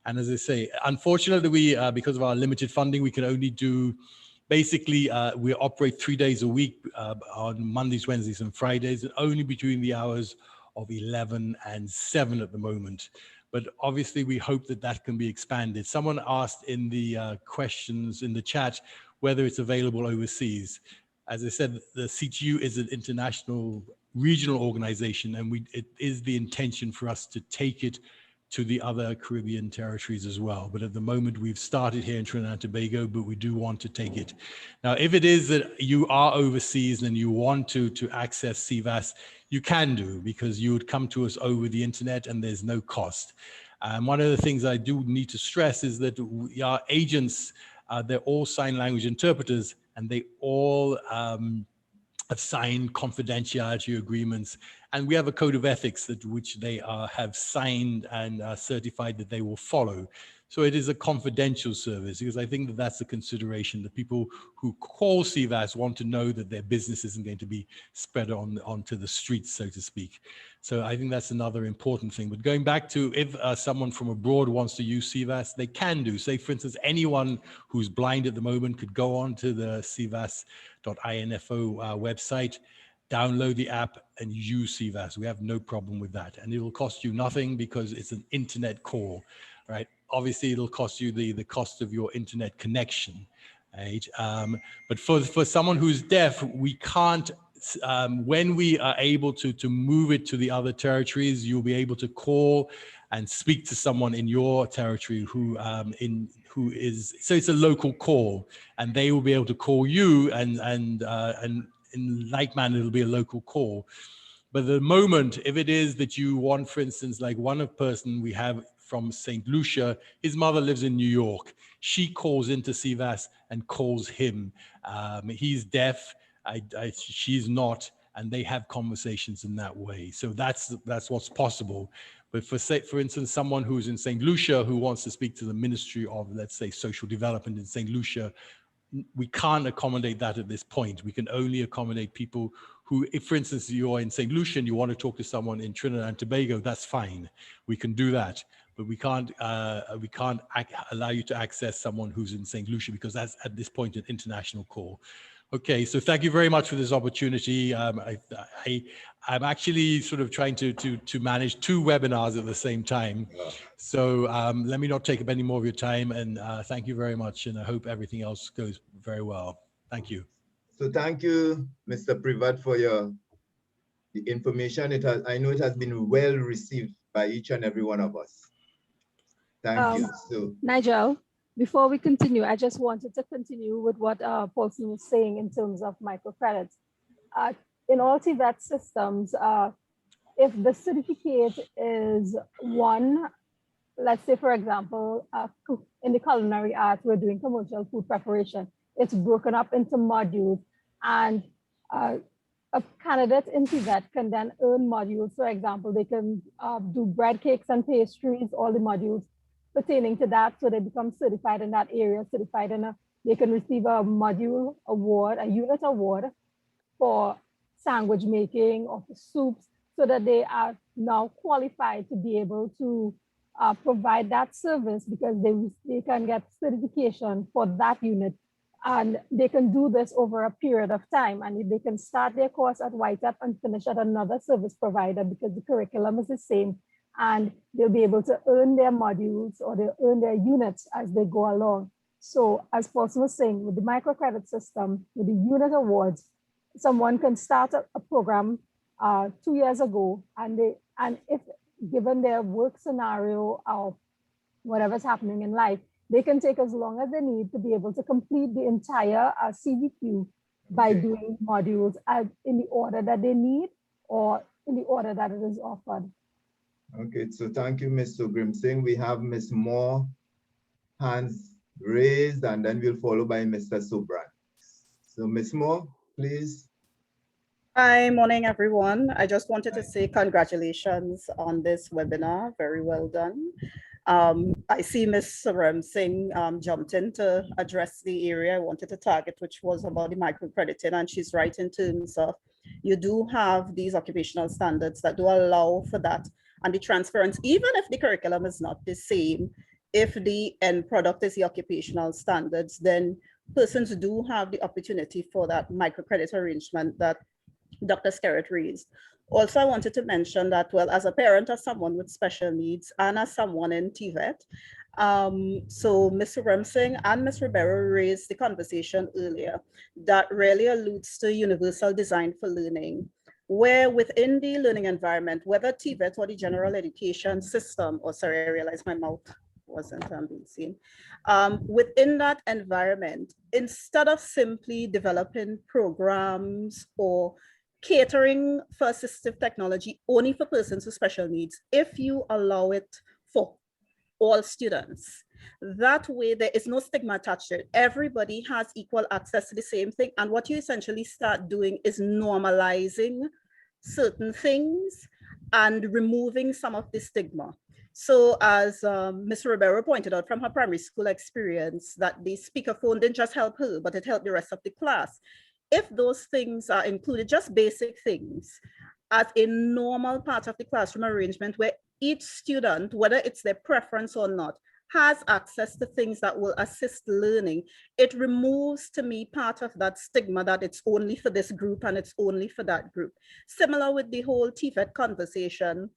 And as I say, unfortunately, because of our limited funding, we can only do basically, we operate 3 days a week on Mondays, Wednesdays, and Fridays, and only between the hours of 11 and 7 at the moment. But obviously, we hope that that can be expanded. Someone asked in the questions in the chat whether it's available overseas. As I said, the CTU is an international regional organization, and it is the intention for us to take it to the other Caribbean territories as well. But at the moment, we've started here in Trinidad and Tobago, but we do want to take it. Now, if it is that you are overseas and you want to access CVAS, you can do, because you would come to us over the internet and there's no cost. One of the things I do need to stress is that our agents, they're all sign language interpreters, and they all have signed confidentiality agreements, and we have a code of ethics which they have signed and certified that they will follow. So it is a confidential service, because I think that that's a consideration. The people who call CVAS want to know that their business isn't going to be spread onto the streets, so to speak. So I think that's another important thing. But going back to if someone from abroad wants to use CVAS, they can do. Say, for instance, anyone who's blind at the moment could go on to the cvas.info website, download the app, and use CVAS. We have no problem with that. And it will cost you nothing because it's an internet call, right? Obviously, it'll cost you the cost of your internet connection, right? But for someone who's deaf, we can't, when we are able to move it to the other territories, you'll be able to call and speak to someone in your territory who is, so it's a local call, and they will be able to call you, and in like manner, it'll be a local call. But at the moment, if it is that you want, for instance, like one person we have from St. Lucia, his mother lives in New York. She calls into CVAS and calls him. He's deaf, she's not, and they have conversations in that way. So that's what's possible. But for instance, someone who's in St. Lucia who wants to speak to the Ministry of, let's say, Social Development in St. Lucia, we can't accommodate that at this point. We can only accommodate people who, if for instance, you're in St. Lucia and you want to talk to someone in Trinidad and Tobago, that's fine. We can do that. But we can't allow you to access someone who's in St. Lucia, because that's at this point an international call. Okay, so thank you very much for this opportunity. I'm actually sort of trying to manage 2 webinars at the same time. So let me not take up any more of your time, and thank you very much, and I hope everything else goes very well. Thank you. So thank you, Mr. Privat, for the information. I know it has been well received by each and every one of us. Thank you. So, Nigel, before we continue, I just wanted to continue with what Paulson was saying in terms of microcredits. In all TVET systems, if the certificate is one, let's say, for example, in the culinary arts, we're doing commercial food preparation. It's broken up into modules, and a candidate in TVET can then earn modules. For example, they can do bread, cakes, and pastries, all the modules pertaining to that, so they become certified in that area, they can receive a module award, a unit award for sandwich making or for soups, so that they are now qualified to be able to provide that service, because they can get certification for that unit, and they can do this over a period of time, and they can start their course at YTEP and finish at another service provider, because the curriculum is the same, and they'll be able to earn their modules or they'll earn their units as they go along. So as Paulson was saying, with the microcredit system, with the unit awards, someone can start a program 2 years ago, and if given their work scenario or whatever's happening in life, they can take as long as they need to be able to complete the entire CVQ by doing modules in the order that they need or in the order that it is offered. Okay, so thank you, Ms. Sugrim Singh. We have Ms. Moore, hands raised, and then we'll follow by Mr. Subran. So Ms. Moore, please. Hi, morning, everyone. I just wanted to say congratulations on this webinar. Very well done. I see Ms. Saram Singh jumped in to address the area I wanted to target, which was about the microcrediting, and she's right in terms of you do have these occupational standards that do allow for that, and the transference, even if the curriculum is not the same, if the end product is the occupational standards, then persons do have the opportunity for that microcredit arrangement that Dr. Skerritt raised. Also, I wanted to mention that, well, as a parent of someone with special needs and as someone in TVET, so Ms. Ramsing and Ms. Ribeiro raised the conversation earlier that really alludes to universal design for learning, where within the learning environment, whether TVET or the general education system, or sorry, I realized my mouth wasn't being seen. Within that environment, instead of simply developing programs or catering for assistive technology only for persons with special needs, if you allow it for all students, that way there is no stigma attached to it. Everybody has equal access to the same thing. And what you essentially start doing is normalizing certain things and removing some of the stigma. So as Ms. Ribeiro pointed out from her primary school experience, that the speakerphone didn't just help her, but it helped the rest of the class. If those things are included, just basic things, as a normal part of the classroom arrangement where each student, whether it's their preference or not, has access to things that will assist learning, it removes to me part of that stigma that it's only for this group and it's only for that group. Similar with the whole TVET conversation,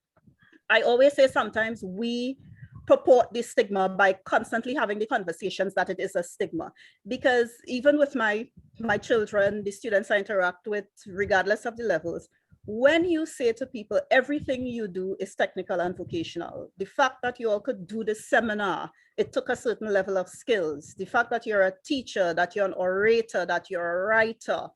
I always say sometimes we purport this stigma by constantly having the conversations that it is a stigma. Because even with my children, the students I interact with, regardless of the levels, when you say to people, everything you do is technical and vocational, the fact that you all could do this seminar, it took a certain level of skills. The fact that you're a teacher, that you're an orator, that you're a writer,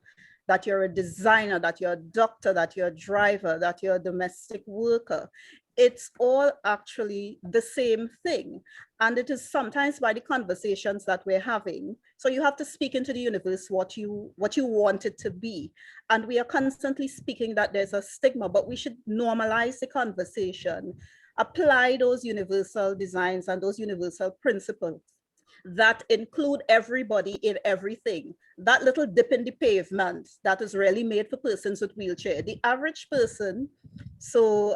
that you're a designer, that you're a doctor, that you're a driver, that you're a domestic worker, it's all actually the same thing. And it is sometimes by the conversations that we're having. So you have to speak into the universe what you want it to be. And we are constantly speaking that there's a stigma, but we should normalize the conversation, apply those universal designs and those universal principles that include everybody in everything. That little dip in the pavement that is really made for persons with wheelchair. The average person, so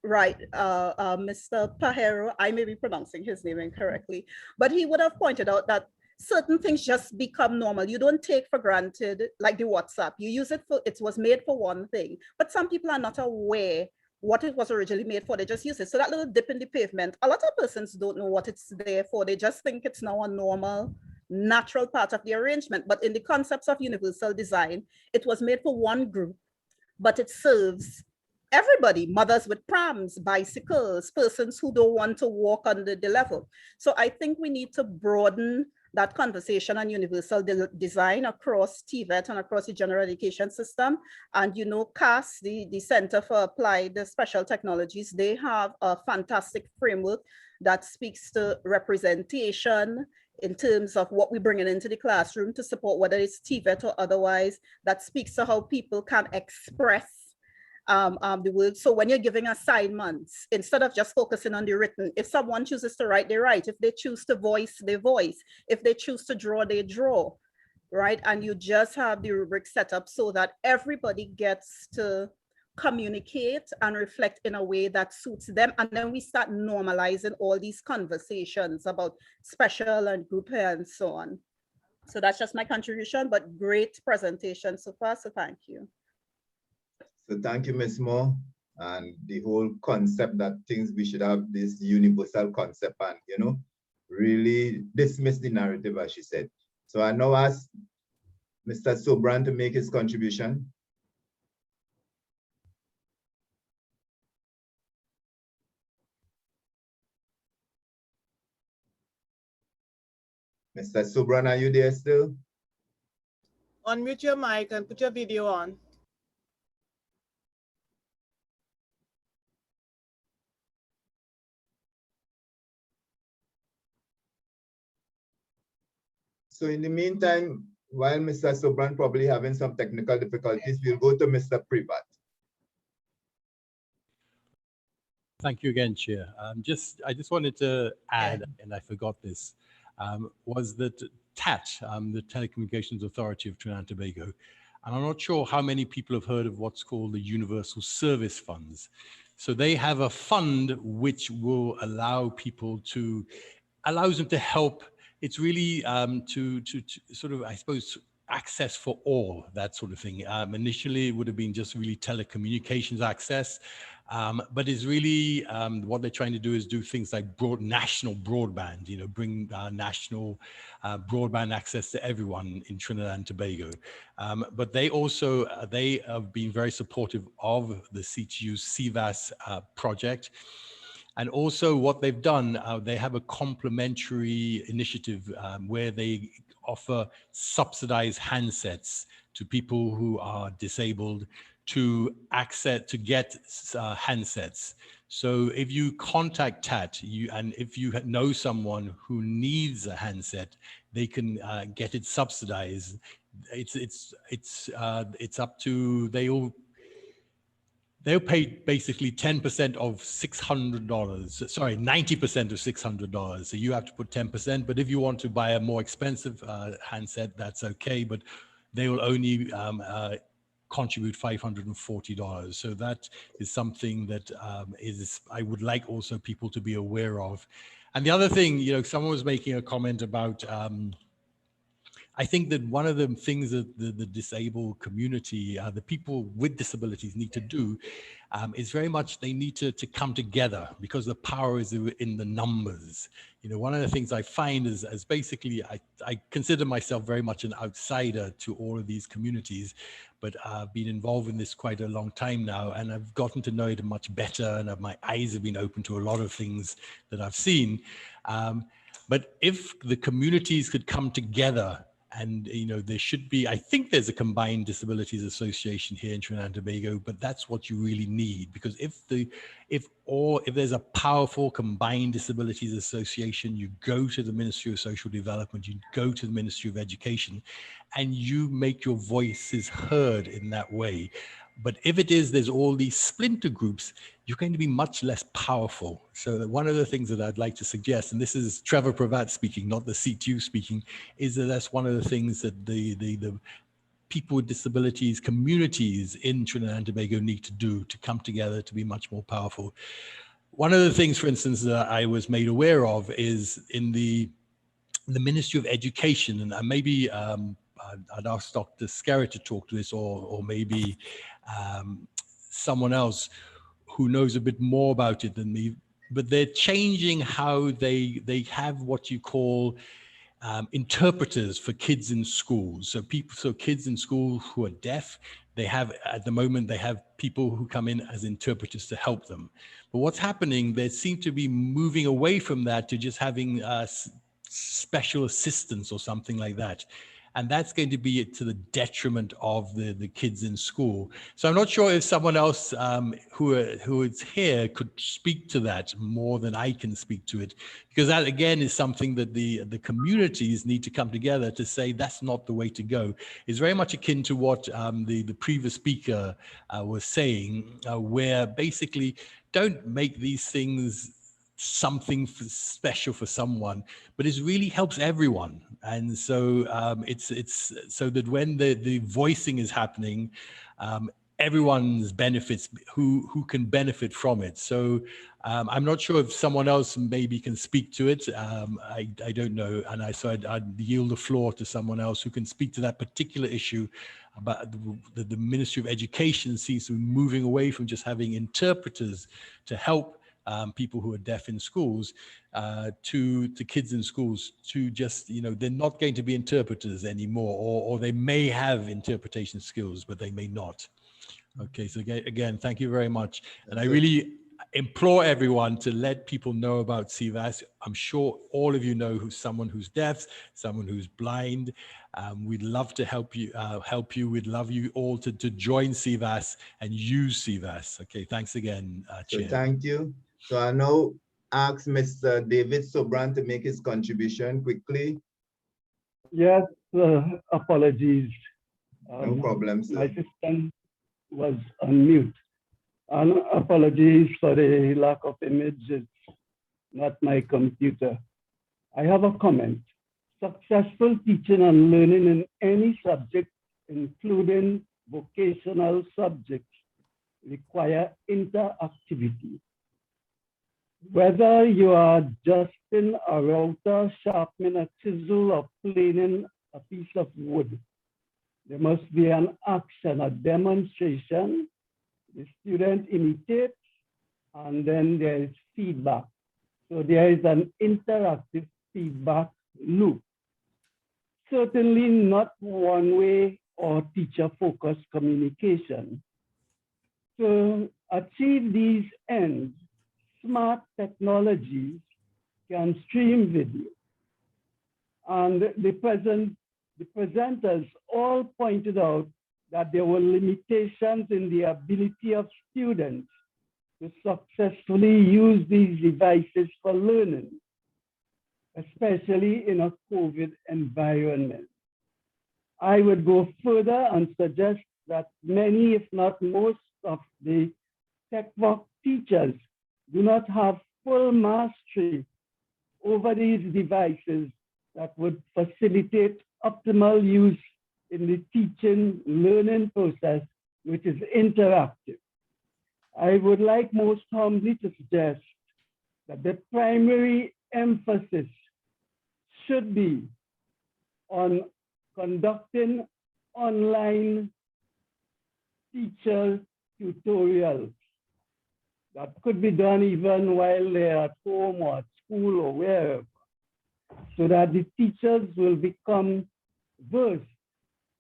Mr. Pajero, I may be pronouncing his name incorrectly, but he would have pointed out that certain things just become normal. You don't take for granted, like the WhatsApp. You use it for, it was made for one thing, but some people are not aware what it was originally made for. They just use it. So that little dip in the pavement, a lot of persons don't know what it's there for. They just think it's now a normal, natural part of the arrangement. But in the concepts of universal design, it was made for one group, but it serves everybody, mothers with prams, bicycles, persons who don't want to walk under the level. So I think we need to broaden that conversation on universal design across TVET and across the general education system. And you know, CAS, the Center for Applied Special Technologies, they have a fantastic framework that speaks to representation in terms of what we're bringing into the classroom to support, whether it's TVET or otherwise, that speaks to how people can express the work. So when you're giving assignments, instead of just focusing on the written, if someone chooses to write, they write. If they choose to voice, they voice. If they choose to draw, they draw, right? And you just have the rubric set up so that everybody gets to communicate and reflect in a way that suits them. And then we start normalizing all these conversations about special and group and so on. So that's just my contribution, but great presentation so far, so thank you. So thank you, Ms. Moore. And the whole concept that things we should have this universal concept and, you know, really dismiss the narrative, as she said. So I now ask Mr. Sobran to make his contribution. Mr. Sobran, are you there still? Unmute your mic and put your video on. So in the meantime, while Mr. Sobran probably having some technical difficulties, we'll go to Mr. Privat. Thank you again, Chair. I just wanted to add, and I forgot this, was that TAT, the Telecommunications Authority of Trinidad and Tobago, and I'm not sure how many people have heard of what's called the Universal Service Funds. So they have a fund which will allow people to, allows them to help. It's really to sort of, I suppose, access for all, that sort of thing. Initially, it would have been just really telecommunications access, but it's really what they're trying to do is do things like national broadband, you know, bring national broadband access to everyone in Trinidad and Tobago. But they also, they have been very supportive of the CTU's CVAS project. And also what they've done, they have a complementary initiative where they offer subsidized handsets to people who are disabled to get handsets. So if you contact TAT, and if you know someone who needs a handset, they can get it subsidized. It's up to, they'll pay basically 10% of $600, sorry, 90% of $600. So you have to put 10%, but if you want to buy a more expensive handset, that's okay, but they will only contribute $540. So that is something that I would like also people to be aware of. And the other thing, you know, someone was making a comment about, I think that one of the things that the disabled community, the people with disabilities need to do is very much they need to come together because the power is in the numbers. You know, one of the things I find is basically, I consider myself very much an outsider to all of these communities, but I've been involved in this quite a long time now, and I've gotten to know it much better, and my eyes have been open to a lot of things that I've seen. But if the communities could come together, and, you know, there should be, I think there's a combined disabilities association here in Trinidad and Tobago, but that's what you really need, because if there's a powerful combined disabilities association, you go to the Ministry of Social Development, you go to the Ministry of Education, and you make your voices heard in that way. But if it is, there's all these splinter groups, you're going to be much less powerful. So one of the things that I'd like to suggest, and this is Trevor Pravat speaking, not the CTU speaking, is that that's one of the things that the people with disabilities communities in Trinidad and Tobago need to do to come together to be much more powerful. One of the things, for instance, that I was made aware of is in the Ministry of Education, and maybe I'd ask Dr. Scarrett to talk to this, or maybe someone else who knows a bit more about it than me, but they're changing how they have what you call interpreters for kids in schools. So kids in school who are deaf, They have, at the moment, they have people who come in as interpreters to help them. But what's happening, they seem to be moving away from that to just having special assistants or something like that. And that's going to be to the detriment of the kids in school. So I'm not sure if someone else who is here could speak to that more than I can speak to it, because that again is something that the communities need to come together to say that's not the way to go. It's very much akin to what the previous speaker was saying, where basically don't make these things something special for someone, but it really helps everyone. And so it's so that when the voicing is happening, everyone's benefits who can benefit from it. So I'm not sure if someone else maybe can speak to it. I don't know, and I'd yield the floor to someone else who can speak to that particular issue about the Ministry of Education seems to be moving away from just having interpreters to help people who are deaf in schools to kids in schools to just, they're not going to be interpreters anymore, or they may have interpretation skills, but they may not. Okay, so again, thank you very much. And I really implore everyone to let people know about CVAS. I'm sure all of you know someone who's deaf, someone who's blind. We'd love to help you. We'd love you all to join CVAS and use CVAS. Okay, thanks again, Chair. So thank you. So I now ask Mr. David Sobran to make his contribution quickly. Yes, apologies. No problem, sir. My system was on mute. And apologies for the lack of images, not my computer. I have a comment. Successful teaching and learning in any subject, including vocational subjects, require interactivity. Whether you are adjusting a router, sharpening a chisel, or planing a piece of wood, there must be an action, a demonstration. The student imitates, and then there is feedback. So there is an interactive feedback loop. Certainly not one-way or teacher-focused communication. To achieve these ends, smart technologies can stream video. And the presenters all pointed out that there were limitations in the ability of students to successfully use these devices for learning, especially in a COVID environment. I would go further and suggest that many, if not most, of the TVET teachers do not have full mastery over these devices that would facilitate optimal use in the teaching learning process, which is interactive. I would like most humbly to suggest that the primary emphasis should be on conducting online teacher tutorials that could be done even while they're at home or at school or wherever, so that the teachers will become versed.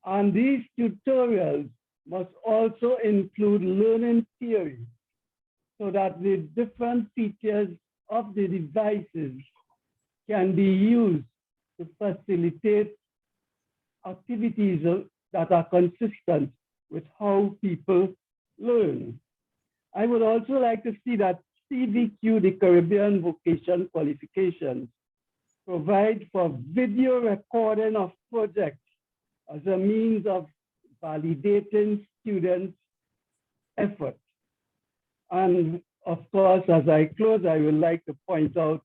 And these tutorials must also include learning theory, so that the different features of the devices can be used to facilitate activities that are consistent with how people learn. I would also like to see that CVQ, the Caribbean Vocation Qualifications, provide for video recording of projects as a means of validating students' effort. And of course, as I close, I would like to point out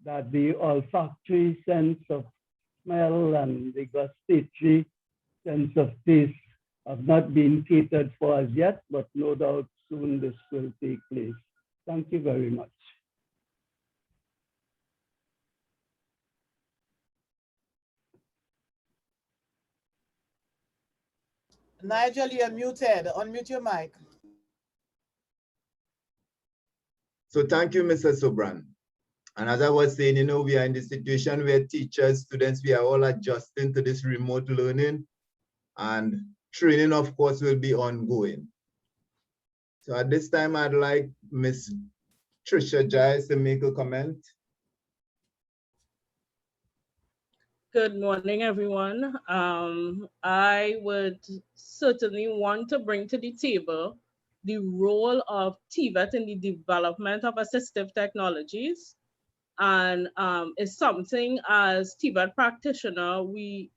that the olfactory sense of smell and the gustatory sense of taste have not been catered for as yet, but no doubt soon this will take place. Thank you very much. Nigel, you're muted. Unmute your mic. So thank you, Mr. Sobran. And as I was saying, we are in the situation where teachers, students, we are all adjusting to this remote learning. And training, of course, will be ongoing. So at this time, I'd like Ms. Tricia Giles to make a comment. Good morning, everyone. I would certainly want to bring to the table the role of TVET in the development of assistive technologies. And it's something as TVET practitioner, we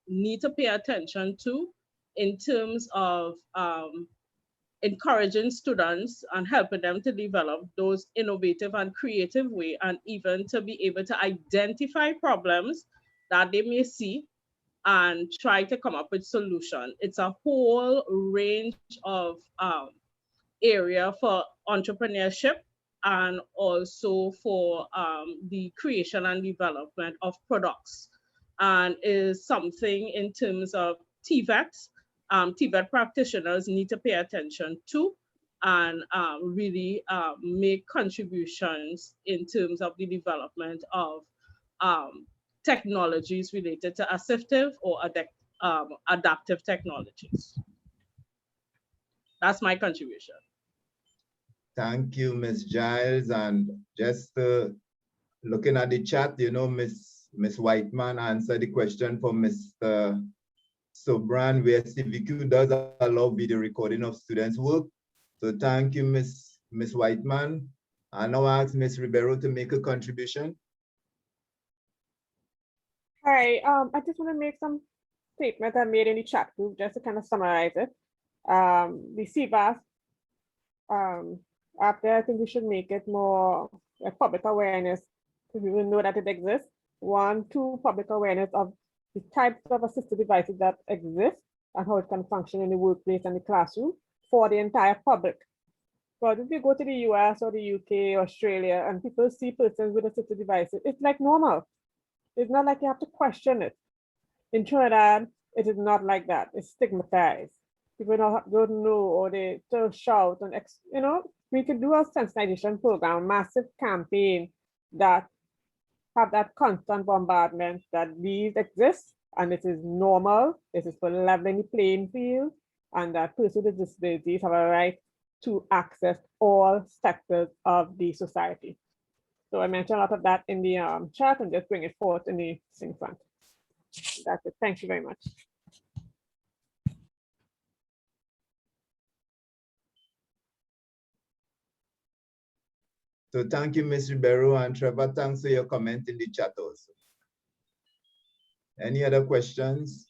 need to pay attention to in terms of encouraging students and helping them to develop those innovative and creative way, and even to be able to identify problems that they may see and try to come up with solution. It's a whole range of area for entrepreneurship and also for the creation and development of products, and is something in terms of TVET. TVET practitioners need to pay attention to and really make contributions in terms of the development of technologies related to assistive or adaptive technologies. That's my contribution. Thank you, Ms. Giles. And just looking at the chat, you know, Ms. Whiteman answered the question for Mr. Sobran, where CVQ does allow video recording of students' work. So thank you, Ms. Whiteman. I now ask Ms. Ribeiro to make a contribution. Hi, I just want to make some statements I made in the chat group just to kind of summarize it. The CVAS, after I think we should make it more public awareness so people know that it exists. 1, 2, public awareness of the types of assistive devices that exist and how it can function in the workplace and the classroom for the entire public. But if you go to the US or the UK, Australia, and people see persons with assistive devices, it's like normal. It's not like you have to question it. In Trinidad, it is not like that. It's stigmatized. People don't know, or they still shout. And you know, we could do a sensitization program, massive campaign that have that constant bombardment that these exist and it is normal. This is for leveling the playing field, and that persons with disabilities have a right to access all sectors of the society. So I mentioned a lot of that in the chat and just bring it forth in the thing front. That's it. Thank you very much. So thank you, Ms. Ribeiro, and Trevor, thanks for your comment in the chat also. Any other questions?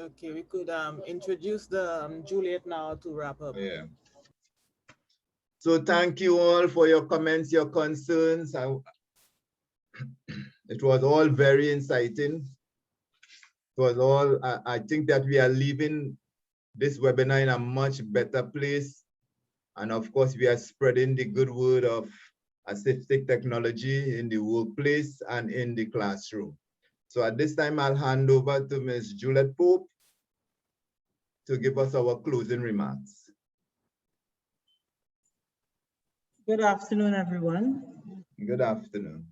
Okay, we could introduce the Juliet now to wrap up. Yeah. So thank you all for your comments, your concerns. It was all very inciting. It was all, I think that we are leaving this webinar in a much better place. And of course, we are spreading the good word of assistive technology in the workplace and in the classroom. So at this time, I'll hand over to Ms. Juliet Pope to give us our closing remarks. Good afternoon, everyone. Good afternoon.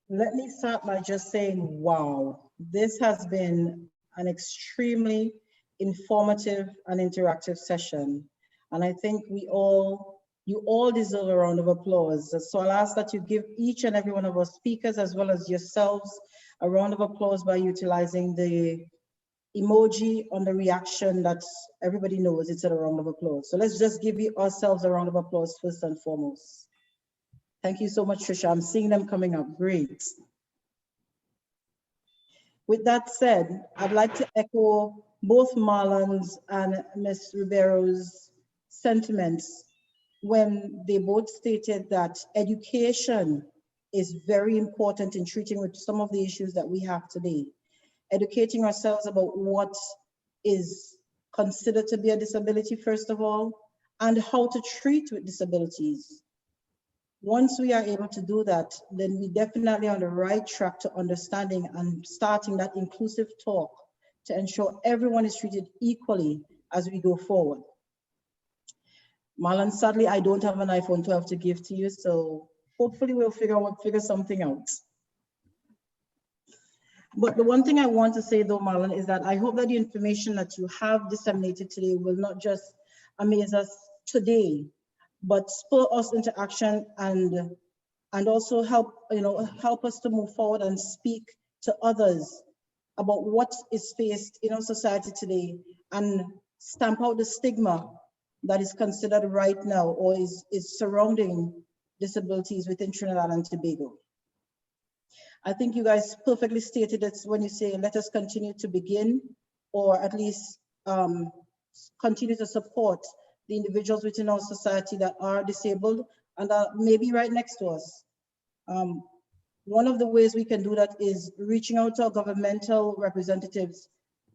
Let me start by just saying, wow, this has been an extremely informative and interactive session. And I think you all deserve a round of applause. So I'll ask that you give each and every one of our speakers, as well as yourselves, a round of applause by utilizing the emoji on the reaction that everybody knows it's a round of applause. So let's just give ourselves a round of applause first and foremost. Thank you so much, Tricia. I'm seeing them coming up. Great. With that said, I'd like to echo both Marlon's and Ms. Ribeiro's sentiments when they both stated that education is very important in treating with some of the issues that we have today. Educating ourselves about what is considered to be a disability, first of all, and how to treat with disabilities. Once we are able to do that, then we definitely are on the right track to understanding and starting that inclusive talk to ensure everyone is treated equally as we go forward. Marlon, sadly, I don't have an iPhone 12 to give to you, so hopefully we'll figure something out. But the one thing I want to say though, Marlon, is that I hope that the information that you have disseminated today will not just amaze us today, but spur us into action and also help us to move forward and speak to others about what is faced in our society today and stamp out the stigma that is considered right now or is surrounding disabilities within Trinidad and Tobago. I think you guys perfectly stated it when you say, let us continue to begin, or at least continue to support the individuals within our society that are disabled and that may be right next to us. One of the ways we can do that is reaching out to our governmental representatives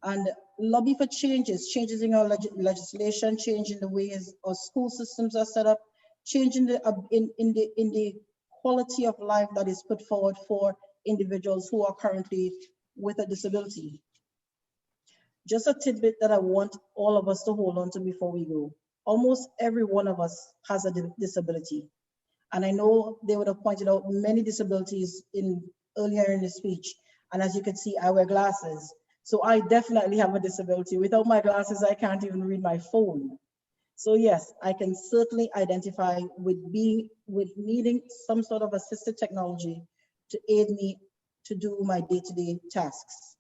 and lobby for changes in our legislation, changing the ways our school systems are set up, changing in the quality of life that is put forward for individuals who are currently with a disability. Just a tidbit that I want all of us to hold on to before we go. Almost every one of us has a disability. And I know they would have pointed out many disabilities earlier in the speech. And as you can see, I wear glasses. So I definitely have a disability. Without my glasses, I can't even read my phone. So yes, I can certainly identify with needing some sort of assistive technology to aid me to do my day-to-day tasks.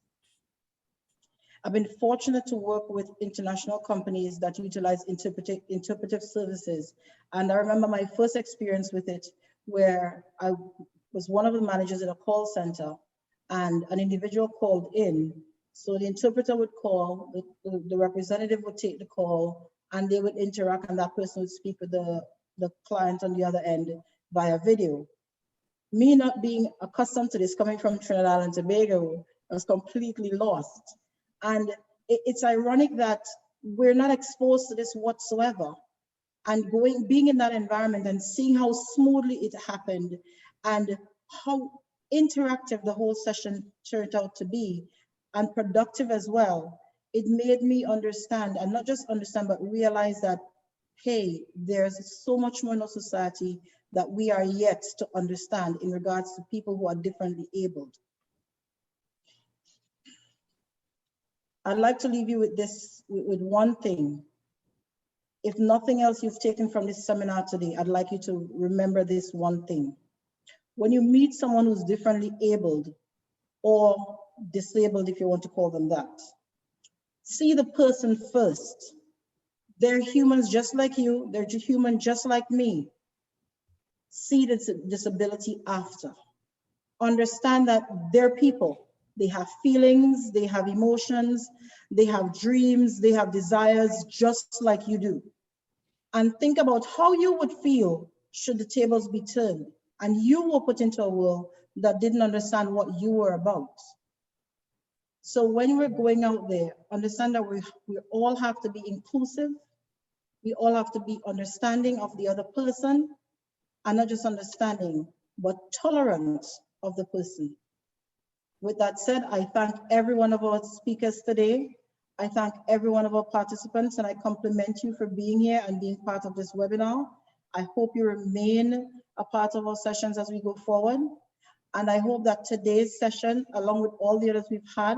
I've been fortunate to work with international companies that utilize interpretive services. And I remember my first experience with it, where I was one of the managers in a call center and an individual called in. So the interpreter would call, the representative would take the call, and they would interact, and that person would speak with the client on the other end via video. Me not being accustomed to this, coming from Trinidad and Tobago, I was completely lost. And it's ironic that we're not exposed to this whatsoever. And being in that environment and seeing how smoothly it happened and how interactive the whole session turned out to be, and productive as well, it made me understand, and not just understand, but realize that, hey, there's so much more in our society that we are yet to understand in regards to people who are differently abled. I'd like to leave you with this, with one thing. If nothing else you've taken from this seminar today, I'd like you to remember this one thing. When you meet someone who's differently abled or disabled, if you want to call them that, see the person first. They're humans just like you. They're human just like me. See the disability after. Understand that they're people. They have feelings, they have emotions, they have dreams, they have desires just like you do. And think about how you would feel should the tables be turned and you were put into a world that didn't understand what you were about. So when we're going out there, understand that we all have to be inclusive. We all have to be understanding of the other person, and not just understanding, but tolerant of the person. With that said, I thank every one of our speakers today. I thank every one of our participants, and I compliment you for being here and being part of this webinar. I hope you remain a part of our sessions as we go forward. And I hope that today's session, along with all the others we've had,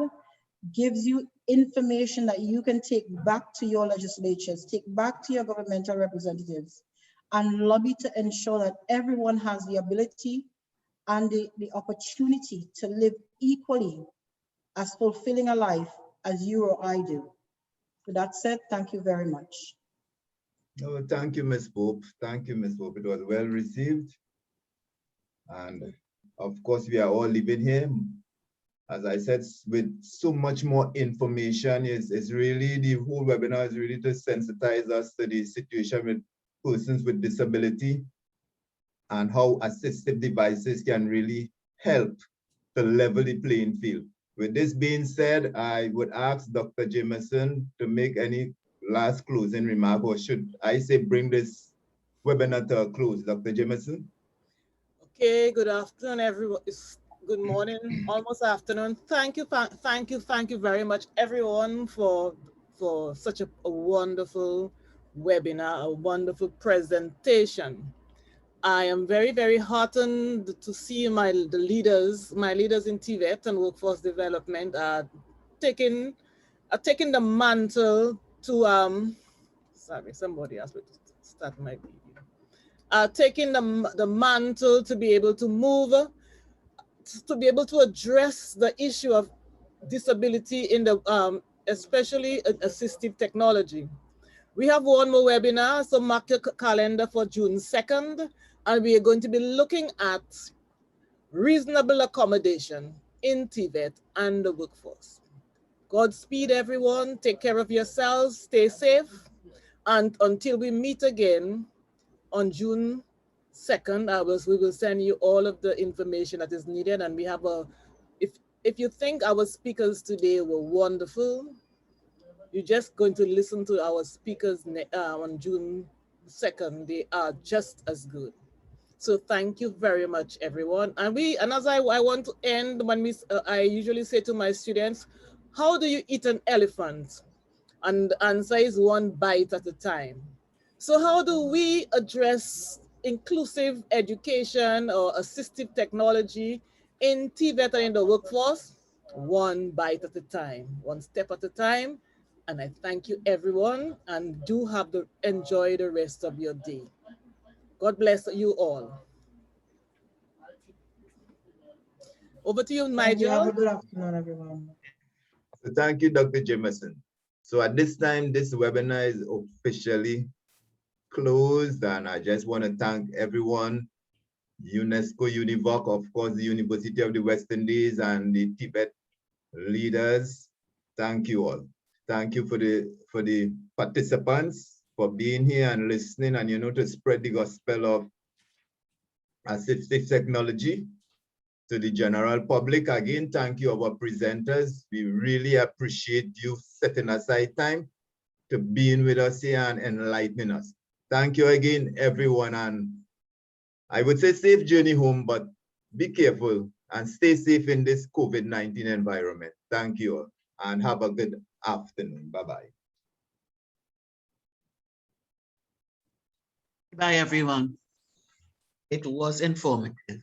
gives you information that you can take back to your legislatures, take back to your governmental representatives, and lobby to ensure that everyone has the ability and the opportunity to live equally as fulfilling a life as you or I do. With that said, thank you very much. No, thank you, Ms. Pope. Thank you, Ms. Pope. It was well received. And of course, we are all living here. As I said, with so much more information, it's really, the whole webinar is really to sensitize us to the situation with persons with disability and how assistive devices can really help to level the playing field. With this being said, I would ask Dr. Jameson to make any last closing remark, or should I say bring this webinar to a close, Dr. Jameson? Okay, good afternoon, everyone. Good morning, almost afternoon. Thank you very much, everyone, for such a wonderful webinar, a wonderful presentation. I am very, very heartened to see my leaders in TVET and Workforce Development are taking the mantle to, sorry, somebody else will start my video. Taking the mantle to be able to move, to be able to address the issue of disability in the, especially assistive technology. We have one more webinar, so mark your calendar for June 2nd, and we are going to be looking at reasonable accommodation in TVET and the workforce. Godspeed, everyone. Take care of yourselves. Stay safe. And until we meet again on June 2nd, we will send you all of the information that is needed. And we have if you think our speakers today were wonderful, you're just going to listen to our speakers on June 2nd. They are just as good. So thank you very much, everyone. And as I want to end, I usually say to my students, how do you eat an elephant? And the answer is one bite at a time. So how do we address inclusive education or assistive technology in TVET and in the workforce? One bite at a time, one step at a time. And I thank you, everyone, and do enjoy the rest of your day. God bless you all. Over to you, Nigel. Have a good afternoon, everyone. So thank you, Dr. Jameson. So at this time, this webinar is officially closed, and I just want to thank everyone, UNESCO, UNIVOC, of course, the University of the West Indies, and the TVET leaders. Thank you all. Thank you for the participants for being here and listening, and to spread the gospel of assistive technology to the general public. Again, thank you, our presenters. We really appreciate you setting aside time to being with us here and enlightening us. Thank you again, everyone. And I would say safe journey home, but be careful and stay safe in this COVID-19 environment. Thank you all, and have a good afternoon. Bye-bye. Bye, everyone. It was informative.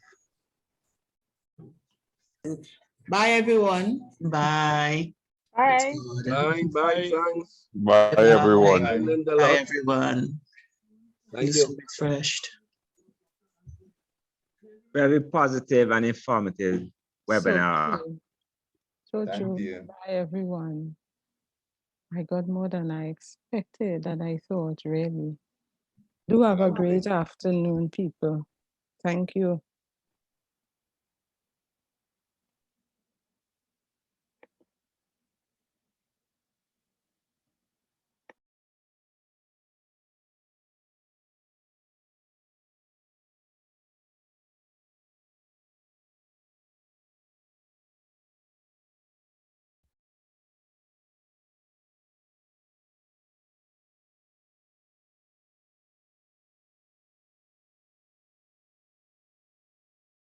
Bye, everyone. Bye. Bye. Bye, bye, thanks. Bye, everyone. Bye, everyone. Thank Feel you. refreshed. Very positive and informative webinar. So Thank true. you. Bye, everyone. I got more than I expected and I thought, really. Do have a great afternoon, people. Thank you.